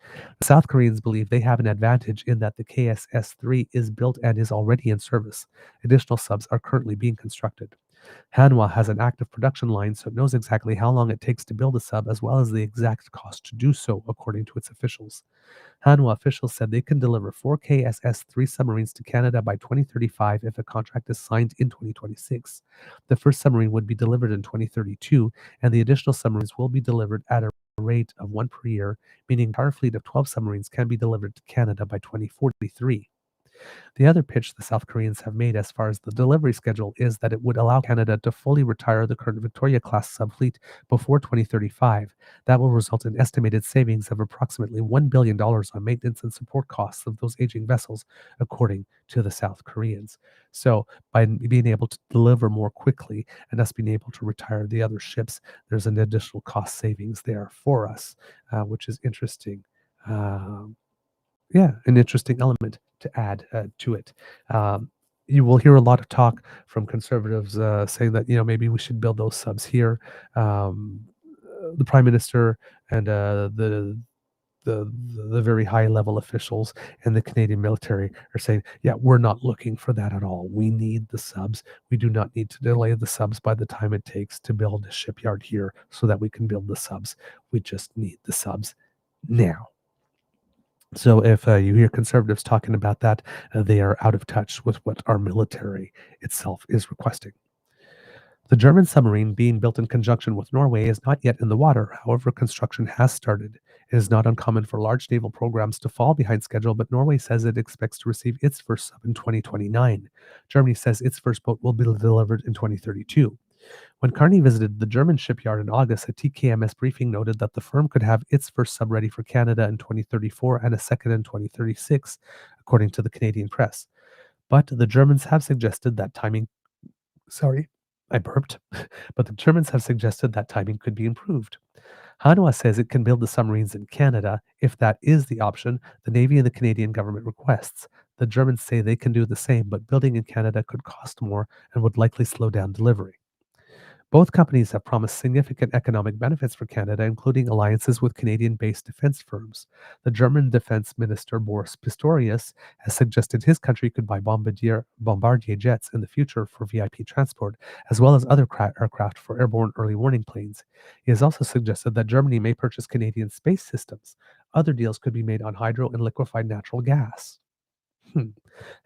The South Koreans believe they have an advantage in that the KSS-3 is built and is already in service. Additional subs are currently being constructed. Hanwha has an active production line, so it knows exactly how long it takes to build a sub as well as the exact cost to do so, according to its officials. Hanwha officials said they can deliver 4 KSS-3 submarines to Canada by 2035 if a contract is signed in 2026. The first submarine would be delivered in 2032, and the additional submarines will be delivered at a rate of 1 per year, meaning an entire fleet of 12 submarines can be delivered to Canada by 2043. The other pitch the South Koreans have made as far as the delivery schedule is that it would allow Canada to fully retire the current Victoria-class subfleet before 2035. That will result in estimated savings of approximately $1 billion on maintenance and support costs of those aging vessels, according to the South Koreans. So by being able to deliver more quickly and us being able to retire the other ships, there's an additional cost savings there for us, which is interesting. Um, an interesting element to add to it. You will hear a lot of talk from conservatives saying that maybe we should build those subs here. The prime minister and the the very high level officials in the Canadian military are saying, yeah, we're not looking for that at all. We need the subs. We do not need to delay the subs by the time it takes to build a shipyard here so that we can build the subs. We just need the subs now. So if you hear conservatives talking about that, they are out of touch with what our military itself is requesting. The German submarine being built in conjunction with Norway is not yet in the water. However, construction has started. It is not uncommon for large naval programs to fall behind schedule, but Norway says it expects to receive its first sub in 2029. Germany says its first boat will be delivered in 2032. When Carney visited the German shipyard in August, a TKMS briefing noted that the firm could have its first sub ready for Canada in 2034 and a second in 2036, according to the Canadian press. But the Germans have suggested that timing, sorry, I burped, but the Germans have suggested that timing could be improved. Hanwha says it can build the submarines in Canada if that is the option the Navy and the Canadian government requests. The Germans say they can do the same, but building in Canada could cost more and would likely slow down delivery. Both companies have promised significant economic benefits for Canada, including alliances with Canadian-based defense firms. The German Defense Minister Boris Pistorius has suggested his country could buy Bombardier jets in the future for VIP transport, as well as other aircraft for airborne early warning planes. He has also suggested that Germany may purchase Canadian space systems. Other deals could be made on hydro and liquefied natural gas.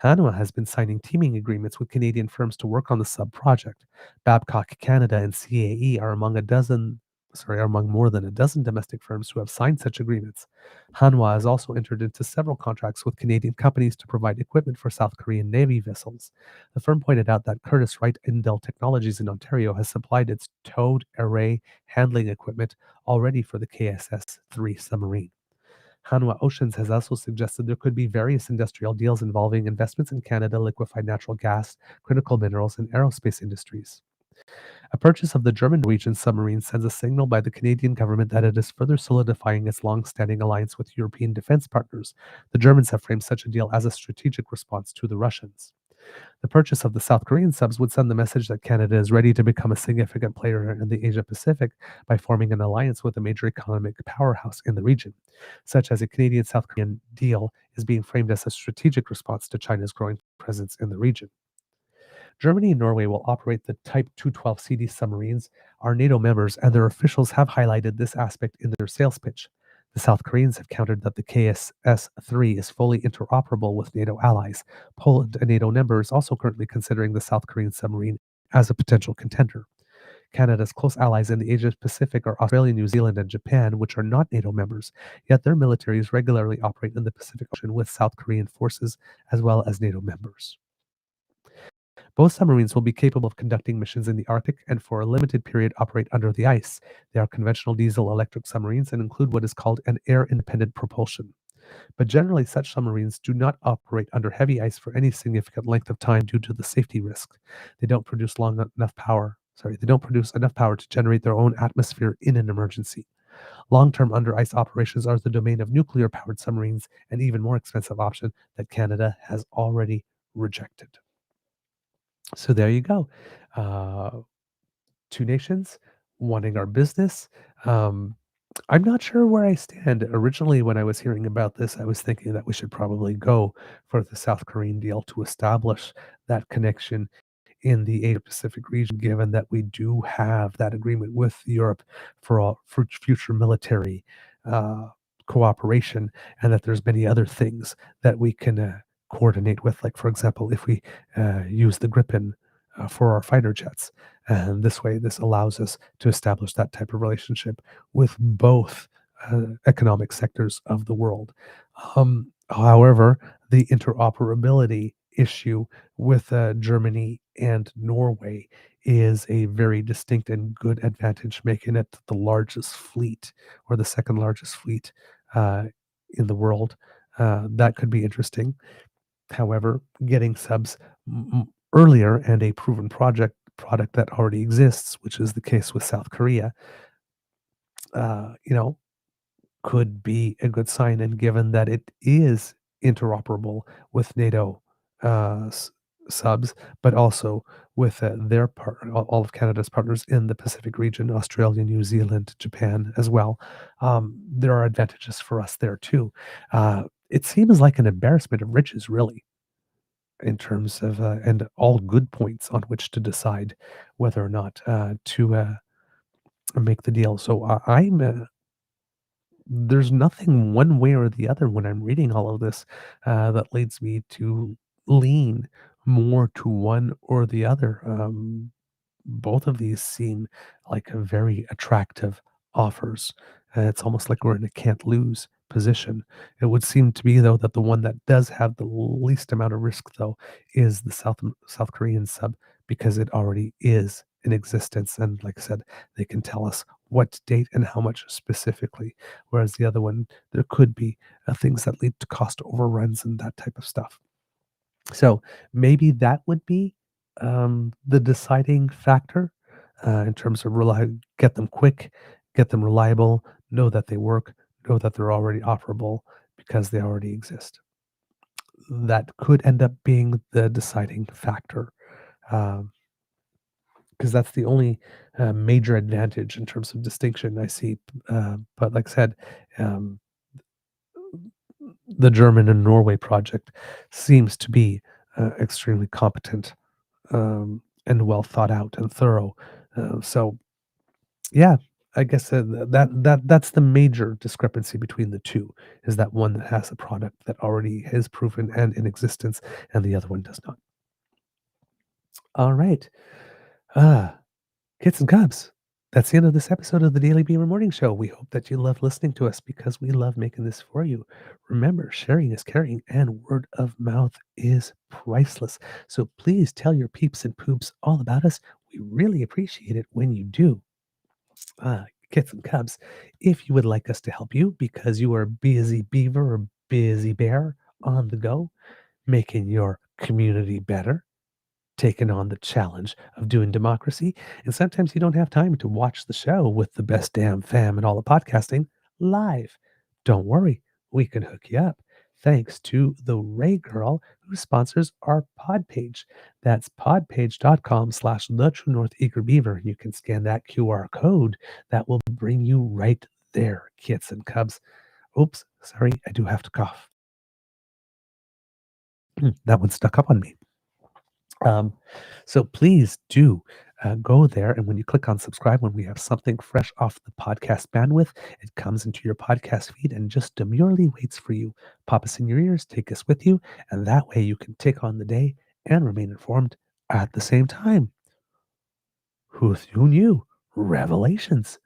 Hanwha has been signing teaming agreements with Canadian firms to work on the sub project. Babcock Canada and CAE are among more than a dozen domestic firms who have signed such agreements. Hanwha has also entered into several contracts with Canadian companies to provide equipment for South Korean Navy vessels. The firm pointed out that Curtiss-Wright Indel Technologies in Ontario has supplied its towed array handling equipment already for the KSS-3 submarine. Hanwha Oceans has also suggested there could be various industrial deals involving investments in Canada, liquefied natural gas, critical minerals, and aerospace industries. A purchase of the German Norwegian submarine sends a signal by the Canadian government that it is further solidifying its long-standing alliance with European defense partners. The Germans have framed such a deal as a strategic response to the Russians. The purchase of the South Korean subs would send the message that Canada is ready to become a significant player in the Asia-Pacific by forming an alliance with a major economic powerhouse in the region. Such as a Canadian-South Korean deal is being framed as a strategic response to China's growing presence in the region. Germany and Norway will operate the Type 212 CD submarines, are NATO members, and their officials have highlighted this aspect in their sales pitch. The South Koreans have countered that the KSS-3 is fully interoperable with NATO allies. Poland, a NATO member, is also currently considering the South Korean submarine as a potential contender. Canada's close allies in the Asia Pacific are Australia, New Zealand, and Japan, which are not NATO members, yet their militaries regularly operate in the Pacific Ocean with South Korean forces as well as NATO members. Both submarines will be capable of conducting missions in the Arctic and for a limited period operate under the ice. They are conventional diesel-electric submarines and include what is called an air-independent propulsion. But generally, such submarines do not operate under heavy ice for any significant length of time due to the safety risk. They don't produce They don't produce enough power to generate their own atmosphere in an emergency. Long-term under ice operations are the domain of nuclear-powered submarines, an even more expensive option that Canada has already rejected. So there you go. Uh, Two nations wanting our business. Um, I'm not sure where I stand. Originally, when I was hearing about this, I was thinking that we should probably go for the South Korean deal to establish that connection in the Asia Pacific region, given that we do have that agreement with Europe for future military uh, cooperation, and that there's many other things that we can coordinate with. Like, for example, if we use the Gripen for our fighter jets, and this way, this allows us to establish that type of relationship with both economic sectors of the world. However, the interoperability issue with Germany and Norway is a very distinct and good advantage, making it the largest fleet or the second largest fleet uh, in the world. That could be interesting. However, getting subs earlier and a proven product that already exists, which is the case with South Korea, uh, you know, could be a good sign. And given that it is interoperable with NATO uh, s- subs, but also with their all of Canada's partners in the Pacific region, Australia, New Zealand, Japan as well, there are advantages for us there too. It seems like an embarrassment of riches, really, in terms of and all good points on which to decide whether or not to make the deal. So I'm there's nothing one way or the other when I'm reading all of this that leads me to lean more to one or the other. Both of these seem like a very attractive offers. It's almost like we're in a can't lose position. It would seem to me, though, that the one that does have the least amount of risk, though, is the South Korean sub because it already is in existence, and like I said, they can tell us what date and how much specifically. Whereas the other one, there could be things that lead to cost overruns and that type of stuff. So maybe that would be the deciding factor in terms of get them quick, get them reliable, know that they work, know that they're already operable because they already exist. That could end up being the deciding factor because that's the only major advantage in terms of distinction I see. But like I said, um, the German and Norway project seems to be extremely competent and well thought out and thorough. So yeah, I guess that's the major discrepancy between the two is that one that has a product that already is proven and in existence, and the other one does not. All right, uh, kids and cubs. That's the end of this episode of the Daily Beaver Morning Show. We hope that you love listening to us because we love making this for you. Remember, sharing is caring and word of mouth is priceless. So please tell your peeps and poops all about us. We really appreciate it when you do. Kits and cubs, if you would like us to help you because you are a busy beaver or busy bear on the go, making your community better, taking on the challenge of doing democracy. And sometimes you don't have time to watch the show with the best damn fam and all the podcasting live. Don't worry, we can hook you up. Thanks to the Ray Girl who sponsors our pod page. That's podpage.com/the True North Eager Beaver. You can scan that QR code that will bring you right there, kits and cubs. Oops, sorry, I do have to cough. That one stuck up on me. Um, so please do go there. And when you click on subscribe, when we have something fresh off the podcast bandwidth, it comes into your podcast feed and just demurely waits for you. Pop us in your ears, take us with you, and that way you can take on the day and remain informed at the same time. Who knew? Revelations.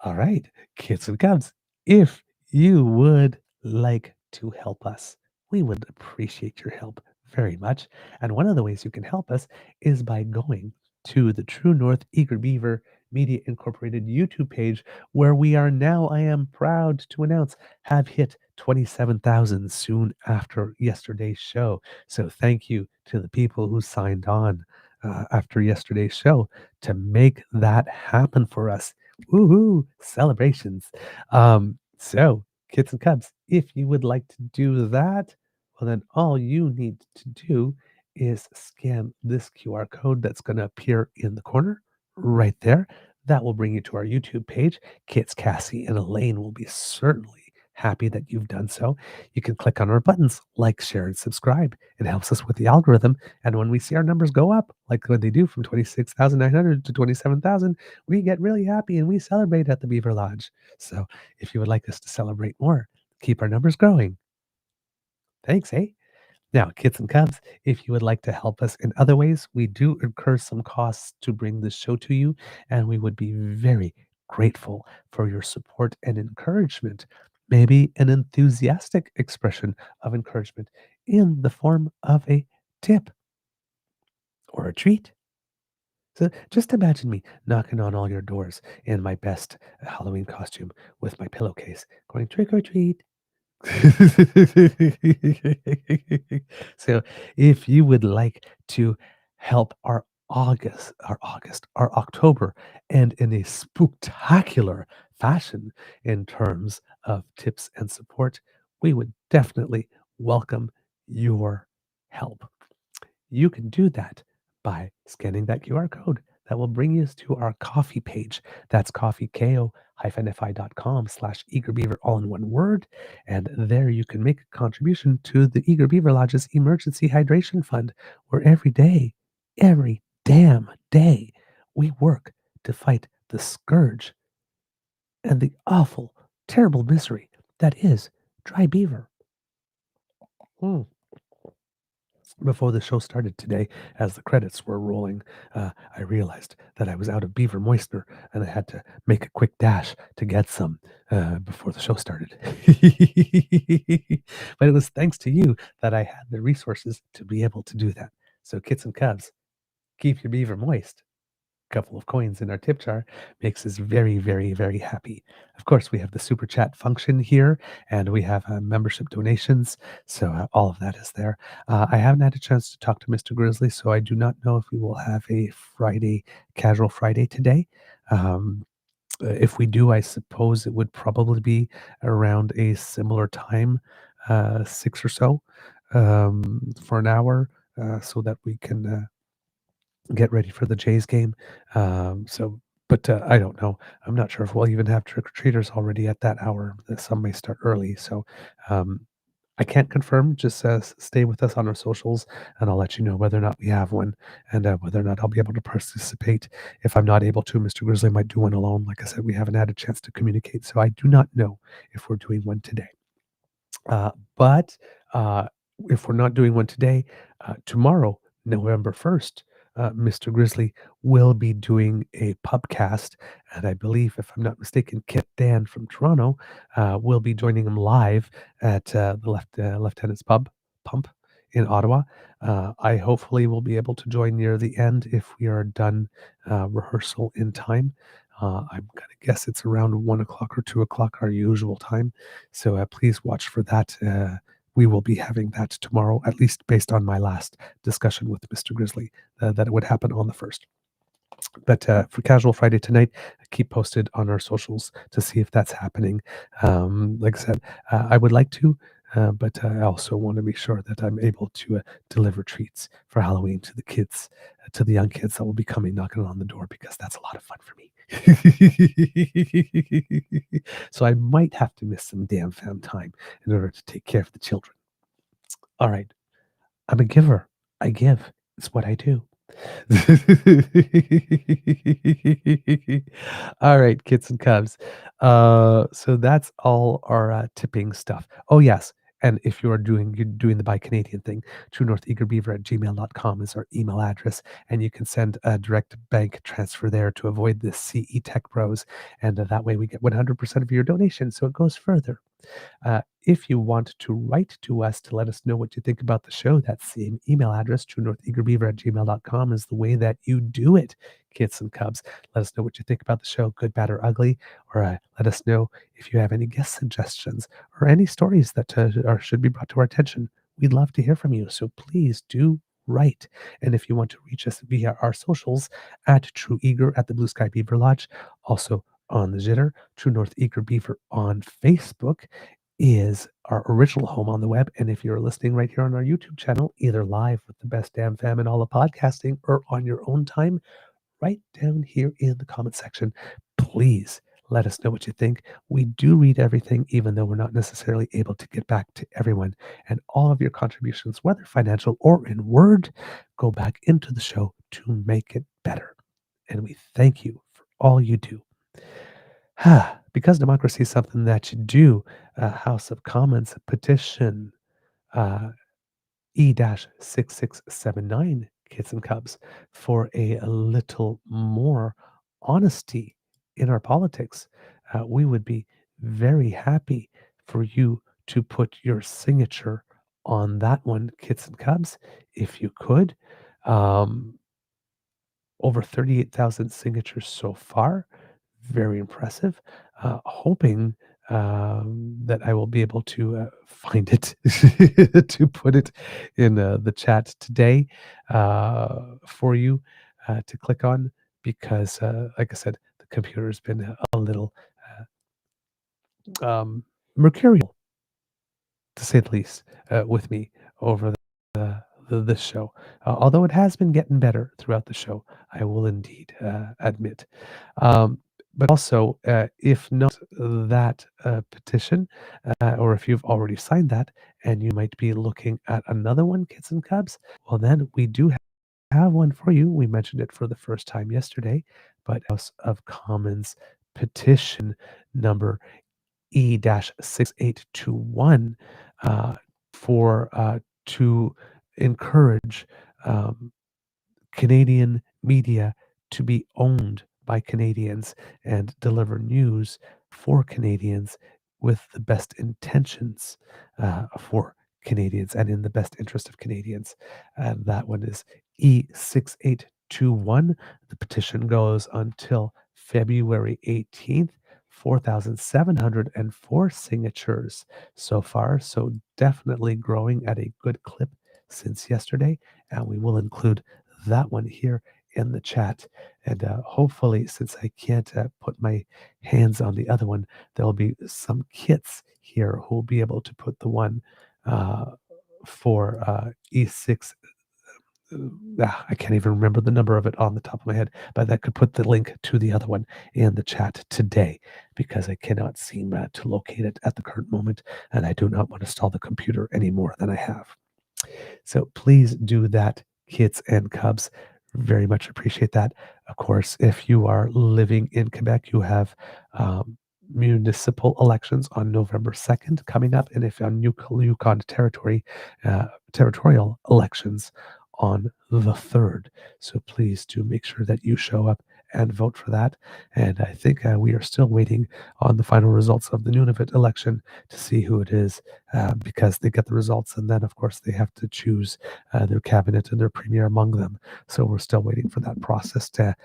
All right, kids and cubs, if you would like to help us, we would appreciate your help very much. And one of the ways you can help us is by going to the True North Eager Beaver Media Incorporated YouTube page, where we are now, I am proud to announce, have hit 27,000 soon after yesterday's show. So thank you to the people who signed on after yesterday's show to make that happen for us. Woohoo! Celebrations. So, kids and cubs, if you would like to do that, well, then all you need to do is scan this QR code that's going to appear in the corner right there. That will bring you to our YouTube page. Kids, Cassie, and Elaine will be certainly happy that you've done so. You can click on our buttons, like, share, and subscribe. It helps us with the algorithm. And when we see our numbers go up, like when they do from 26,900 to 27,000, we get really happy and we celebrate at the Beaver Lodge. So if you would like us to celebrate more, keep our numbers growing. Thanks, eh? Now, kids and cubs, if you would like to help us in other ways, we do incur some costs to bring this show to you, and we would be very grateful for your support and encouragement. Maybe an enthusiastic expression of encouragement in the form of a tip or a treat. So just imagine me knocking on all your doors in my best Halloween costume with my pillowcase, going trick or treat. So if you would like to help our October, and in a spooktacular fashion in terms of tips and support, we would definitely welcome your help. You can do that by scanning that QR code. That will bring you to our coffee page. That's coffeeko-fi.com/eagerbeaver, all in one word. And there you can make a contribution to the Eager Beaver Lodge's Emergency Hydration Fund, where every damn day, we work to fight the scourge and the awful, terrible misery that is dry beaver. Mm. Before the show started today, as the credits were rolling, I realized that I was out of beaver moistener and I had to make a quick dash to get some before the show started. But it was thanks to you that I had the resources to be able to do that. So, kits and cubs, keep your beaver moist. Couple of coins in our tip jar makes us very, very, very happy. Of course, we have the super chat function here, and we have membership donations. So all of that is there. I haven't had a chance to talk to Mr. Grizzly, so I do not know if we will have a casual Friday today. If we do, I suppose it would probably be around a similar time, 6 or so, for an hour, so that we can get ready for the Jays game. But I don't know. I'm not sure if we'll even have trick or treaters already at that hour. Some may start early, so um, I can't confirm. Just stay with us on our socials, and I'll let you know whether or not we have one, and whether or not I'll be able to participate. If I'm not able to, Mr. Grizzly might do one alone. Like I said, we haven't had a chance to communicate, so I do not know if we're doing one today. But if we're not doing one today, tomorrow, November 1st, Mr. Grizzly will be doing a pubcast. And I believe, if I'm not mistaken, Kit Dan from Toronto will be joining him live at the Lieutenant's Pump in Ottawa. I hopefully will be able to join near the end if we are done rehearsal in time. I'm going to guess it's around 1 o'clock or 2 o'clock, our usual time. So please watch for that. We will be having that tomorrow, at least based on my last discussion with Mr. Grizzly, that it would happen on the 1st. But for Casual Friday tonight, keep posted on our socials to see if that's happening. Like I said, I would like to, but I also want to be sure that I'm able to deliver treats for Halloween to the kids, to the young kids that will be coming knocking on the door, because that's a lot of fun for me. So I might have to miss some DAMFAM time in order to take care of the children. All right. I'm a giver. I give. It's what I do. All right, kits and cubs. So that's all our tipping stuff. Oh, yes. And if you're doing the Buy Canadian thing, truenortheagerbeaver@gmail.com is our email address, and you can send a direct bank transfer there to avoid the CE Tech Bros, and that way we get 100% of your donation, so it goes further. If you want to write to us to let us know what you think about the show, that same email address, truenortheagerbeaver@gmail.com, is the way that you do it, kids and cubs. Let us know what you think about the show, good, bad, or ugly, or let us know if you have any guest suggestions or any stories that should be brought to our attention. We'd love to hear from you, so please do write. And if you want to reach us via our socials, at True Eager at the Blue Sky Beaver Lodge, also on the Jitter, True North Eager Beaver on Facebook is our original home on the web. And if you're listening right here on our YouTube channel, either live with the best damn fam in all of podcasting or on your own time, right down here in the comment section, please let us know what you think. We do read everything, even though we're not necessarily able to get back to everyone. And all of your contributions, whether financial or in word, go back into the show to make it better. And we thank you for all you do. Because democracy is something that you do, House of Commons petition uh, E-6679, kids and cubs, for a little more honesty in our politics. We would be very happy for you to put your signature on that one, kids and cubs, if you could. Over 38,000 signatures so far. Very impressive. Hoping that I will be able to find it to put it in the chat today for you to click on, because, like I said, the computer has been a little mercurial, to say the least, with me over this show. Although it has been getting better throughout the show, I will indeed admit. But also, if not that petition, or if you've already signed that and you might be looking at another one, kids and cubs, well, then we do have one for you. We mentioned it for the first time yesterday, but House of Commons petition number E-6821 for to encourage um, Canadian media to be owned by Canadians and deliver news for Canadians with the best intentions for Canadians and in the best interest of Canadians. And that one is E-6821. The petition goes until February 18th. 4,704 signatures so far, so definitely growing at a good clip since yesterday. And we will include that one here in the chat. And hopefully, since I can't put my hands on the other one, there'll be some kits here who will be able to put the one for E6. I can't even remember the number of it on the top of my head, but that could put the link to the other one in the chat today, because I cannot seem to locate it at the current moment, and I do not want to stall the computer any more than I have. So please do that, kids and cubs. Very much appreciate that. Of course, if you are living in Quebec, you have municipal elections on November 2nd coming up, and if on Yukon territory, territorial elections on the 3rd. So please do make sure that you show up and vote for that. And I think we are still waiting on the final results of the Nunavut election to see who it is, because they get the results, and then of course they have to choose their cabinet and their premier among them. So we're still waiting for that process to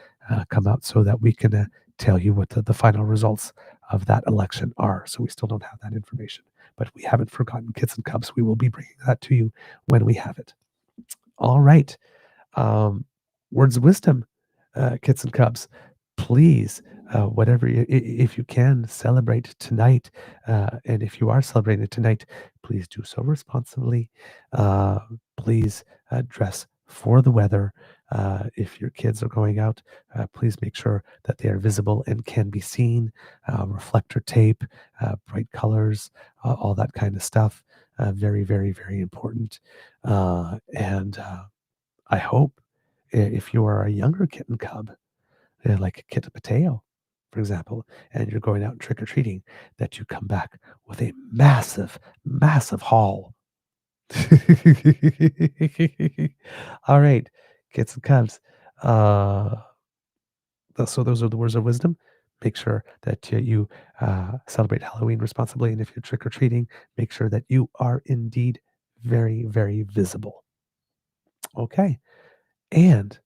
come out so that we can tell you what the final results of that election are. So we still don't have that information, but we haven't forgotten, kids and cubs. We will be bringing that to you when we have it. All right. Words of wisdom, kids and cubs. Please, whatever, if you can, celebrate tonight. And if you are celebrating tonight, please do so responsibly. Please dress for the weather. If your kids are going out, please make sure that they are visible and can be seen. Reflector tape, bright colors, all that kind of stuff. Very, very, very important. And I hope if you are a younger kitten cub, like a Kit Mateo, for example, and you're going out trick or treating, that you come back with a massive, massive haul. All right, kids and cubs. Uh, so those are the words of wisdom. Make sure that you celebrate Halloween responsibly, and if you're trick or treating, make sure that you are indeed very, very visible. Okay, and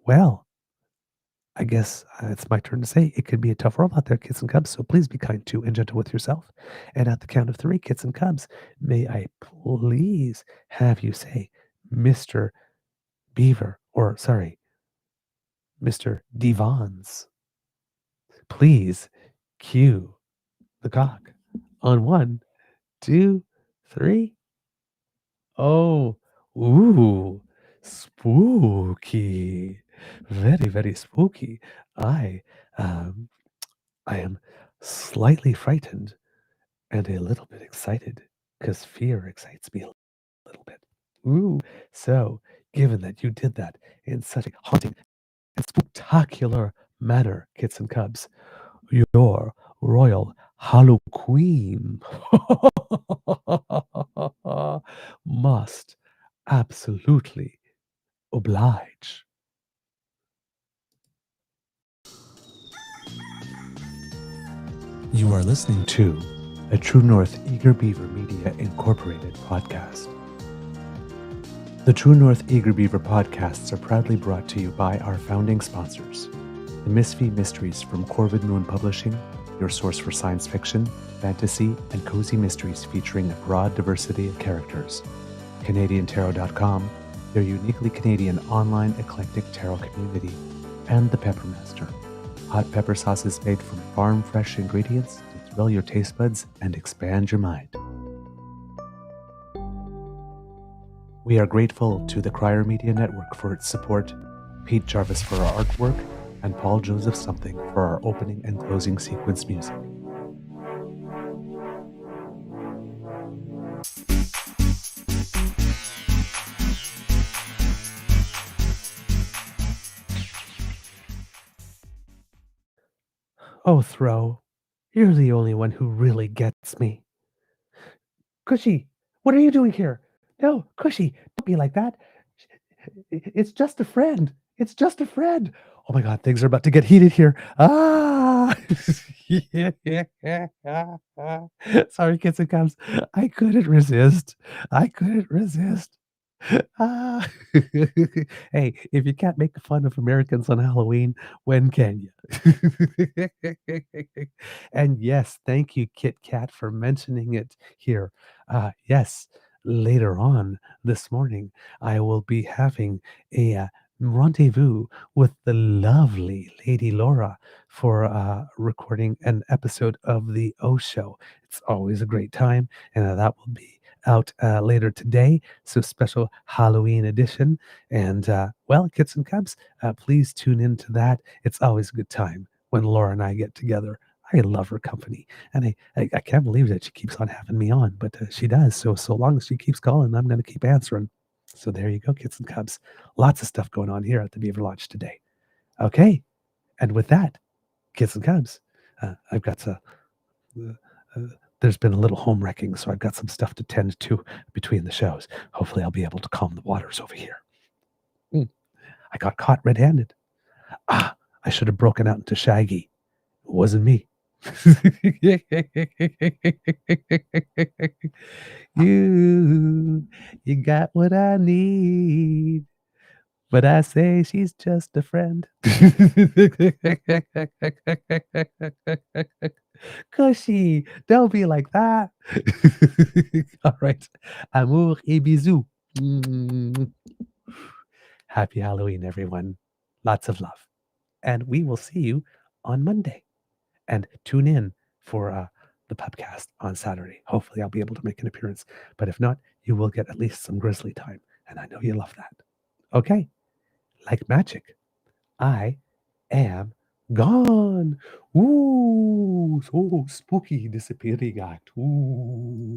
well, I guess it's my turn to say it could be a tough world out there, kids and cubs. So please be kind to and gentle with yourself. And at the count of three, kids and cubs, may I please have you say, Mr. Beaver, or sorry, Mr. Devons, please cue the cock on one, two, three. Oh, ooh, spooky. Very, very spooky. I, um, I am slightly frightened and a little bit excited because fear excites me a little bit. Ooh. So, given that you did that in such a haunting and spectacular manner, kits and cubs, your royal Queen must absolutely oblige. You are listening to a True North Eager Beaver Media Incorporated podcast. The True North Eager Beaver podcasts are proudly brought to you by our founding sponsors, the Misfit Mysteries from Corvid Moon Publishing, your source for science fiction, fantasy, and cozy mysteries featuring a broad diversity of characters, CanadianTarot.com, their uniquely Canadian online eclectic tarot community, and the Peppermaster, hot pepper sauces made from farm-fresh ingredients to thrill your taste buds and expand your mind. We are grateful to the Crier Media Network for its support, Pete Jarvis for our artwork, and Paul Joseph Something for our opening and closing sequence music. Oh, Throw, you're the only one who really gets me. Cushy, what are you doing here? No, Cushy, don't be like that. It's just a friend. It's just a friend. Oh my God, things are about to get heated here. Ah! Sorry, kids and cubs. I couldn't resist. I couldn't resist. Ah. Hey, if you can't make fun of Americans on Halloween, when can you? And yes, thank you, Kit Kat, for mentioning it here. Yes, later on this morning, I will be having a rendezvous with the lovely Lady Laura for recording an episode of the O Show. It's always a great time, and that will be out later today. So special Halloween edition. And well, kits and cubs, please tune into that. It's always a good time when Laura and I get together. I love her company, and I can't believe that she keeps on having me on, but she does. So long as she keeps calling, I'm going to keep answering. So there you go, kids and cubs. Lots of stuff going on here at the Beaver Lodge today. Okay, and with that, kids and cubs, I've got to. There's been a little home wrecking, so I've got some stuff to tend to between the shows. Hopefully, I'll be able to calm the waters over here. I got caught red-handed. I should have broken out into Shaggy. It wasn't me. You got what I need. But I say she's just a friend. Cushy, don't be like that. All right. Amour et bisous. Happy Halloween, everyone. Lots of love. And we will see you on Monday. And tune in for the pubcast on Saturday. Hopefully, I'll be able to make an appearance. But if not, you will get at least some grizzly time. And I know you love that. Okay. Like magic, I am gone. Ooh, so spooky disappearing act. Ooh.